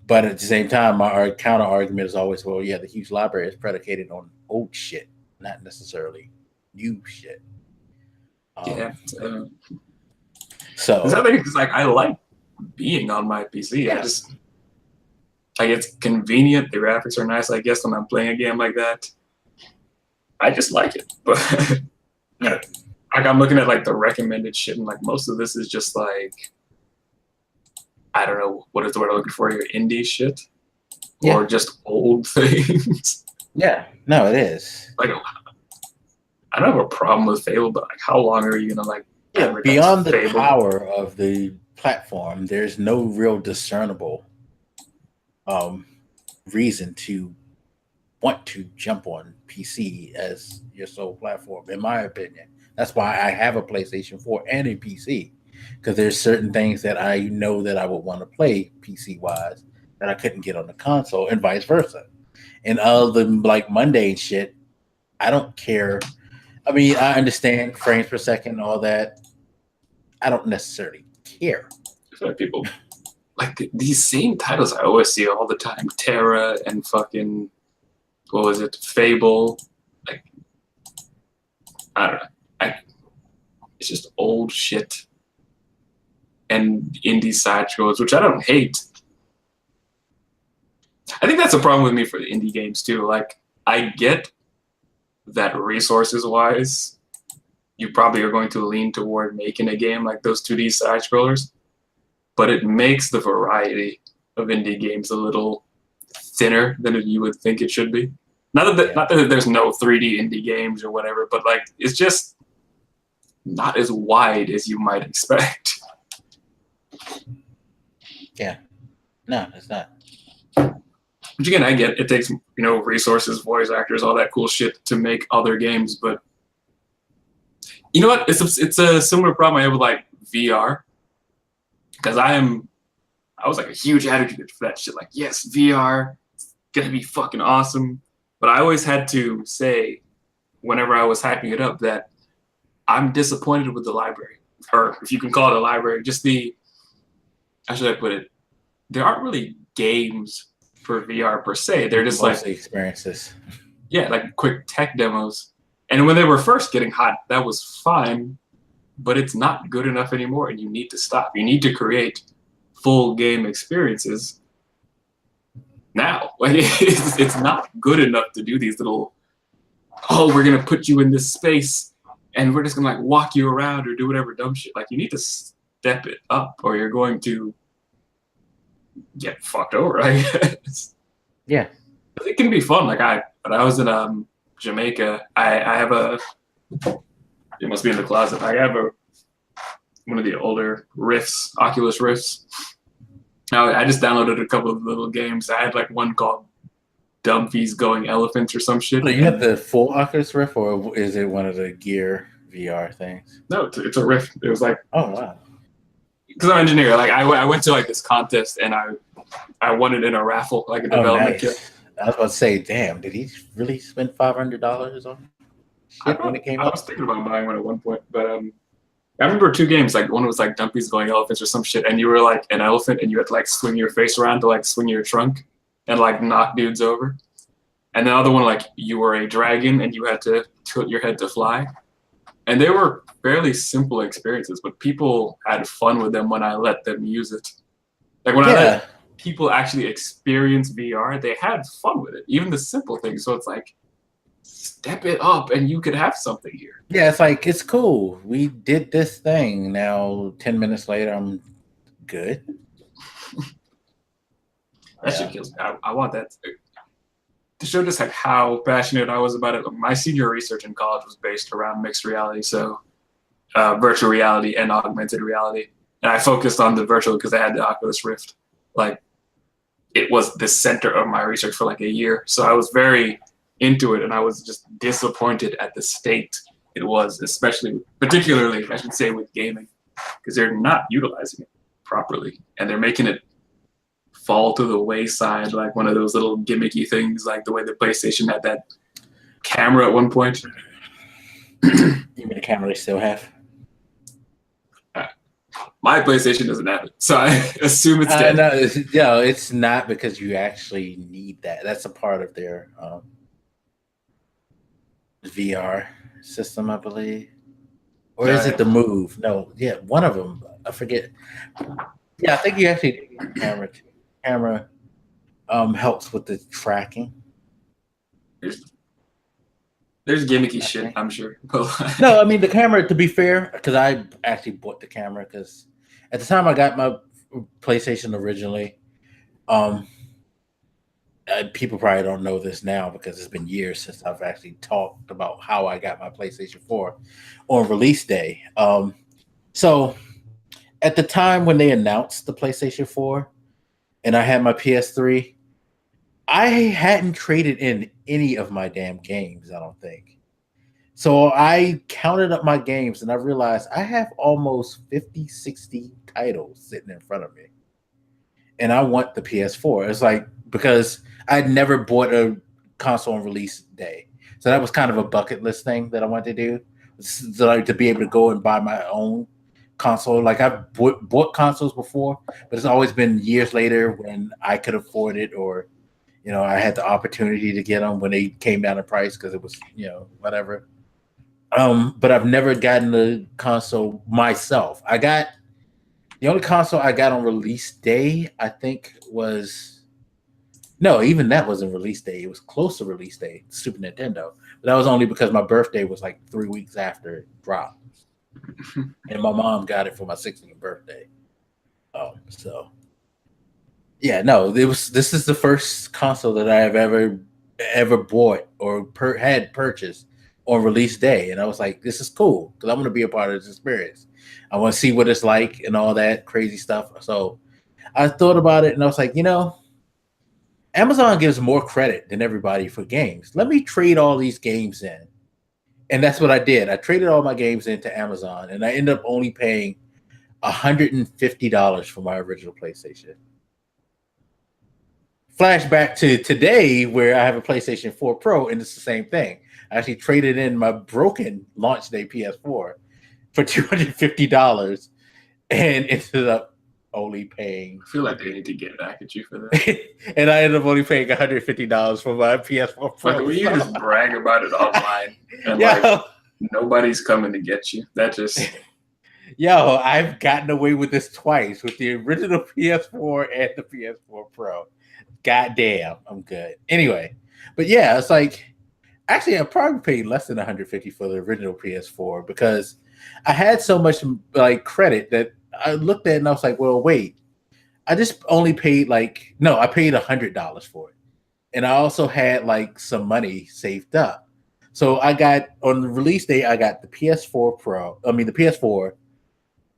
but at the same time, our counter argument is always, well, yeah, the huge library is predicated on old shit, not necessarily new shit. So I think it's like I like being on my PC. I just like it's convenient. The graphics are nice, I guess, when I'm playing a game like that. I just like it. But Yeah. like I'm looking at like the recommended shit, and like most of this is just like I don't know what is the word I'm looking for here, indie shit, Yeah. or just old things. Yeah, no, it is. Like I don't have a problem with Fable, but like how long are you gonna like advertise Beyond the Fable? power of the platform, there's no real discernible reason to want to jump on PC as your sole platform, in my opinion. That's why I have a PlayStation 4 and a PC, because there's certain things that I know that I would want to play PC wise that I couldn't get on the console, and vice versa. And all the like mundane shit, I don't care. I mean, I understand frames per second, all that. I don't necessarily care. I feel like people like these same titles I always see all the time: Terra and fucking what was it, Fable? Like I don't know. It's just old shit and indie side scrolls, which I don't hate. I think that's a problem with me for the indie games too. Like I get that resources wise, you probably are going to lean toward making a game like those 2D side scrollers, but it makes the variety of indie games a little thinner than you would think it should be. Not that there's no 3D indie games or whatever, but like it's just not as wide as you might expect. Yeah. No, it's not. Which again, I get it takes, resources, voice actors, all that cool shit to make other games, but you know what? It's a similar problem I have with like VR. Because I was like a huge advocate for that shit. Like, yes, VR, it's gonna be fucking awesome. But I always had to say, whenever I was hyping it up, that I'm disappointed with the library. Or if you can call it a library, just how should I put it? There aren't really games for VR per se. They're just mostly like experiences. Yeah, like quick tech demos. And when they were first getting hot, that was fine, but it's not good enough anymore, and you need to stop. You need to create full game experiences now. Like it's not good enough to do these little, we're gonna put you in this space and we're just gonna like walk you around or do whatever dumb shit. Like you need to step it up, or you're going to get fucked over, I guess. Yeah. But it can be fun. Like when I was in Jamaica, I have it must be in the closet. I have one of the older Oculus Rifts. Now I just downloaded a couple of little games. I had like one called Dumpy's Going Elephants or some shit. So you have the full Oculus Rift, or is it one of the Gear VR things? No, it's a Rift. It was like, oh wow. Because I'm an engineer. Like I went to like this contest and I won it in a raffle, like a development kit. I was about to say, damn, did he really spend $500 on shit when it came out? I was thinking about buying one at one point, but I remember two games. Like one was like Dumpy's Going Elephants or some shit, and you were like an elephant, and you had to like swing your face around to like swing your trunk and like knock dudes over. And the other one, like you were a dragon, and you had to tilt your head to fly. And they were fairly simple experiences, but people had fun with them when I let them use it. Like when I let people actually experience VR, they had fun with it, even the simple things. So it's like, step it up and you could have something here. Yeah, it's like, it's cool. We did this thing. Now, 10 minutes later, I'm good. That shit kills me. I want that to show just like how passionate I was about it. My senior research in college was based around mixed reality, so virtual reality and augmented reality. And I focused on the virtual because I had the Oculus Rift. Like, it was the center of my research for like a year. So I was very into it, and I was just disappointed at the state it was, particularly, I should say, with gaming, because they're not utilizing it properly, and they're making it fall to the wayside, like one of those little gimmicky things, like the way the PlayStation had that camera at one point. You mean the camera they still have? My PlayStation doesn't have it, so I assume it's dead. No, it's not, because you actually need that. That's a part of their VR system, I believe. Or is it the Move? No, yeah, one of them. I forget. Yeah, I think you actually need the camera too. Camera helps with the tracking. There's gimmicky shit, I'm sure. No, I mean the camera. To be fair, because I actually bought the camera because at the time I got my PlayStation originally, people probably don't know this now because it's been years since I've actually talked about how I got my PlayStation 4 on release day. So at the time when they announced the PlayStation 4 and I had my PS3, I hadn't traded in any of my damn games, I don't think. So I counted up my games and I realized I have almost 50, 60 titles sitting in front of me. And I want the PS4. It's like, because I'd never bought a console on release day. So that was kind of a bucket list thing that I wanted to do. So like to be able to go and buy my own console. Like I've bought consoles before, but it's always been years later when I could afford it, or I had the opportunity to get them when they came down in price because it was whatever. But I've never gotten a console myself. The only console I got on release day, I think, even that wasn't release day. It was close to release day, Super Nintendo. But that was only because my birthday was like 3 weeks after it dropped. And my mom got it for my 16th birthday. So yeah, no, this is the first console that I have ever bought or had purchased on release day. And I was like, this is cool because I want to be a part of this experience. I want to see what it's like and all that crazy stuff. So I thought about it and I was like, Amazon gives more credit than everybody for games. Let me trade all these games in. And that's what I did. I traded all my games into Amazon and I ended up only paying $150 for my original PlayStation. Flashback to today where I have a PlayStation 4 Pro and it's the same thing. I actually traded in my broken launch day PS4 for $250 and ended up only paying. I feel like they need to get back at you for that. And I ended up only paying $150 for my PS4 Pro. Like, will you just brag about it online and like nobody's coming to get you? That just I've gotten away with this twice with the original PS4 and the PS4 Pro. God damn, I'm good. Anyway, but yeah, it's like actually I probably paid less than $150 for the original PS4 because I had so much like credit that I looked at it and I was like, well, wait, I just only paid I paid $100 for it. And I also had like some money saved up. So I got on the release day, I got the PS4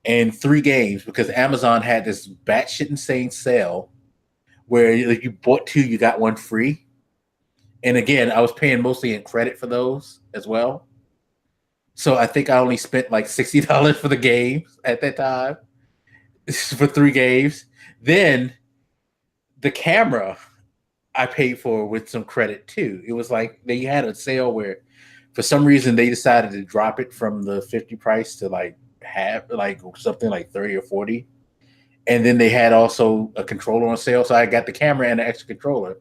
and 3 games because Amazon had this batshit insane sale where you bought 2, you got 1 free. And again, I was paying mostly in credit for those as well. So I think I only spent like $60 for the games at that time for 3 games. Then the camera I paid for with some credit too. It was like they had a sale where for some reason they decided to drop it from the 50 price to like half, like something like 30 or 40. And then they had also a controller on sale. So I got the camera and an extra controller.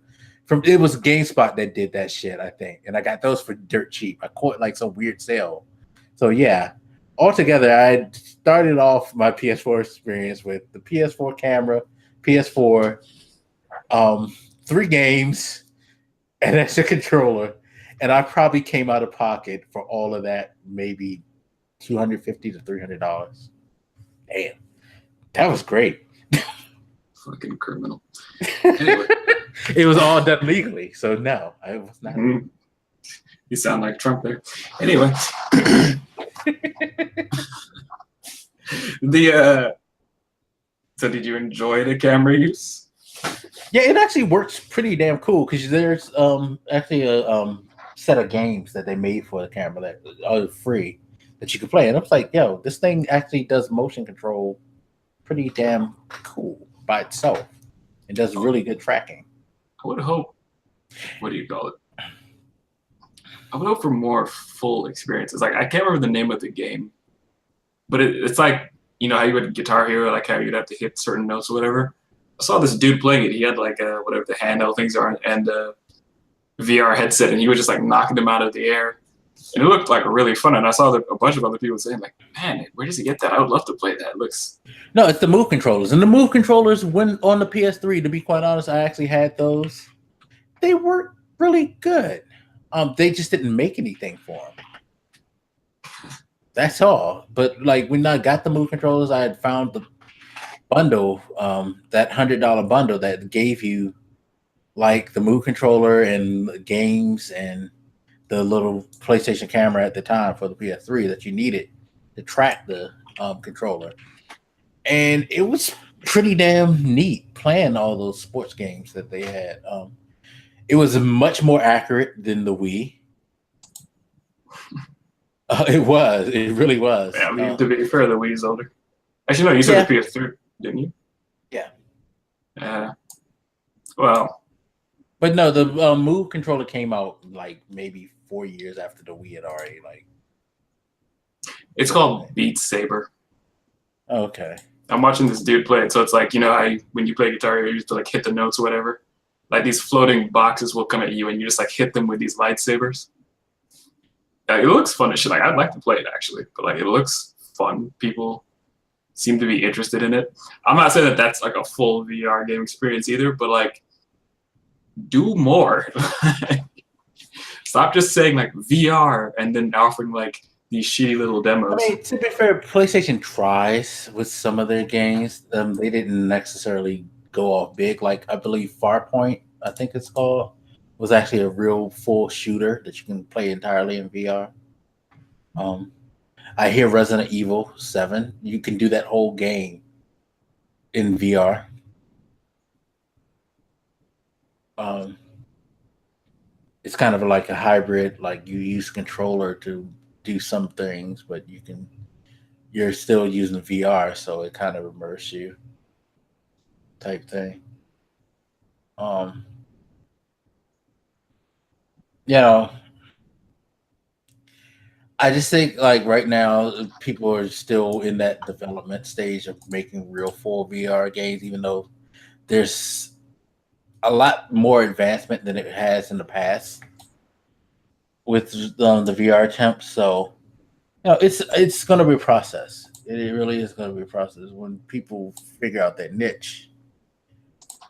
It was GameSpot that did that shit, I think. And I got those for dirt cheap. I caught like some weird sale. So yeah, altogether, I started off my PS4 experience with the PS4 camera, PS4, 3 games, and extra controller. And I probably came out of pocket for all of that, maybe $250 to $300. Damn. That was great. Fucking criminal. Anyway. It was all done legally, so no, I was not. You sound like Trump there. Anyway. So did you enjoy the camera use? Yeah, it actually works pretty damn cool because there's actually a set of games that they made for the camera that are free that you can play. And I was like, yo, this thing actually does motion control pretty damn cool by itself. It does really good tracking. I would hope, what do you call it? I would hope for more full experiences. Like, I can't remember the name of the game, but it's like, you know how you would Guitar Hero, like how you'd have to hit certain notes or whatever. I saw this dude playing it. He had like whatever the handheld things are and a VR headset, and he was just like knocking them out of the air. And it looked like really fun. And I saw a bunch of other people saying like, man, where does he get that? I would love to play that. It looks... No, it's the Move controllers. And the Move controllers, when on the PS3, to be quite honest, I actually had those. They work really good. They just didn't make anything for them. That's all. But like when I got the Move controllers, I had found the bundle, that $100 bundle that gave you like the Move controller and games and the little PlayStation camera at the time for the PS3 that you needed to track the controller. And it was pretty damn neat playing all those sports games that they had. It was much more accurate than the Wii. It really was. Yeah, I mean, to be fair, the Wii's older. Actually, no, you said the PS3, didn't you? Yeah. Well. But no, the Move controller came out like maybe 4 years after the Wii had already like. It's called Beat Saber. Okay. I'm watching this dude play it, so it's like, you know how when you play guitar, you used to like hit the notes or whatever. Like these floating boxes will come at you, and you just like hit them with these lightsabers. It looks fun as shit. Like I'd like to play it actually, but like it looks fun. People seem to be interested in it. I'm not saying that that's like a full VR game experience either, but like do more. Stop just saying like VR and then offering like these shitty little demos. I mean, to be fair, PlayStation tries with some of their games. They didn't necessarily go off big. Like I believe Farpoint, I think it's called, was actually a real full shooter that you can play entirely in VR. I hear Resident Evil 7, you can do that whole game in VR. It's kind of like a hybrid, like you use controller to do some things, but you're still using VR, so it kind of immerses you type thing. You know, I just think like right now people are still in that development stage of making real full VR games, even though there's a lot more advancement than it has in the past with the VR attempts. So, you know, it's going to be a process. It really is going to be a process when people figure out their niche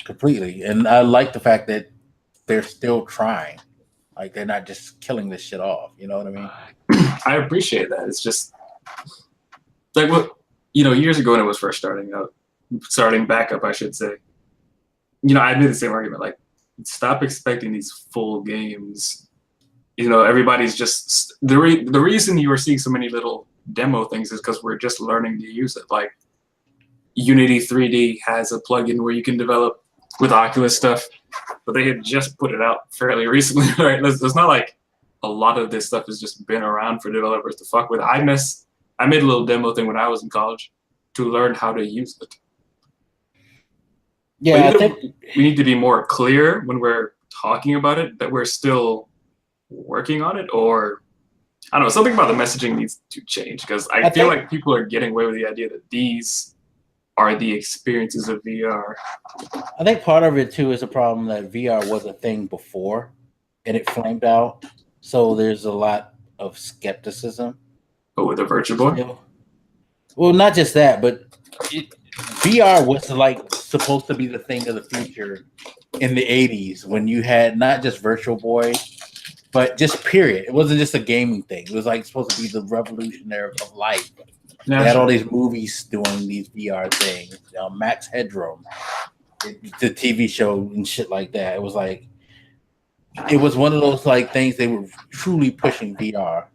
completely. And I like the fact that they're still trying. Like they're not just killing this shit off. You know what I mean? I appreciate that. It's just like what, years ago when it was first starting back up, I should say. I made the same argument. Like, stop expecting these full games. Everybody's just the reason you were seeing so many little demo things is because we're just learning to use it. Like, Unity 3D has a plugin where you can develop with Oculus stuff, but they had just put it out fairly recently, right? It's not like a lot of this stuff has just been around for developers to fuck with. I made a little demo thing when I was in college to learn how to use it. Yeah, I think we need to be more clear when we're talking about it that we're still working on it, or I don't know, something about the messaging needs to change, because I feel like people are getting away with the idea that these are the experiences of VR. I think part of it too is a problem that VR was a thing before and it flamed out. So there's a lot of skepticism. But with a Virtual Boy? Well, not just that, but VR was like supposed to be the thing of the future in the 80s when you had not just Virtual Boy, but just period. It wasn't just a gaming thing. It was like supposed to be the revolutionary of life. They had all these movies doing these VR things. Max Headroom, the TV show and shit like that. It was like, it was one of those like things they were truly pushing VR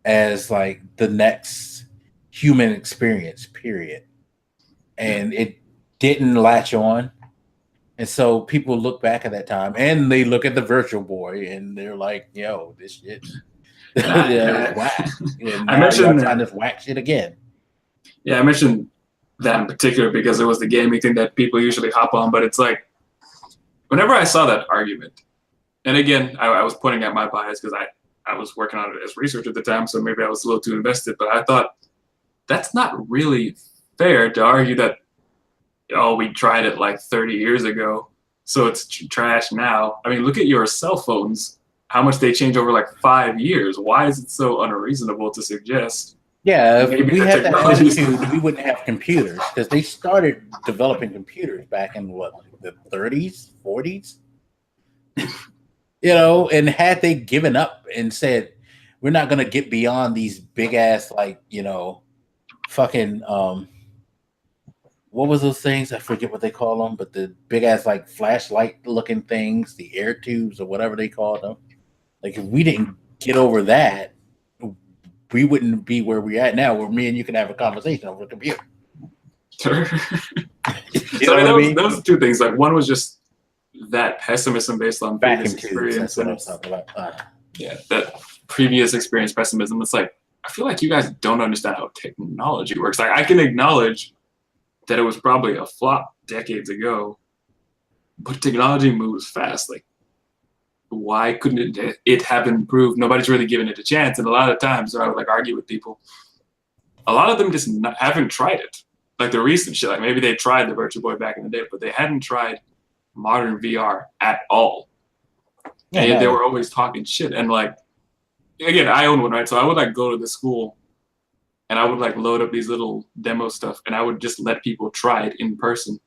as like the next human experience, period. And it didn't latch on. And so people look back at that time and they look at the Virtual Boy and they're like, yo, this shit. Yeah, whack. I mentioned trying this whack shit again. Yeah, I mentioned that in particular because it was the gaming thing that people usually hop on. But it's like, whenever I saw that argument, and again, I was pointing at my bias because I was working on it as research at the time, so maybe I was a little too invested. But I thought that's not really fair to argue that, we tried it like 30 years ago, so it's trash now. I mean, look at your cell phones. How much they change over like 5 years. Why is it so unreasonable to suggest? Yeah, if we had that attitude, we wouldn't have computers, because they started developing computers back in what, the 30s, 40s? You know, and had they given up and said, we're not gonna get beyond these big ass, like, you know, fucking what was those things? I forget what they call them, but the big ass like flashlight looking things, the air tubes or whatever they call them. Like if we didn't get over that, we wouldn't be where we're at now, where me and you can have a conversation over a computer. Sure. You So know what I mean? those two things. Like one was just that pessimism based on previous Vacuum tubes. experience. That's what I was talking about. Yeah, that previous experience pessimism. It's like I feel like you guys don't understand how technology works. Like I can acknowledge that it was probably a flop decades ago, but technology moves fast. Like why couldn't it have improved? Nobody's really given it a chance. And a lot of times when I would like argue with people, a lot of them just haven't tried it. Like the recent shit, like maybe they tried the Virtual Boy back in the day, but they hadn't tried modern VR at all. Yeah, And they were always talking shit. And like, again, I own one, right? So I would like go to the school and I would like load up these little demo stuff and I would just let people try it in person.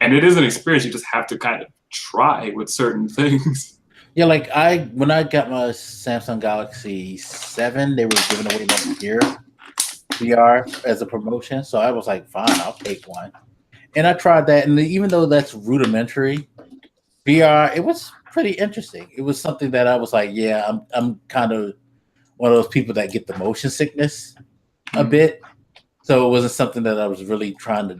And it is an experience you just have to kind of try with certain things. Yeah, like when I got my Samsung Galaxy 7, they were giving away that year VR as a promotion. So I was like, fine, I'll take one. And I tried that, and even though that's rudimentary, VR, it was pretty interesting. It was something that I was like, yeah, I'm kind of one of those people that get the motion sickness a bit. So it wasn't something that I was really trying to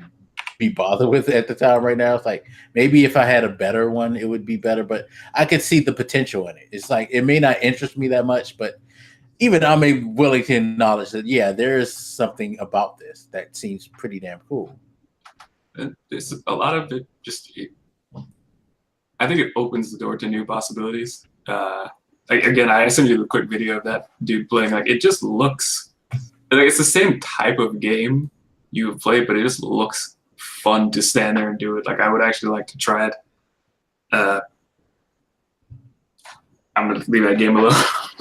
be bothered with at the time. Right now, it's like maybe if I had a better one, it would be better. But I could see the potential in it. It's like it may not interest me that much, but even I'm willing to acknowledge that yeah, there is something about this that seems pretty damn cool. There's a lot of it. I think it opens the door to new possibilities. Like again, I sent you the quick video of that dude playing. Like it just looks like it's the same type of game you play, but it just looks fun to stand there and do it. Like I would actually like to try it. I'm gonna leave that game alone.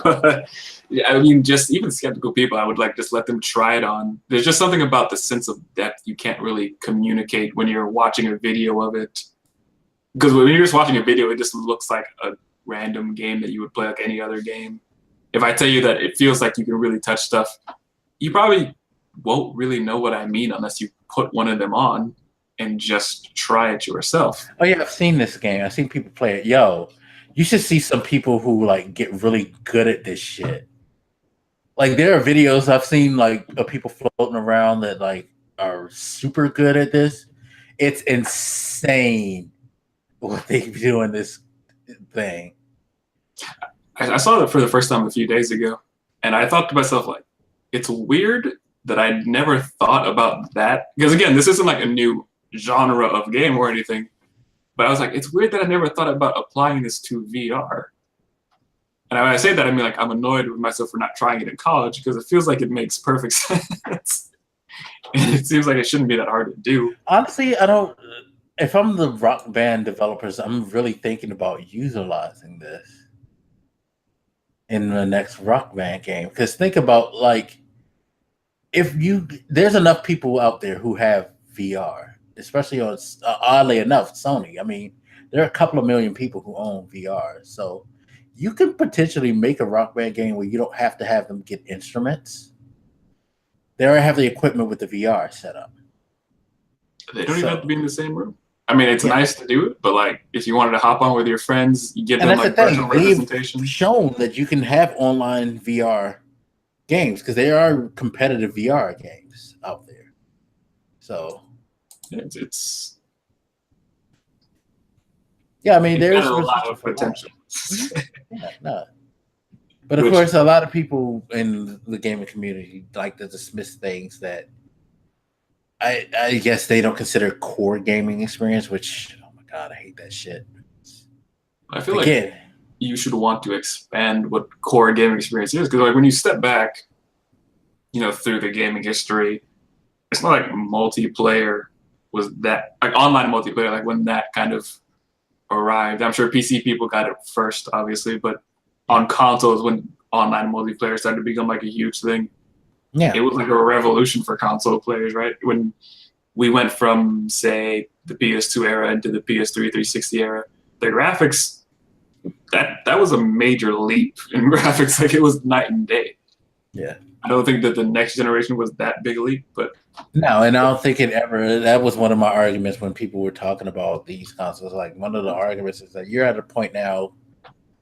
But yeah, I mean, just even skeptical people, I would like just let them try it on. There's just something about the sense of depth you can't really communicate when you're watching a video of it. Because when you're just watching a video, it just looks like a random game that you would play like any other game. If I tell you that it feels like you can really touch stuff, you probably won't really know what I mean unless you put one of them on and just try it yourself. Oh yeah, I've seen this game. I've seen people play it. Yo, you should see some people who like get really good at this shit. Like there are videos I've seen like of people floating around that like are super good at this. It's insane what they do in this thing. I saw it for the first time a few days ago, and I thought to myself, like, it's weird that I never thought about that. Because again, this isn't like a new genre of game or anything, but I was like, it's weird that I never thought about applying this to VR. And when I say that, I mean like I'm annoyed with myself for not trying it in college because it feels like it makes perfect sense. And it seems like it shouldn't be that hard to do. Honestly, I don't. If I'm the Rock Band developers, I'm really thinking about utilizing this in the next Rock Band game. Because think about like, there's enough people out there who have VR, especially on oddly enough, Sony. I mean, there are a couple of million people who own VR, so you can potentially make a Rock Band game where you don't have to have them get instruments. They already have the equipment with the VR set up. They don't even have to be in the same room. I mean, it's nice to do it, but like if you wanted to hop on with your friends, you give them like virtual representation. They've shown that you can have online VR games because there are competitive VR games out there. So it's yeah, I mean there's a lot of potential. Yeah, no. But of course, a lot of people in the gaming community like to dismiss things that I guess they don't consider core gaming experience, which, oh my God, I hate that shit. I feel like you should want to expand what core gaming experience is. Because like when you step back, you know, through the gaming history, it's not like multiplayer was that, like online multiplayer, like when that kind of arrived. I'm sure PC people got it first, obviously, but on consoles when online multiplayer started to become like a huge thing. Yeah, it was like a revolution for console players, right? When we went from, say, the PS2 era into the PS3 360 era, the graphics that was a major leap in graphics. Like, it was night and day. Yeah. I don't think that the next generation was that big a leap, but No, and I don't think it ever. That was one of my arguments when people were talking about these consoles. Like, one of the arguments is that you're at a point now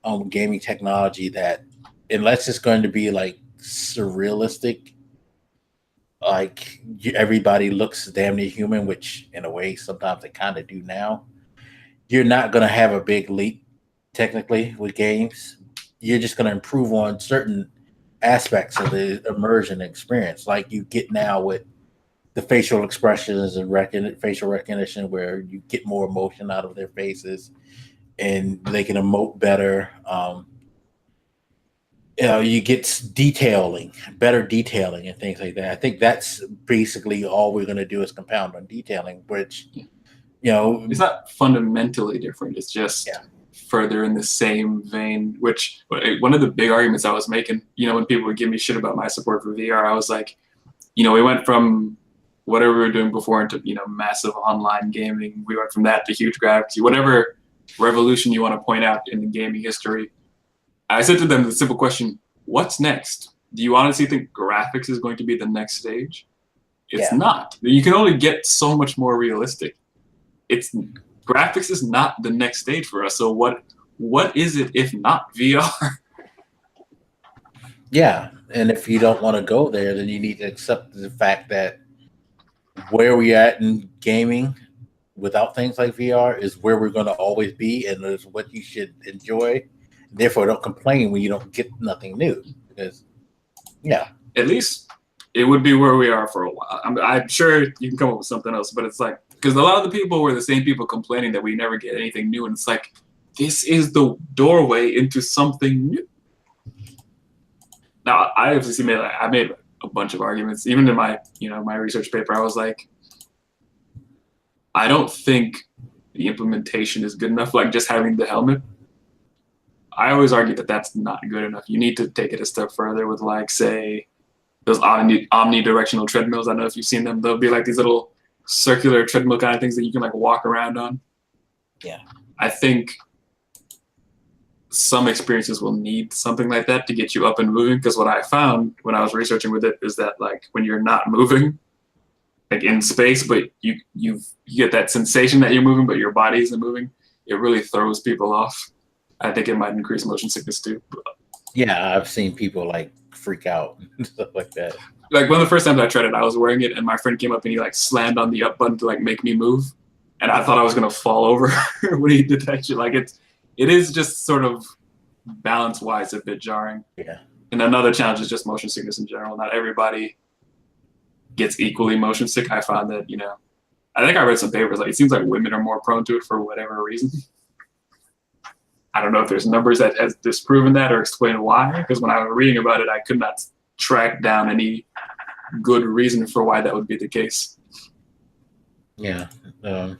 on gaming technology that, unless it's going to be like surrealistic, like everybody looks damn near human, which in a way sometimes they kind of do now. You're not going to have a big leap technically with games. You're just going to improve on certain aspects of the immersion experience, like you get now with the facial expressions and facial recognition, where you get more emotion out of their faces and they can emote better. You get better detailing and things like that. I think that's basically all we're going to do is compound on detailing, which, it's not fundamentally different. It's just further in the same vein, which one of the big arguments I was making, when people would give me shit about my support for VR, I was like, we went from whatever we were doing before into, massive online gaming. We went from that to huge graphics, whatever revolution you want to point out in the gaming history. I said to them the simple question, what's next? Do you honestly think graphics is going to be the next stage? It's not. You can only get so much more realistic. Graphics is not the next stage for us. So what is it if not VR? Yeah, and if you don't want to go there, then you need to accept the fact that where we're at in gaming without things like VR is where we're going to always be, and is what you should enjoy. Therefore, don't complain when you don't get nothing new, because at least it would be where we are for a while. I'm sure you can come up with something else, but it's like, because a lot of the people were the same people complaining that we never get anything new, and it's like, this is the doorway into something new. Now, I obviously made a bunch of arguments, even in my my research paper. I was like, I don't think the implementation is good enough. Like, just having the helmet, I always argue that that's not good enough. You need to take it a step further with, like, say, those omnidirectional treadmills. I don't know if you've seen them. They'll be like these little circular treadmill kind of things that you can like walk around on. Yeah. I think some experiences will need something like that to get you up and moving. Because what I found when I was researching with it is that, like, when you're not moving, like in space, but you get that sensation that you're moving, but your body isn't moving, it really throws people off. I think it might increase motion sickness too. Yeah, I've seen people like freak out and stuff like that. Like, one of the first times I tried it, I was wearing it, and my friend came up and he like slammed on the up button to like make me move, and I thought I was gonna fall over when he did that shit. Like, it is just sort of balance wise a bit jarring. Yeah. And another challenge is just motion sickness in general. Not everybody gets equally motion sick. I found that, I think I read some papers, like, it seems like women are more prone to it for whatever reason. I don't know if there's numbers that has disproven that or explain why, because when I was reading about it, I could not track down any good reason for why that would be the case. Yeah. But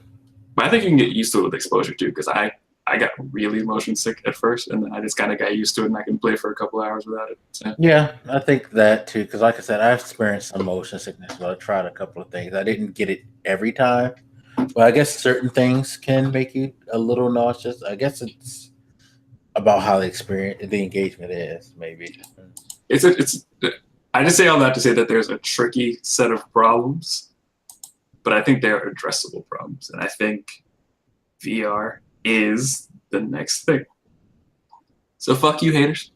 I think you can get used to it with exposure too, because I got really motion sick at first, and then I just kind of got used to it, and I can play for a couple hours without it. So. Yeah, I think that too, because like I said, I've experienced some motion sickness, but I tried a couple of things. I didn't get it every time, but I guess certain things can make you a little nauseous. I guess it's about how the engagement is, maybe. I just say all that to say that there's a tricky set of problems, but I think they're addressable problems, and I think VR is the next thing. So fuck you, haters.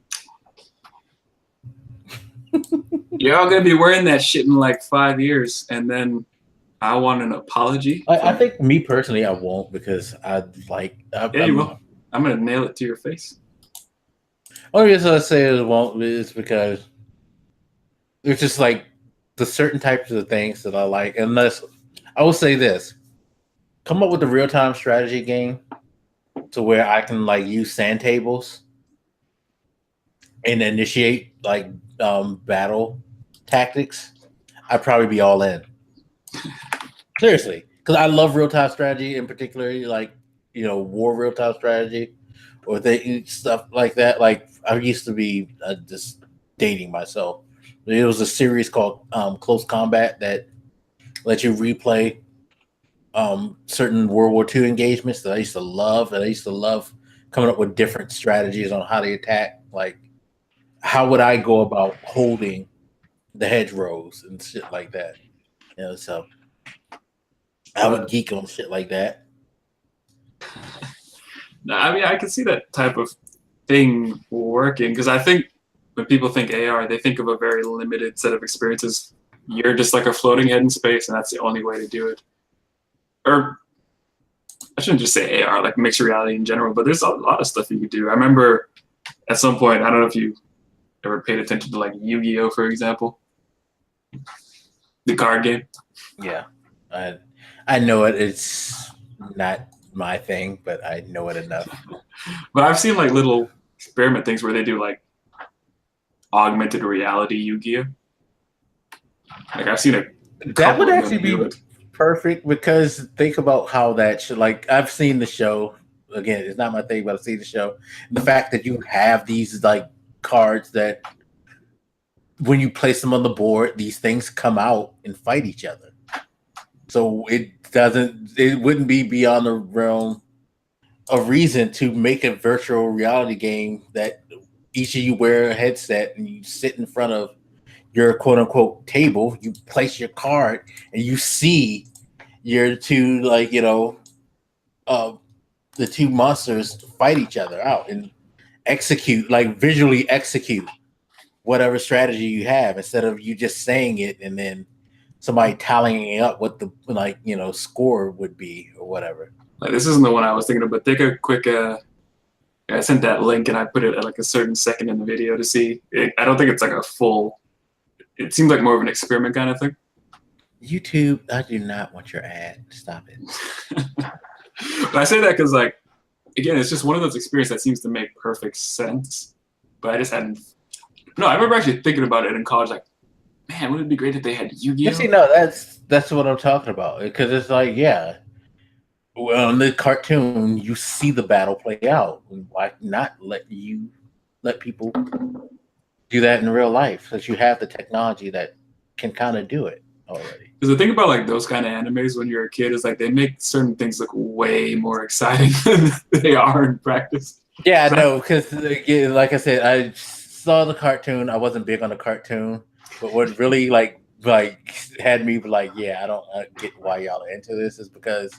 You're all gonna be wearing that shit in like 5 years, and then I want an apology. I think me personally, I won't, because you will. I'm gonna nail it to your face. Only reason I say it won't is because there's just like the certain types of things that I like. Unless I will say this, come up with a real-time strategy game to where I can like use sand tables and initiate like battle tactics, I'd probably be all in. Seriously, because I love real-time strategy, in particular, like war real-time strategy or stuff like that. Like, I used to be just dating myself. There was a series called Close Combat that let you replay certain World War II engagements that I used to love, and I used to love coming up with different strategies on how to attack. Like, how would I go about holding the hedgerows and shit like that? You know, so I would geek on shit like that. No, I mean, I can see that type of thing working because I think when people think AR, they think of a very limited set of experiences. You're just like a floating head in space, and that's the only way to do it. Or I shouldn't just say AR, like mixed reality in general, but there's a lot of stuff you could do. I remember at some point, I don't know if you ever paid attention to like Yu-Gi-Oh, for example, the card game. Yeah, I know it. It's not my thing, but I know it enough. But I've seen like little experiment things where they do like augmented reality Yu-Gi-Oh. Like I've seen that would actually be perfect because think about how that should, like, I've seen the show. Again, it's not my thing, but I've seen the show. And the fact that you have these like cards that when you place them on the board, these things come out and fight each other. So it wouldn't be beyond the realm of reason to make a virtual reality game that each of you wear a headset and you sit in front of your quote unquote table, you place your card and you see your two, like, you know, the two monsters fight each other out and execute, like visually execute whatever strategy you have instead of you just saying it and then somebody tallying up what the, like, you know, score would be or whatever. Like, this isn't the one I was thinking of, but take a quick I sent that link and I put it at like a certain second in the video to see. I don't think it's like a full, it seems like more of an experiment kind of thing. YouTube, I do not want your ad. Stop it. But I say that because, like, again, it's just one of those experiences that seems to make perfect sense. But I just hadn't. No, I remember actually thinking about it in college. Like, man, wouldn't it be great if they had Yu-Gi-Oh? See, no, that's what I'm talking about. Because it's like, yeah, well, in the cartoon, you see the battle play out. Why not let people do that in real life? Because you have the technology that can kind of do it already. Because the thing about like those kind of animes when you're a kid is like they make certain things look way more exciting than they are in practice. Yeah, I know. Because like I said, I saw the cartoon. I wasn't big on the cartoon, but what really like had me like, yeah, I don't get why y'all are into this is because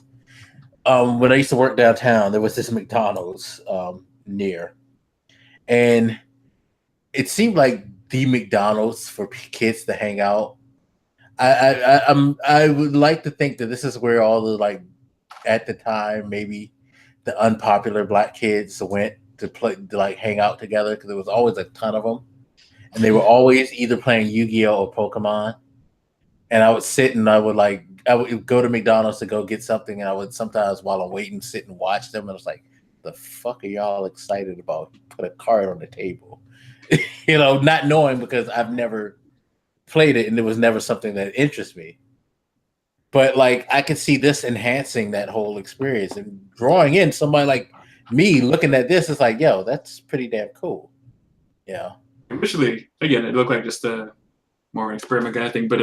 when I used to work downtown, there was this McDonald's near, and it seemed like the McDonald's for kids to hang out. I would like to think that this is where all the, like, at the time, maybe the unpopular black kids went to play, to like hang out together, because there was always a ton of them, and they were always either playing Yu-Gi-Oh or Pokemon. And I would sit and I would go to McDonald's to go get something, and I would sometimes, while I'm waiting, sit and watch them. And I was like, the fuck are y'all excited about? Put a card on the table. You know, not knowing, because I've never played it and it was never something that interests me. But like, I could see this enhancing that whole experience and drawing in somebody like me looking at this. It's like, yo, that's pretty damn cool. Yeah. Initially, again, it looked like just a more an experiment kind of thing, but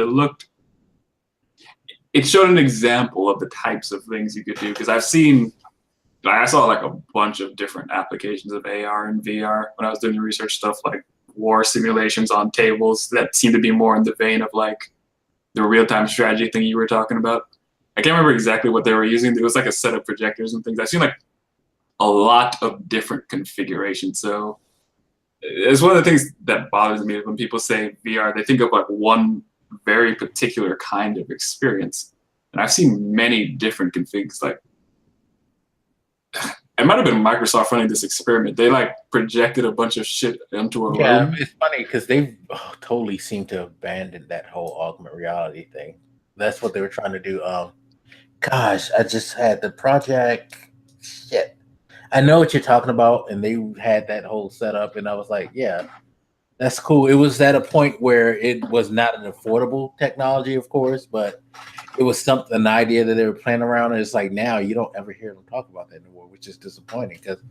it showed an example of the types of things you could do. Because I saw like a bunch of different applications of AR and VR when I was doing the research stuff, like war simulations on tables that seemed to be more in the vein of like the real-time strategy thing you were talking about. I can't remember exactly what they were using. It was like a set of projectors and things. I've seen like a lot of different configurations. So it's one of the things that bothers me when people say VR, they think of like one very particular kind of experience. And I've seen many different configs. Like, it might have been Microsoft running this experiment. They like projected a bunch of shit into a room. Yeah, it's funny because they totally seem to abandon that whole augmented reality thing. That's what they were trying to do. Gosh, I just had the project. Shit, I know what you're talking about, and they had that whole setup, and I was like, yeah, that's cool. It was at a point where it was not an affordable technology, of course, but it was something, an idea that they were playing around. And it's like, now you don't ever hear them talk about that anymore, which is disappointing. Because,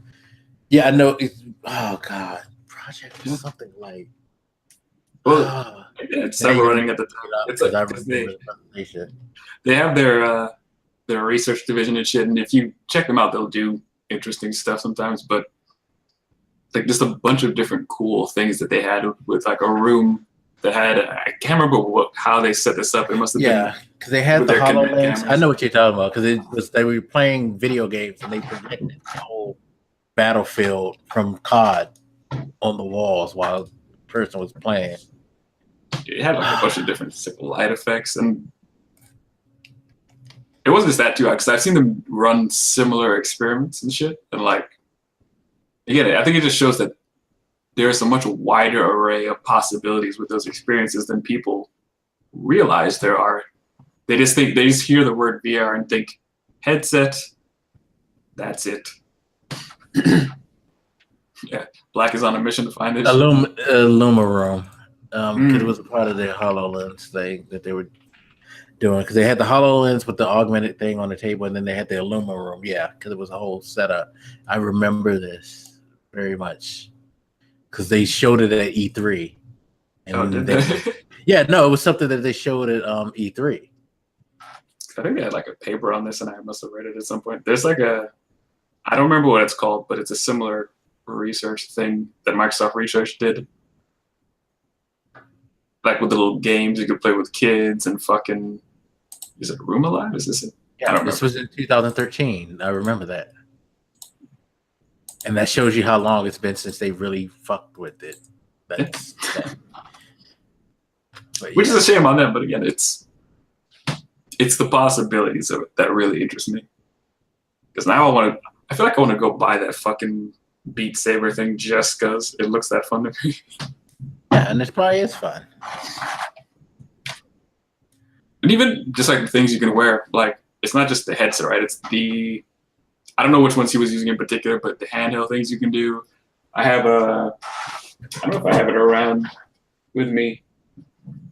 yeah, I know. Oh God, project is something like. Well, it's several running at the time. It's like they have their research division and shit, and if you check them out, they'll do interesting stuff sometimes, but like just a bunch of different cool things that they had with like a room that had, I can't remember how they set this up. It must have been because they had with the their Kinect HoloLens. I cameras. know what you're talking about because they were playing video games and they projected the whole battlefield from COD on the walls while the person was playing. It had like a bunch of different simple light effects, and it wasn't just that too, because I've seen them run similar experiments and shit, and like, again, I think it just shows that there's a much wider array of possibilities with those experiences than people realize there are. They just hear the word VR and think headset, that's it. Yeah, Black is on a mission to find this. Illuma Room. Because it was a part of their HoloLens thing that they were doing. Because they had the HoloLens with the augmented thing on the table, and then they had the Illuma Room. Yeah, because it was a whole setup. I remember this very much because they showed it at E3. And did they? Yeah, no, it was something that they showed at E3. I think they had like a paper on this, and I must have read it at some point. There's like I don't remember what it's called, but it's a similar research thing that Microsoft Research did. Like with the little games you could play with kids and fucking, is it Room Alive? Is this it? Yeah, this was in 2013. I remember that. And that shows you how long it's been since they really fucked with it. That's that. Which is a shame on them, but again, it's the possibilities of it that really interest me. Because now I feel like I want to go buy that fucking Beat Saber thing just because it looks that fun to me. Yeah, and it probably is fun. And even just like the things you can wear, like it's not just the headset, right? It's I don't know which ones he was using in particular, but the handheld things you can do. I have I don't know if I have it around with me.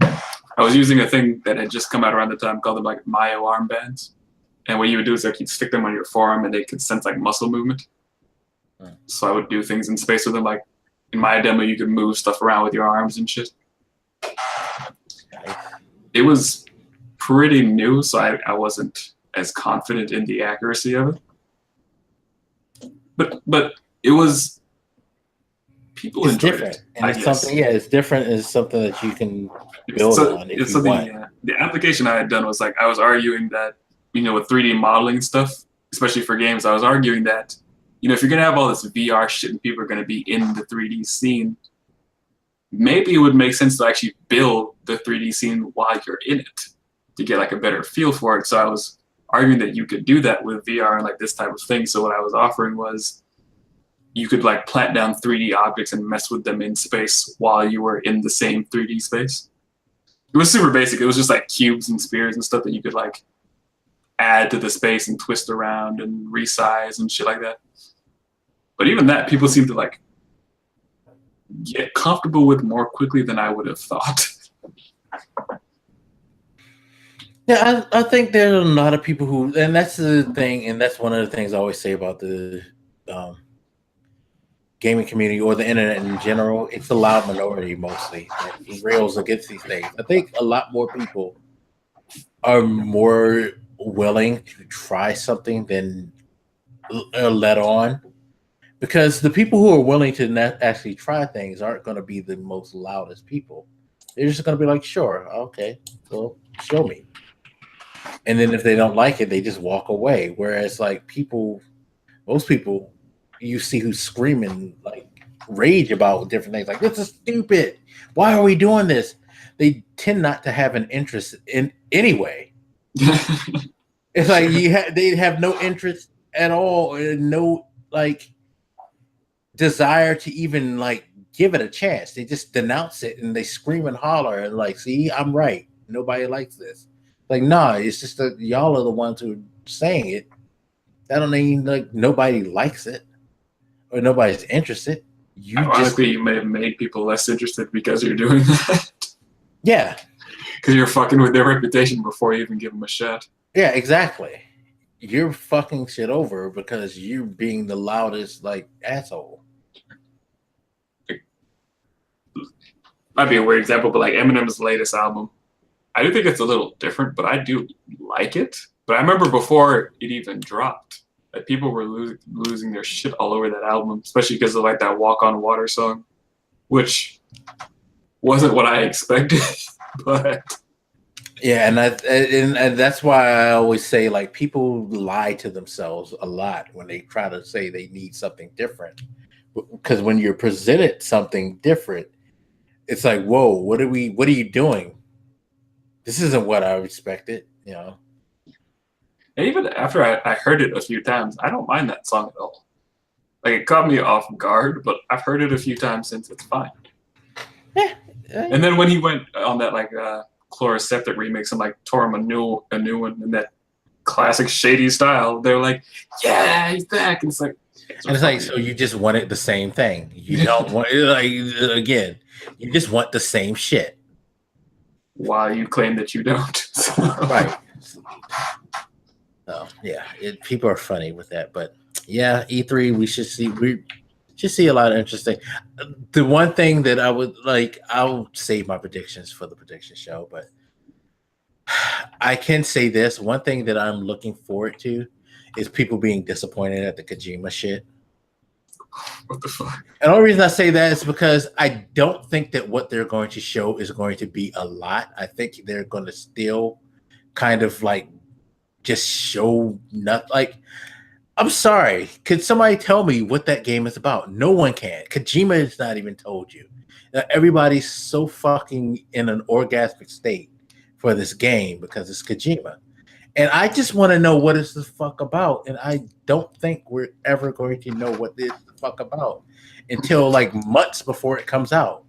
I was using a thing that had just come out around the time called them like Mayo armbands. And what you would do is like you'd stick them on your forearm and they could sense like muscle movement. So I would do things in space with them, like in my demo, you could move stuff around with your arms and shit. It was pretty new, so I wasn't as confident in the accuracy of it. But it was, people enjoyed different. it. And it's something, it's different. It's something that you can build on if you want. Yeah. The application I had done was like, I was arguing that, with 3D modeling stuff, especially for games, I was arguing that, if you're going to have all this VR shit and people are going to be in the 3D scene, maybe it would make sense to actually build the 3D scene while you're in it to get like a better feel for it. So I was arguing that you could do that with VR and like this type of thing. So what I was offering was you could like plant down 3D objects and mess with them in space while you were in the same 3D space. It was super basic. It was just like cubes and spheres and stuff that you could like add to the space and twist around and resize and shit like that. But even that, people seem to like get comfortable with more quickly than I would have thought. Yeah, I think there are a lot of people who, and that's the thing, and that's one of the things I always say about the gaming community or the internet in general. It's a loud minority mostly that rails against these things. I think a lot more people are more willing to try something than let on. Because the people who are willing to actually try things aren't going to be the most loudest people. They're just going to be like, sure, okay, well, show me. And then if they don't like it, they just walk away. Whereas like most people, you see who's screaming, like rage about different things. Like, this is stupid. Why are we doing this? They tend not to have an interest in anyway. It's like they have no interest at all, and no like desire to even like give it a chance. They just denounce it and they scream and holler and like, see, I'm right. Nobody likes this. Like, nah, it's just that y'all are the ones who are saying it. That don't mean like nobody likes it or nobody's interested. Ironically, you may have made people less interested because you're doing that. Yeah. Because you're fucking with their reputation before you even give them a shot. Yeah, exactly. You're fucking shit over because you're being the loudest like asshole. Might be a weird example, but like Eminem's latest album, I do think it's a little different, but I do like it. But I remember before it even dropped, that people were losing their shit all over that album, especially because of like that "Walk on Water" song, which wasn't what I expected, but yeah, and that's why I always say like people lie to themselves a lot when they try to say they need something different, because when you're presented something different, it's like, whoa, what are you doing? This isn't what I expected, you know. and even after I heard it a few times, I don't mind that song at all. Like it caught me off guard, but I've heard it a few times since. It's fine. Yeah. And then when he went on that like Chloroseptic remix and like tore him a new one in that classic shady style, they're like, "Yeah, he's back." And it's like, so you just wanted the same thing. You don't want, like, again, you just want the same shit. While you claim that you don't. So. Right. So yeah, people are funny with that, but yeah, E3 we should see a lot of interesting. The one thing that I would like, I'll save my predictions for the prediction show, but I can say this: one thing that I'm looking forward to is people being disappointed at the Kojima shit. What the fuck? And the only reason I say that is because I don't think that what they're going to show is going to be a lot. I think they're going to still kind of like just show nothing. Like, I'm sorry. Could somebody tell me what that game is about? No one can. Kojima has not even told you. Everybody's so fucking in an orgasmic state for this game because it's Kojima. And I just want to know what it's the fuck about. And I don't think we're ever going to know what this the fuck about until like months before it comes out.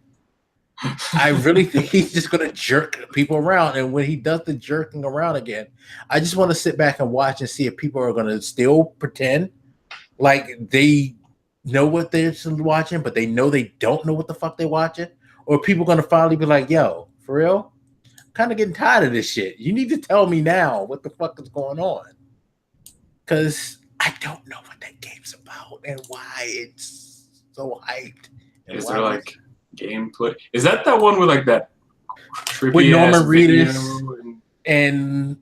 I really think he's just going to jerk people around. And when he does the jerking around again, I just want to sit back and watch and see if people are going to still pretend like they know what they're watching, but they know they don't know what the fuck they're watching. Or people going to finally be like, yo, for real? I'm kind of getting tired of this shit. You need to tell me now what the fuck is going on. Because I don't know what that game's about and why it's so hyped. Is there like gameplay? Is that one with like that trippy with Norman Reedus and and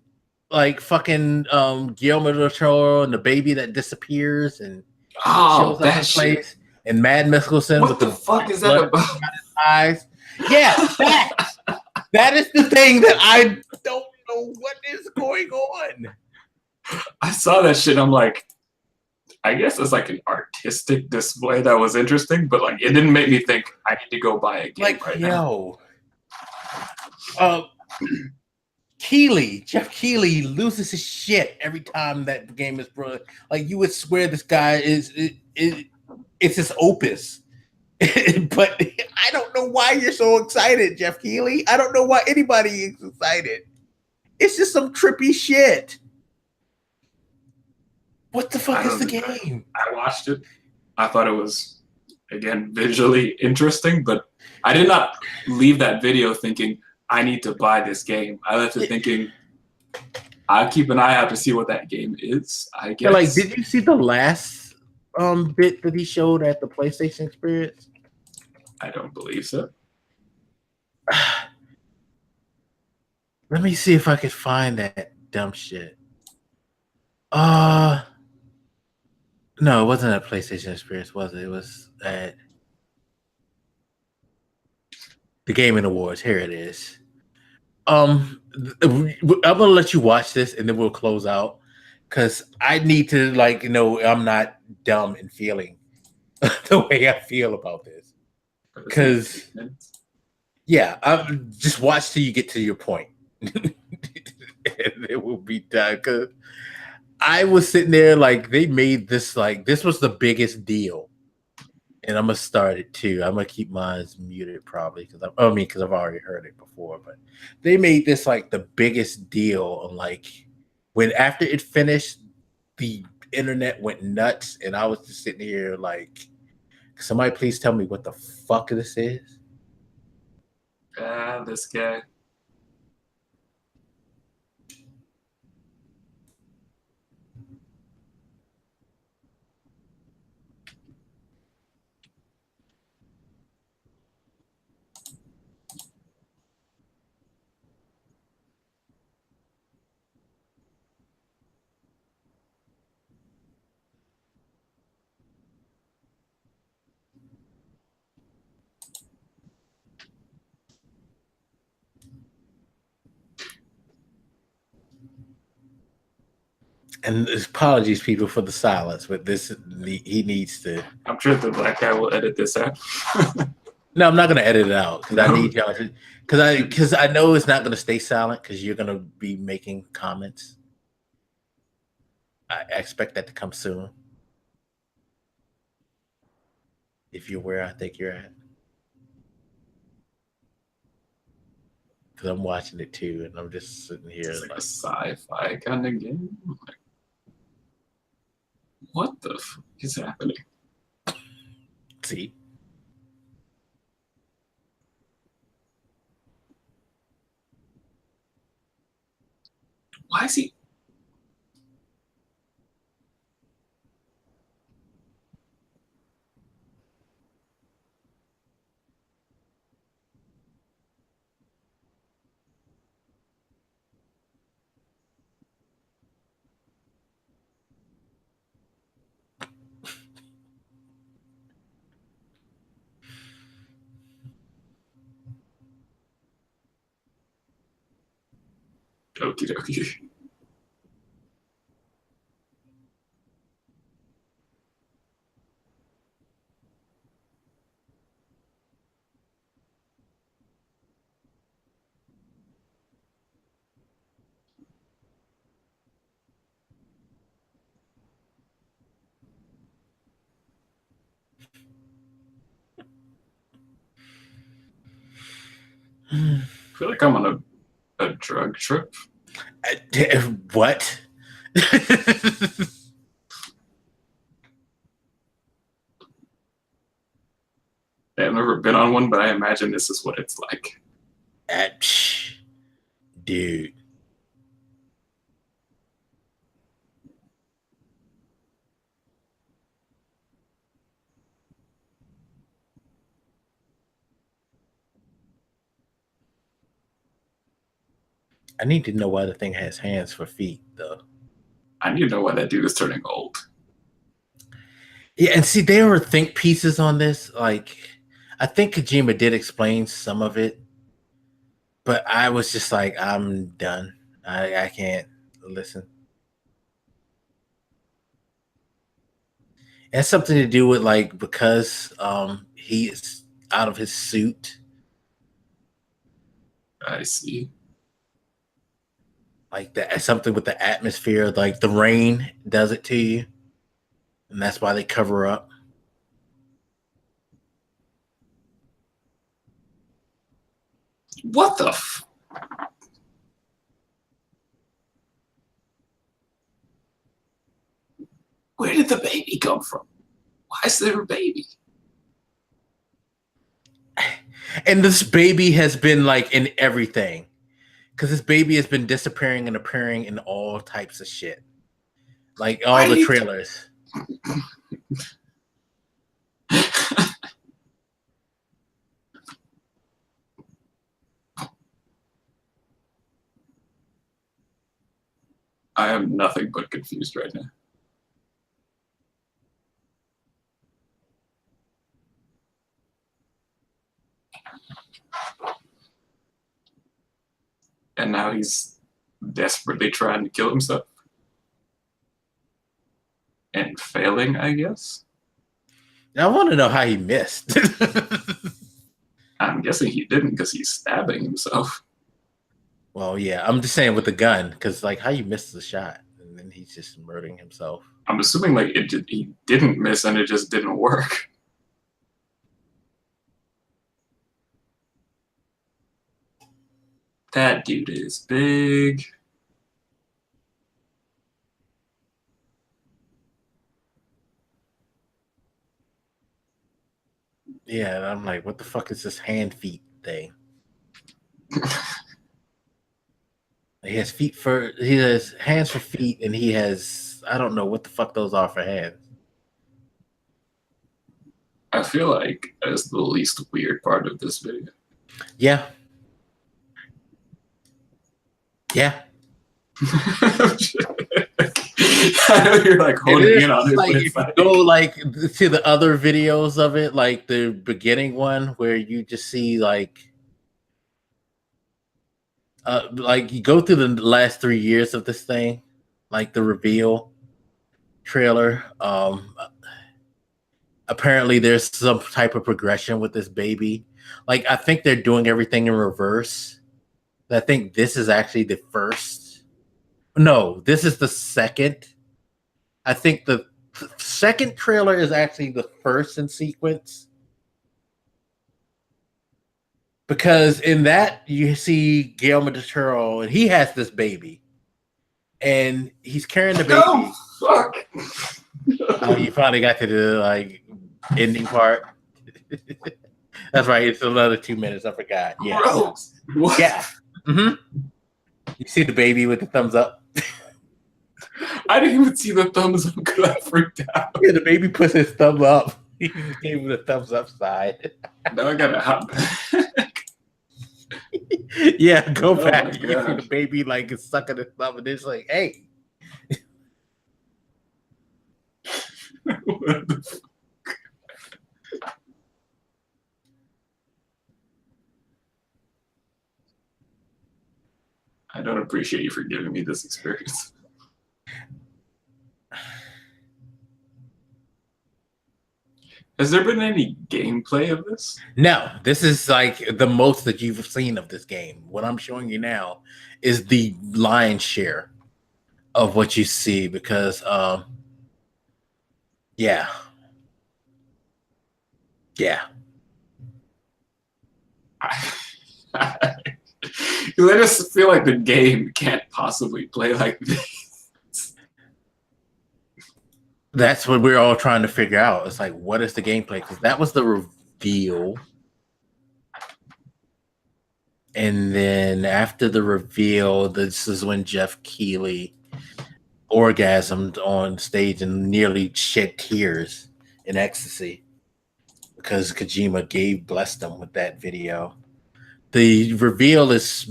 like fucking Guillermo del Toro and the baby that disappears and shows up in place and Mad Mikkelsen what with the fuck is that about? Eyes. Yeah, that is the thing that I don't know what is going on. I saw that shit. I'm like, I guess it's like an artistic display that was interesting, but like it didn't make me think I need to go buy a game Like, right yo, Jeff Keighley loses his shit every time that game is brought. Like, you would swear this guy it's his opus. But I don't know why you're so excited, Jeff Keighley. I don't know why anybody is excited. It's just some trippy shit. What the fuck is the game? I watched it. I thought it was, again, visually interesting, but I did not leave that video thinking, I need to buy this game. I left it thinking, I'll keep an eye out to see what that game is, I guess. Yeah, like, did you see the last bit that he showed at the PlayStation Experience? I don't believe so. Let me see if I could find that dumb shit. No, it wasn't at PlayStation Experience, was it? It was at the Gaming Awards. Here it is. I'm gonna let you watch this and then we'll close out because I need to, like, you know, I'm not dumb in feeling the way I feel about this. Because yeah, just watch till you get to your point. And it will be done. Because I was sitting there like they made this like this was the biggest deal. And I'm gonna start it too. I'm gonna keep mine muted probably because I've already heard it before. But they made this like the biggest deal. Like when after it finished, the internet went nuts, and I was just sitting here like, somebody please tell me what the fuck this is. This guy. And apologies, people, for the silence, but he needs to. I'm sure the black guy will edit this out. No, I'm not going to edit it out because I No. need y'all to. Because I know it's not going to stay silent because you're going to be making comments. I expect that to come soon. If you're where I think you're at. Because I'm watching it too, and I'm just sitting here. It's like a sci-fi kind of game. Like, what the fuck is happening? See? Why is he? Okie dokie. I feel like I'm on a drug trip. What? I've never been on one, but I imagine this is what it's like. Dude. I need to know why the thing has hands for feet, though. I need to know why that dude is turning old. Yeah, and see, there were think pieces on this. Like, I think Kojima did explain some of it, but I was just like, I'm done. I can't listen. It has something to do with like because he is out of his suit. I see. Like that, something with the atmosphere, like the rain does it to you, and that's why they cover up. What the? Where did the baby come from? Why is there a baby? And this baby has been like in everything. Because this baby has been disappearing and appearing in all types of shit. Like all the trailers. I am nothing but confused right now. And now he's desperately trying to kill himself. And failing, I guess. Now, I want to know how he missed. I'm guessing he didn't because he's stabbing himself. Well, yeah, I'm just saying with the gun, because like how you missed the shot and then he's just murdering himself. I'm assuming like he didn't miss and it just didn't work. That dude is big. Yeah, and I'm like, what the fuck is this hand feet thing? He has hands for feet, and he has I don't know what the fuck those are for hands. I feel like that's the least weird part of this video. Yeah. Yeah. I know you're like holding in on it, like, but if it's you like go like to the other videos of it, like the beginning one where you just see like you go through the last 3 years of this thing, like the reveal trailer. Apparently there's some type of progression with this baby. Like I think they're doing everything in reverse. I think this is actually the first. No, this is the second. I think the second trailer is actually the first in sequence. Because in that you see Guillermo del Toro and he has this baby. And he's carrying the baby. No, fuck. Oh, you finally got to the like ending part. That's right. It's another 2 minutes. I forgot. Yeah. Gross. What? Yeah. Mm-hmm. You see the baby with the thumbs up. I didn't even see the thumbs up because I freaked out. Yeah, the baby puts his thumb up. He gave him the thumbs up side. Now I gotta hop back. Yeah, go Oh back. my You see gosh. the baby like is sucking his thumb, and it's like, hey. What the fuck? I don't appreciate you for giving me this experience. Has there been any gameplay of this? No, this is like the most that you've seen of this game. What I'm showing you now is the lion's share of what you see because yeah. I just feel like the game can't possibly play like this. That's what we're all trying to figure out. It's like, what is the gameplay? Because that was the reveal. And then after the reveal, this is when Jeff Keighley orgasmed on stage and nearly shed tears in ecstasy because Kojima blessed him with that video. The reveal is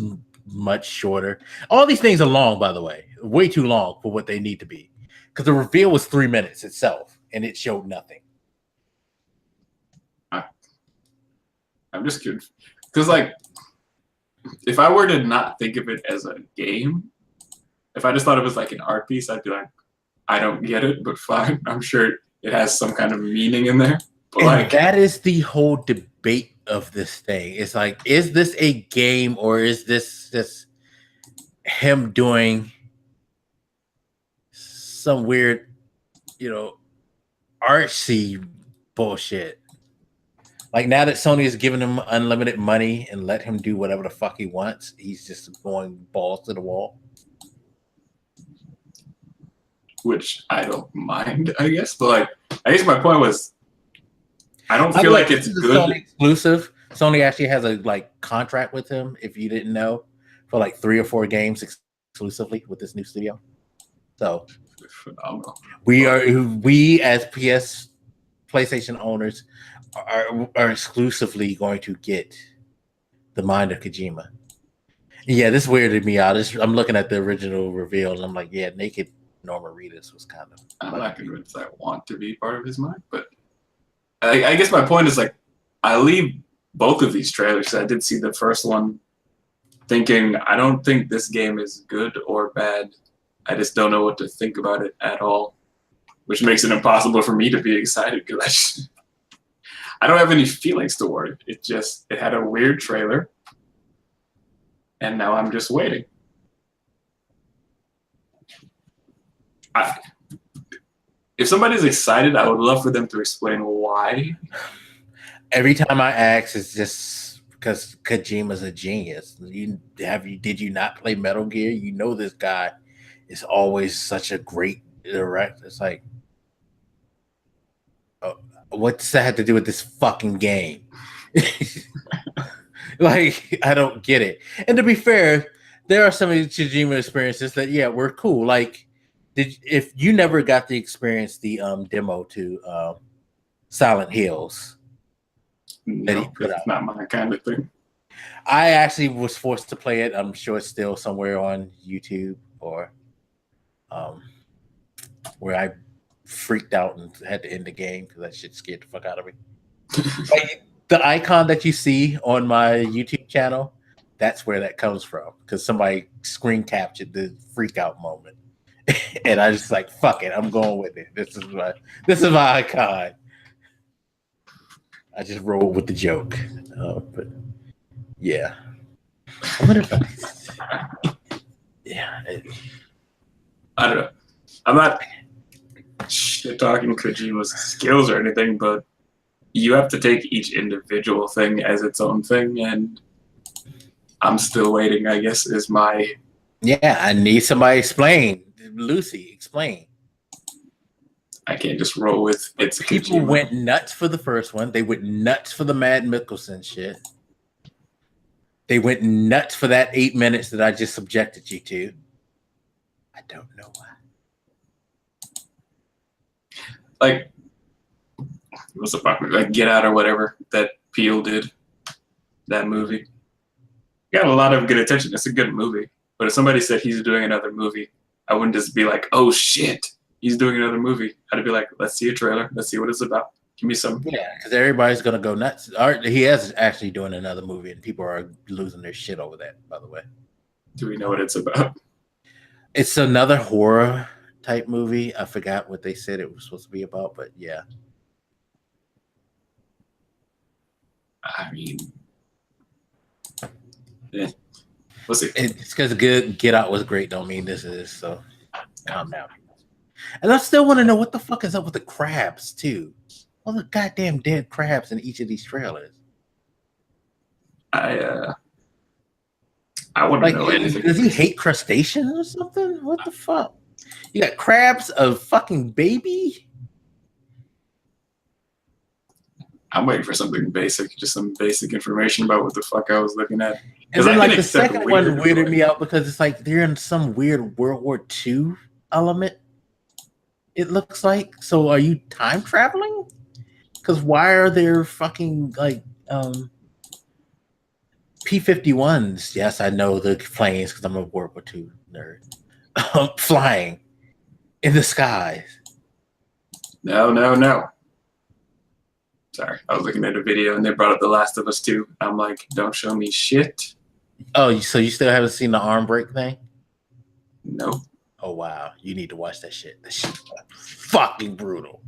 much shorter. All these things are long, by the way, way too long for what they need to be. Because the reveal was 3 minutes itself, and it showed nothing. I'm just curious. Because, like, if I were to not think of it as a game, if I just thought it was like an art piece, I'd be like, I don't get it, but fine. I'm sure it has some kind of meaning in there. But And like, that is the whole debate of this thing. It's like, is this a game or is this just him doing some weird, artsy bullshit? Like now that Sony has given him unlimited money and let him do whatever the fuck he wants, he's just going balls to the wall. which I don't mind, I guess. But like, I guess my point was, I don't feel like it's good. Sony exclusive. Sony actually has a contract with him, if you didn't know, for like 3 or 4 games exclusively with this new studio. So Phenomenal. We as PlayStation owners are exclusively going to get the mind of Kojima. Yeah, this weirded me out. I'm looking at the original reveal and I'm like, yeah, naked Norman Reedus was kind of. I'm not convinced I want to be part of his mind, but I guess my point is like, I leave both of these trailers. I did see the first one thinking, I don't think this game is good or bad. I just don't know what to think about it at all, which makes it impossible for me to be excited because I don't have any feelings toward it. It had a weird trailer, and now I'm just waiting. If somebody's excited, I would love for them to explain why. Every time I ask, it's just because Kojima's a genius. Did you not play Metal Gear? You know this guy is always such a great director. It's like, what does that have to do with this fucking game? Like, I don't get it. And to be fair, there are some of the Kojima experiences that, yeah, were cool. Like, if you never got to experience the demo to Silent Hills, no, it's not my kind of thing. I actually was forced to play it. I'm sure it's still somewhere on YouTube or where I freaked out and had to end the game because that shit scared the fuck out of me. Like, the icon that you see on my YouTube channel, that's where that comes from because somebody screen captured the freak out moment And I just like, fuck it, I'm going with it. This is my icon. I just rolled with the joke. But yeah. I wonder if yeah. I don't know. I'm not shit talking Kojima's skills or anything, but you have to take each individual thing as its own thing, and I'm still waiting, I guess, is my... Yeah, I need somebody explain. Lucy, explain. I can't just roll with it's People Kojima. went nuts for the first one. They went nuts for the Mad Mikkelsen shit. They went nuts for that 8 minutes that I just subjected you to. I don't know why. Like, what's the fuck? Like Get Out or whatever that Peele did. That movie got a lot of good attention. It's a good movie. But if somebody said he's doing another movie, I wouldn't just be like, "Oh shit, he's doing another movie." I'd be like, "Let's see a trailer. Let's see what it's about. Give me some." Yeah, because everybody's gonna go nuts. He is actually doing another movie, and people are losing their shit over that. By the way, Do we know what it's about? it's another horror type movie. I forgot what they said it was supposed to be about, but yeah. I mean, we'll see. It's because Get Out was great. Don't mean this is so. Calm down. And I still want to know what the fuck is up with the crabs too. All the goddamn dead crabs in each of these trailers. I wouldn't know anything. Does he hate crustaceans or something? What the fuck? You got crabs, a fucking baby. I'm waiting for something basic, just some basic information about what the fuck I was looking at. And then like the second one weirded me out because it's like they're in some weird World War II element. It looks like. So are you time traveling? Because why are there fucking like P-51s? Yes, I know the planes because I'm a World War II nerd. Flying in the skies. No. Sorry, I was looking at a video and they brought up The Last of Us 2. I'm like, don't show me shit. Oh, so you still haven't seen the arm break thing? No. Oh wow, you need to watch that shit. That shit's fucking brutal.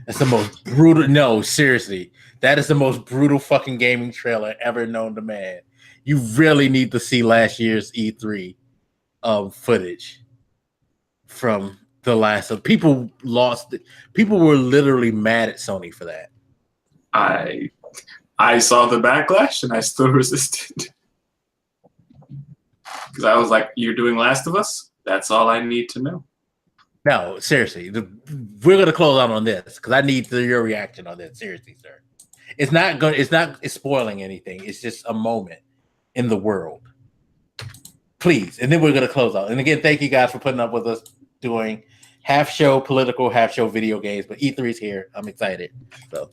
That's the most brutal. No, seriously, that is the most brutal fucking gaming trailer ever known to man. You really need to see last year's E3 footage from The Last of. People lost it. People were literally mad at Sony for that. I saw the backlash and I still resisted. Because I was like, you're doing Last of Us? That's all I need to know. No, seriously. We're going to close out on this because I need your reaction on this. Seriously, sir. It's not spoiling anything. It's just a moment in the world. Please. And then we're going to close out. And again, thank you guys for putting up with us doing half show political, half show video games. But E3's here. I'm excited. So,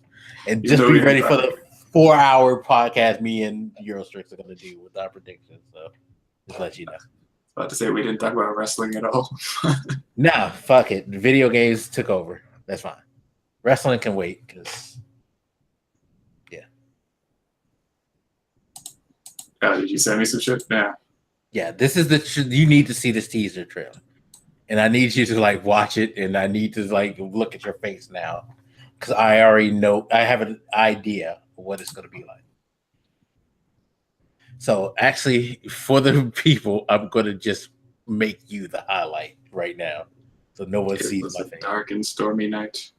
and just be ready for the 4-hour podcast me and Eurostrix are going to do with our predictions. So just let you know. About to say we didn't talk about wrestling at all. Nah, fuck it. Video games took over. That's fine. Wrestling can wait because, yeah. Did you send me some shit? Yeah. Yeah, this is you need to see this teaser trailer, and I need you to like watch it, and I need to like look at your face now because I already know. I have an idea of what it's going to be like. So actually, for the people, I'm going to just make you the highlight right now, so no one sees my face. Dark and stormy night.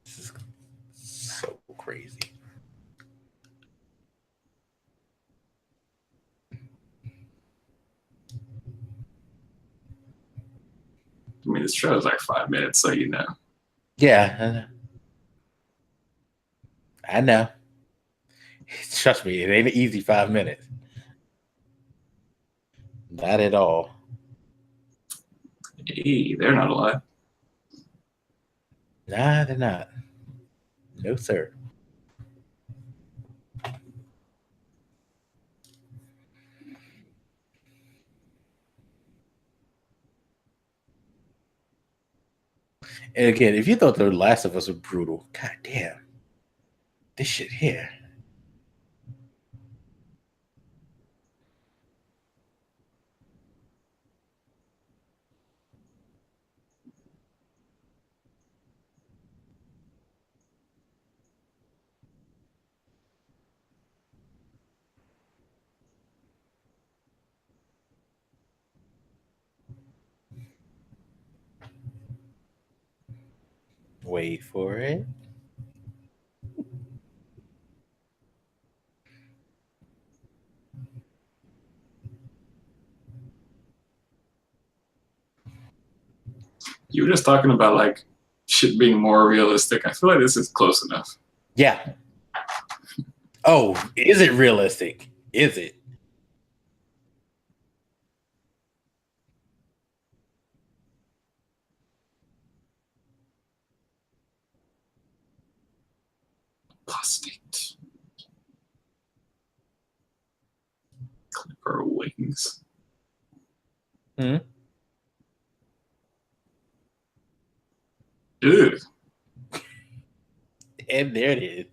This is so crazy. I mean, this show is like 5 minutes, so you know. Yeah, I know. Trust me, it ain't an easy 5 minutes. Not at all. Hey, they're not alive. Nah, they're not. No, sir. And again, if you thought The Last of Us was brutal, god damn, this shit here. Wait for it. You were just talking about like shit being more realistic. I feel like this is close enough. Yeah. Oh, is it realistic? Is it? Apostate. Clipper wings. Hmm? Ew. And there it is.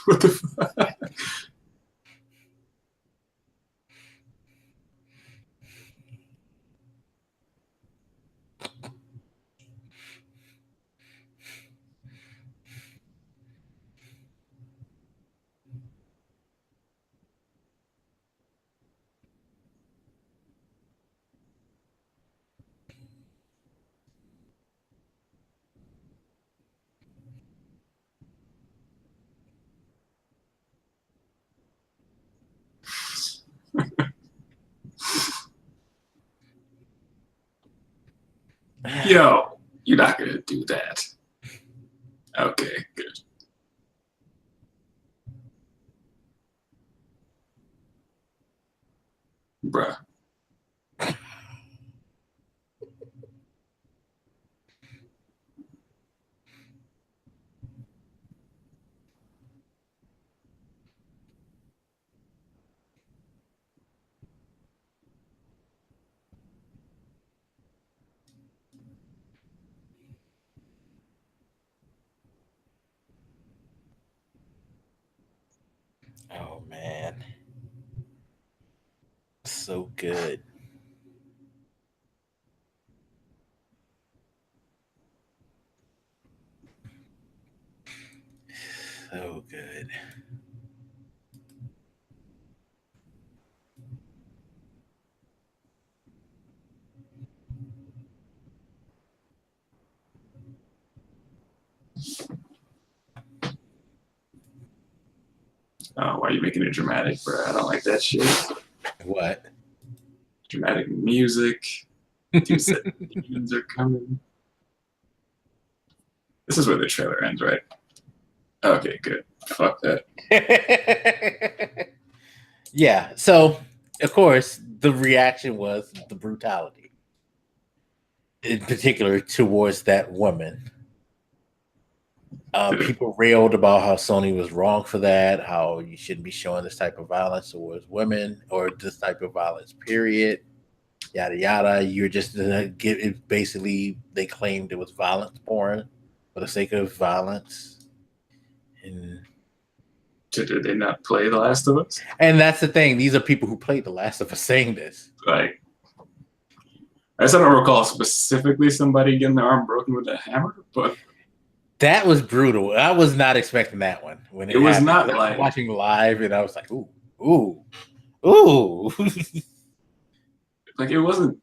What the fuck? Yo, you're not gonna do that. Okay, good. Bruh. Oh man. So good. So good. Oh, why are you making it dramatic, bruh? I don't like that shit. What? Dramatic music. You said demons are coming. This is where the trailer ends, right? Okay, good. Fuck that. Yeah. So, of course, the reaction was the brutality, in particular towards that woman. People railed about how Sony was wrong for that, how you shouldn't be showing this type of violence towards women or this type of violence, period. Yada yada. You're just give it. Basically, they claimed it was violence porn for the sake of violence, Did they not play The Last of Us? and that's the thing. These are people who played The Last of Us saying this. Like, I guess I don't recall specifically somebody getting their arm broken with a hammer, but that was brutal. I was not expecting that one when it was happened. not I was like watching live, and I was like, ooh, ooh, ooh. like it wasn't.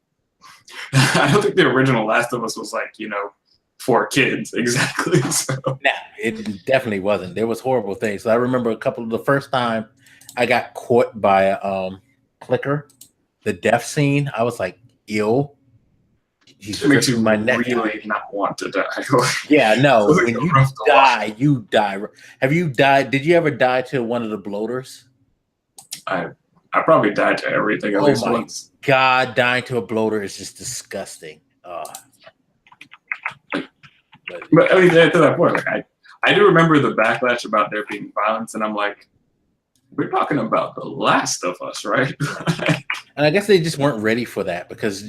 I don't think the original Last of Us was like, you know, for kids exactly. So No, it definitely wasn't. There was horrible things. So I remember the first time I got caught by a clicker, the death scene. I was like, ew. He's it makes you ripping my neck really out. not want to die. Yeah, no. It's like When you rough to die, you die. Have you died? Did you ever die to one of the bloaters? I probably died to everything at least once. God, dying to a bloater is just disgusting. But I mean, to that point, like I do remember the backlash about there being violence, and I'm like, We're talking about The Last of Us, right? And I guess they just weren't ready for that because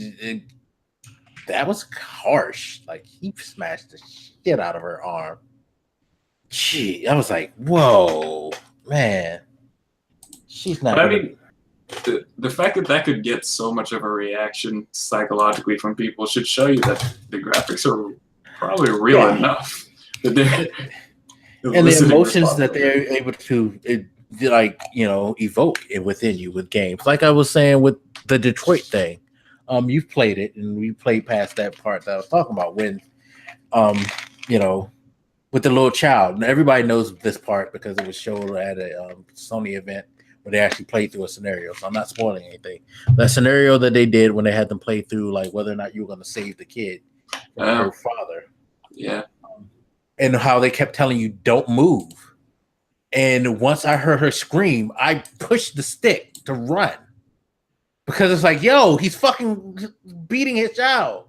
that was harsh. Like he smashed the shit out of her arm. Gee, I was like, whoa, man. She's not. But I mean, the fact that that could get so much of a reaction psychologically from people should show you that the graphics are probably real enough. That they're and the emotions that they're able to evoke it within you with games. Like I was saying with the Detroit thing. You've played it, and we played past that part that I was talking about when, with the little child. And everybody knows this part because it was shown at a Sony event where they actually played through a scenario. So I'm not spoiling anything. That scenario that they did when they had them play through, like whether or not you were going to save the kid from her father. Yeah. And how they kept telling you, don't move. And once I heard her scream, I pushed the stick to run. Because it's like, yo, he's fucking beating his child.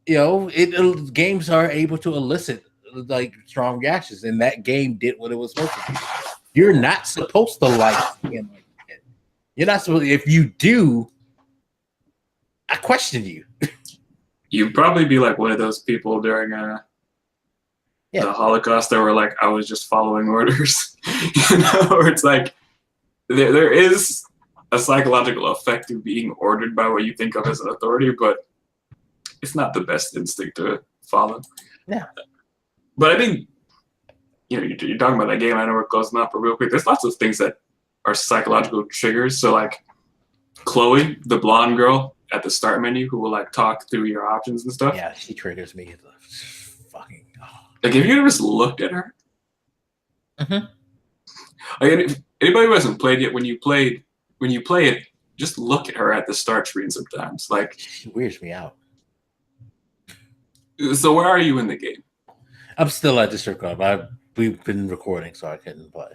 Games are able to elicit like strong reactions, and that game did what it was supposed to do. You're not supposed to like him like that. You're not supposed to. If you do, I question you. You'd probably be like one of those people during the Holocaust that were like, I was just following orders. Or it's like there is a psychological effect of being ordered by what you think of as an authority, but it's not the best instinct to follow. Yeah. But I think, you're talking about that game. I know we're closing up, but real quick, there's lots of things that are psychological triggers. So like Chloe, the blonde girl at the start menu who will like talk through your options and stuff. Yeah, she triggers me. Fucking. Like, have you ever just looked at her? Mm-hmm. Like, anybody who hasn't played yet, when you play it, just look at her at the start screen sometimes. Like, she weirds me out. So where are you in the game? I'm still at the strip club. We've been recording, so I couldn't play.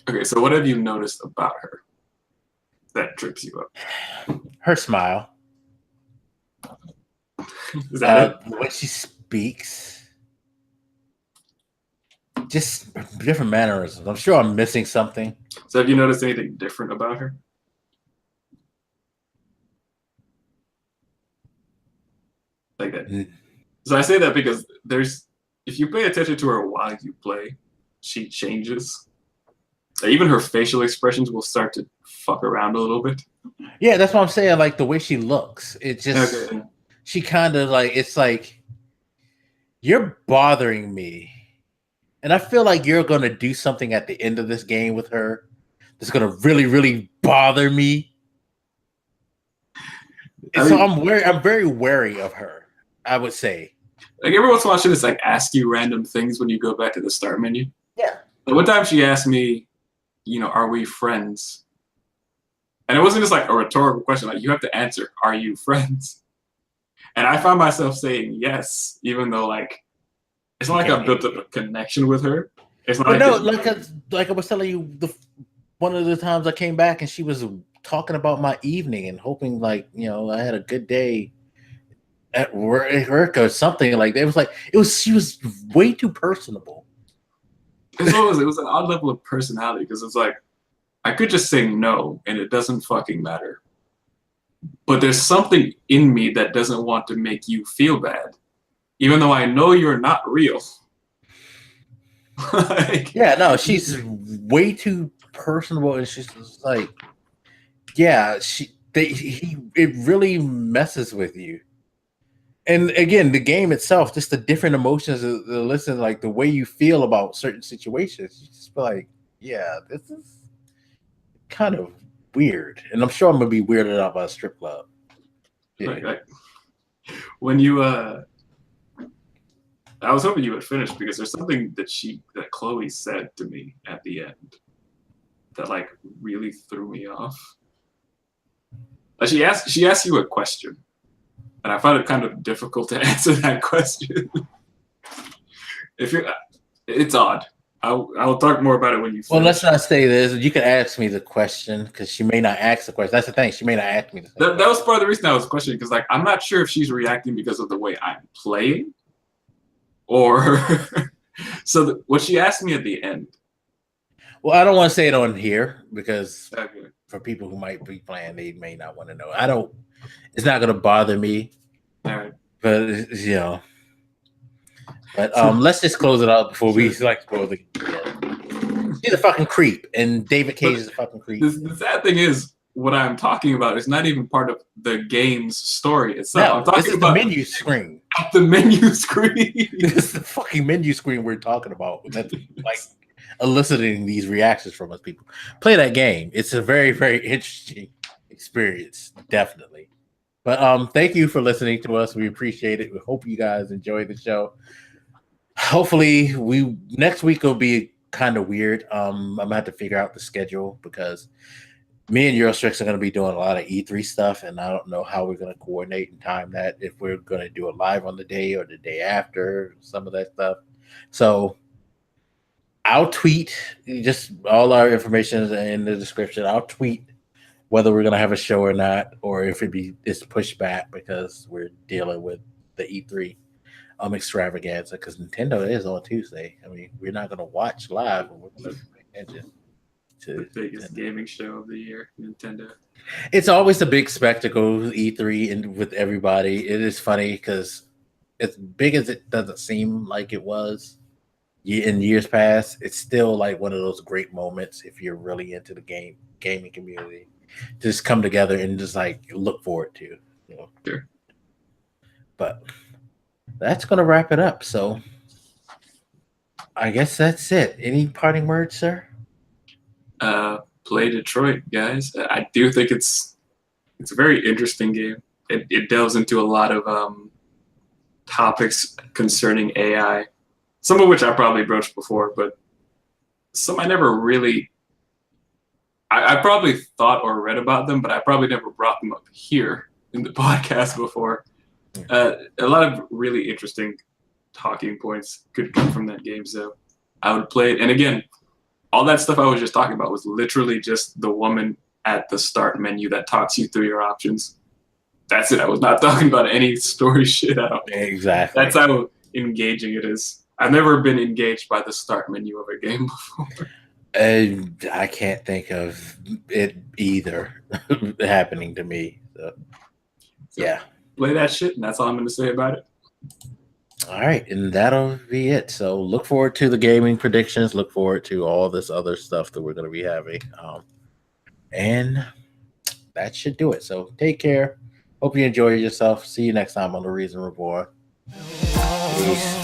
Okay, so what have you noticed about her that trips you up? Her smile. Is that it? The way she speaks. Just different mannerisms. I'm sure I'm missing something. So have you noticed anything different about her? Like that. So I say that because if you pay attention to her while you play, she changes. Even her facial expressions will start to fuck around a little bit. Yeah, that's what I'm saying. Like the way she looks, it just she kind of like it's like you're bothering me, and I feel like you're gonna do something at the end of this game with her that's gonna really, really bother me. So I'm very wary of her. I would say. Like every once in a while, she'll just like ask you random things when you go back to the start menu. Yeah. Like one time she asked me, are we friends? And it wasn't just like a rhetorical question. Like you have to answer, are you friends? And I found myself saying yes, even though like it's not like I built up a connection with her. It's not like I was telling you, one of the times I came back and she was talking about my evening and hoping like I had a good day at work or something like that. She was way too personable. It was an odd level of personality because it's like I could just say no and it doesn't fucking matter. But there's something in me that doesn't want to make you feel bad, even though I know you're not real. She's way too personable, and she's just like, it really messes with you. And again, the game itself, just the different emotions, listen, like the way you feel about certain situations, you just feel like, this is kind of weird. And I'm sure I'm gonna be weirded out by a strip club. Yeah. Like, when you I was hoping you would finish because there's something that Chloe said to me at the end that like really threw me off. She asked you a question. And I found it kind of difficult to answer that question. It's odd. I'll talk more about it when you finish. Well, let's not say this. You can ask me the question because she may not ask the question. That's the thing. She may not ask me. That was part of the reason I was questioning because like I'm not sure if she's reacting because of the way I'm playing, or so. What she asked me at the end Well, I don't want to say it on here because Okay. for people who might be playing, they may not want to know. I don't. It's not going to bother me, All right. but you know. But let's just close it out before we like spoil the. He's a fucking creep, and David Cage is a fucking creep. The sad thing is, what I'm talking about is not even part of the game's story itself. No, I'm talking this is about the menu screen. the menu screen. This is the fucking menu screen we're talking about. That's like eliciting these reactions from us people. Play that game. It's a very, very interesting experience, definitely. But thank you for listening to us. We appreciate it. We hope you guys enjoy the show. Hopefully, next week will be kind of weird. I'm gonna have to figure out the schedule because me and Eurostrix are going to be doing a lot of E3 stuff, and I don't know how we're going to coordinate and time that, if we're going to do it live on the day or the day after, some of that stuff. So I'll tweet, just all our information is in the description. I'll tweet whether we're going to have a show or not, or if it's pushed back because we're dealing with the E3 extravaganza, because Nintendo is on Tuesday. I mean, we're not going to watch live, but we're going to pay attention. The biggest gaming show of the year, Nintendo. It's always a big spectacle, E3, and with everybody. It is funny because as big as it doesn't seem like it was in years past, it's still like one of those great moments if you're really into the gaming community. Just come together and just like look forward to, you know. Sure. But that's gonna wrap it up. So I guess that's it. Any parting words, sir? Play Detroit, guys. I do think it's a very interesting game. It delves into a lot of topics concerning AI, some of which I probably broached before, but some I never really. I probably thought or read about them, but I probably never brought them up here in the podcast before. A lot of really interesting talking points could come from that game, so I would play it. And again, all that stuff I was just talking about was literally just the woman at the start menu that talks you through your options. That's it. I was not talking about any story shit at all. Exactly. That's how engaging it is. I've never been engaged by the start menu of a game before. I can't think of it either happening to me. So, yeah. Play that shit, and that's all I'm going to say about it. All right, and that'll be it. So look forward to the gaming predictions. Look forward to all this other stuff that we're going to be having. And that should do it. So take care. Hope you enjoy yourself. See you next time on The Reason Reborn. Peace.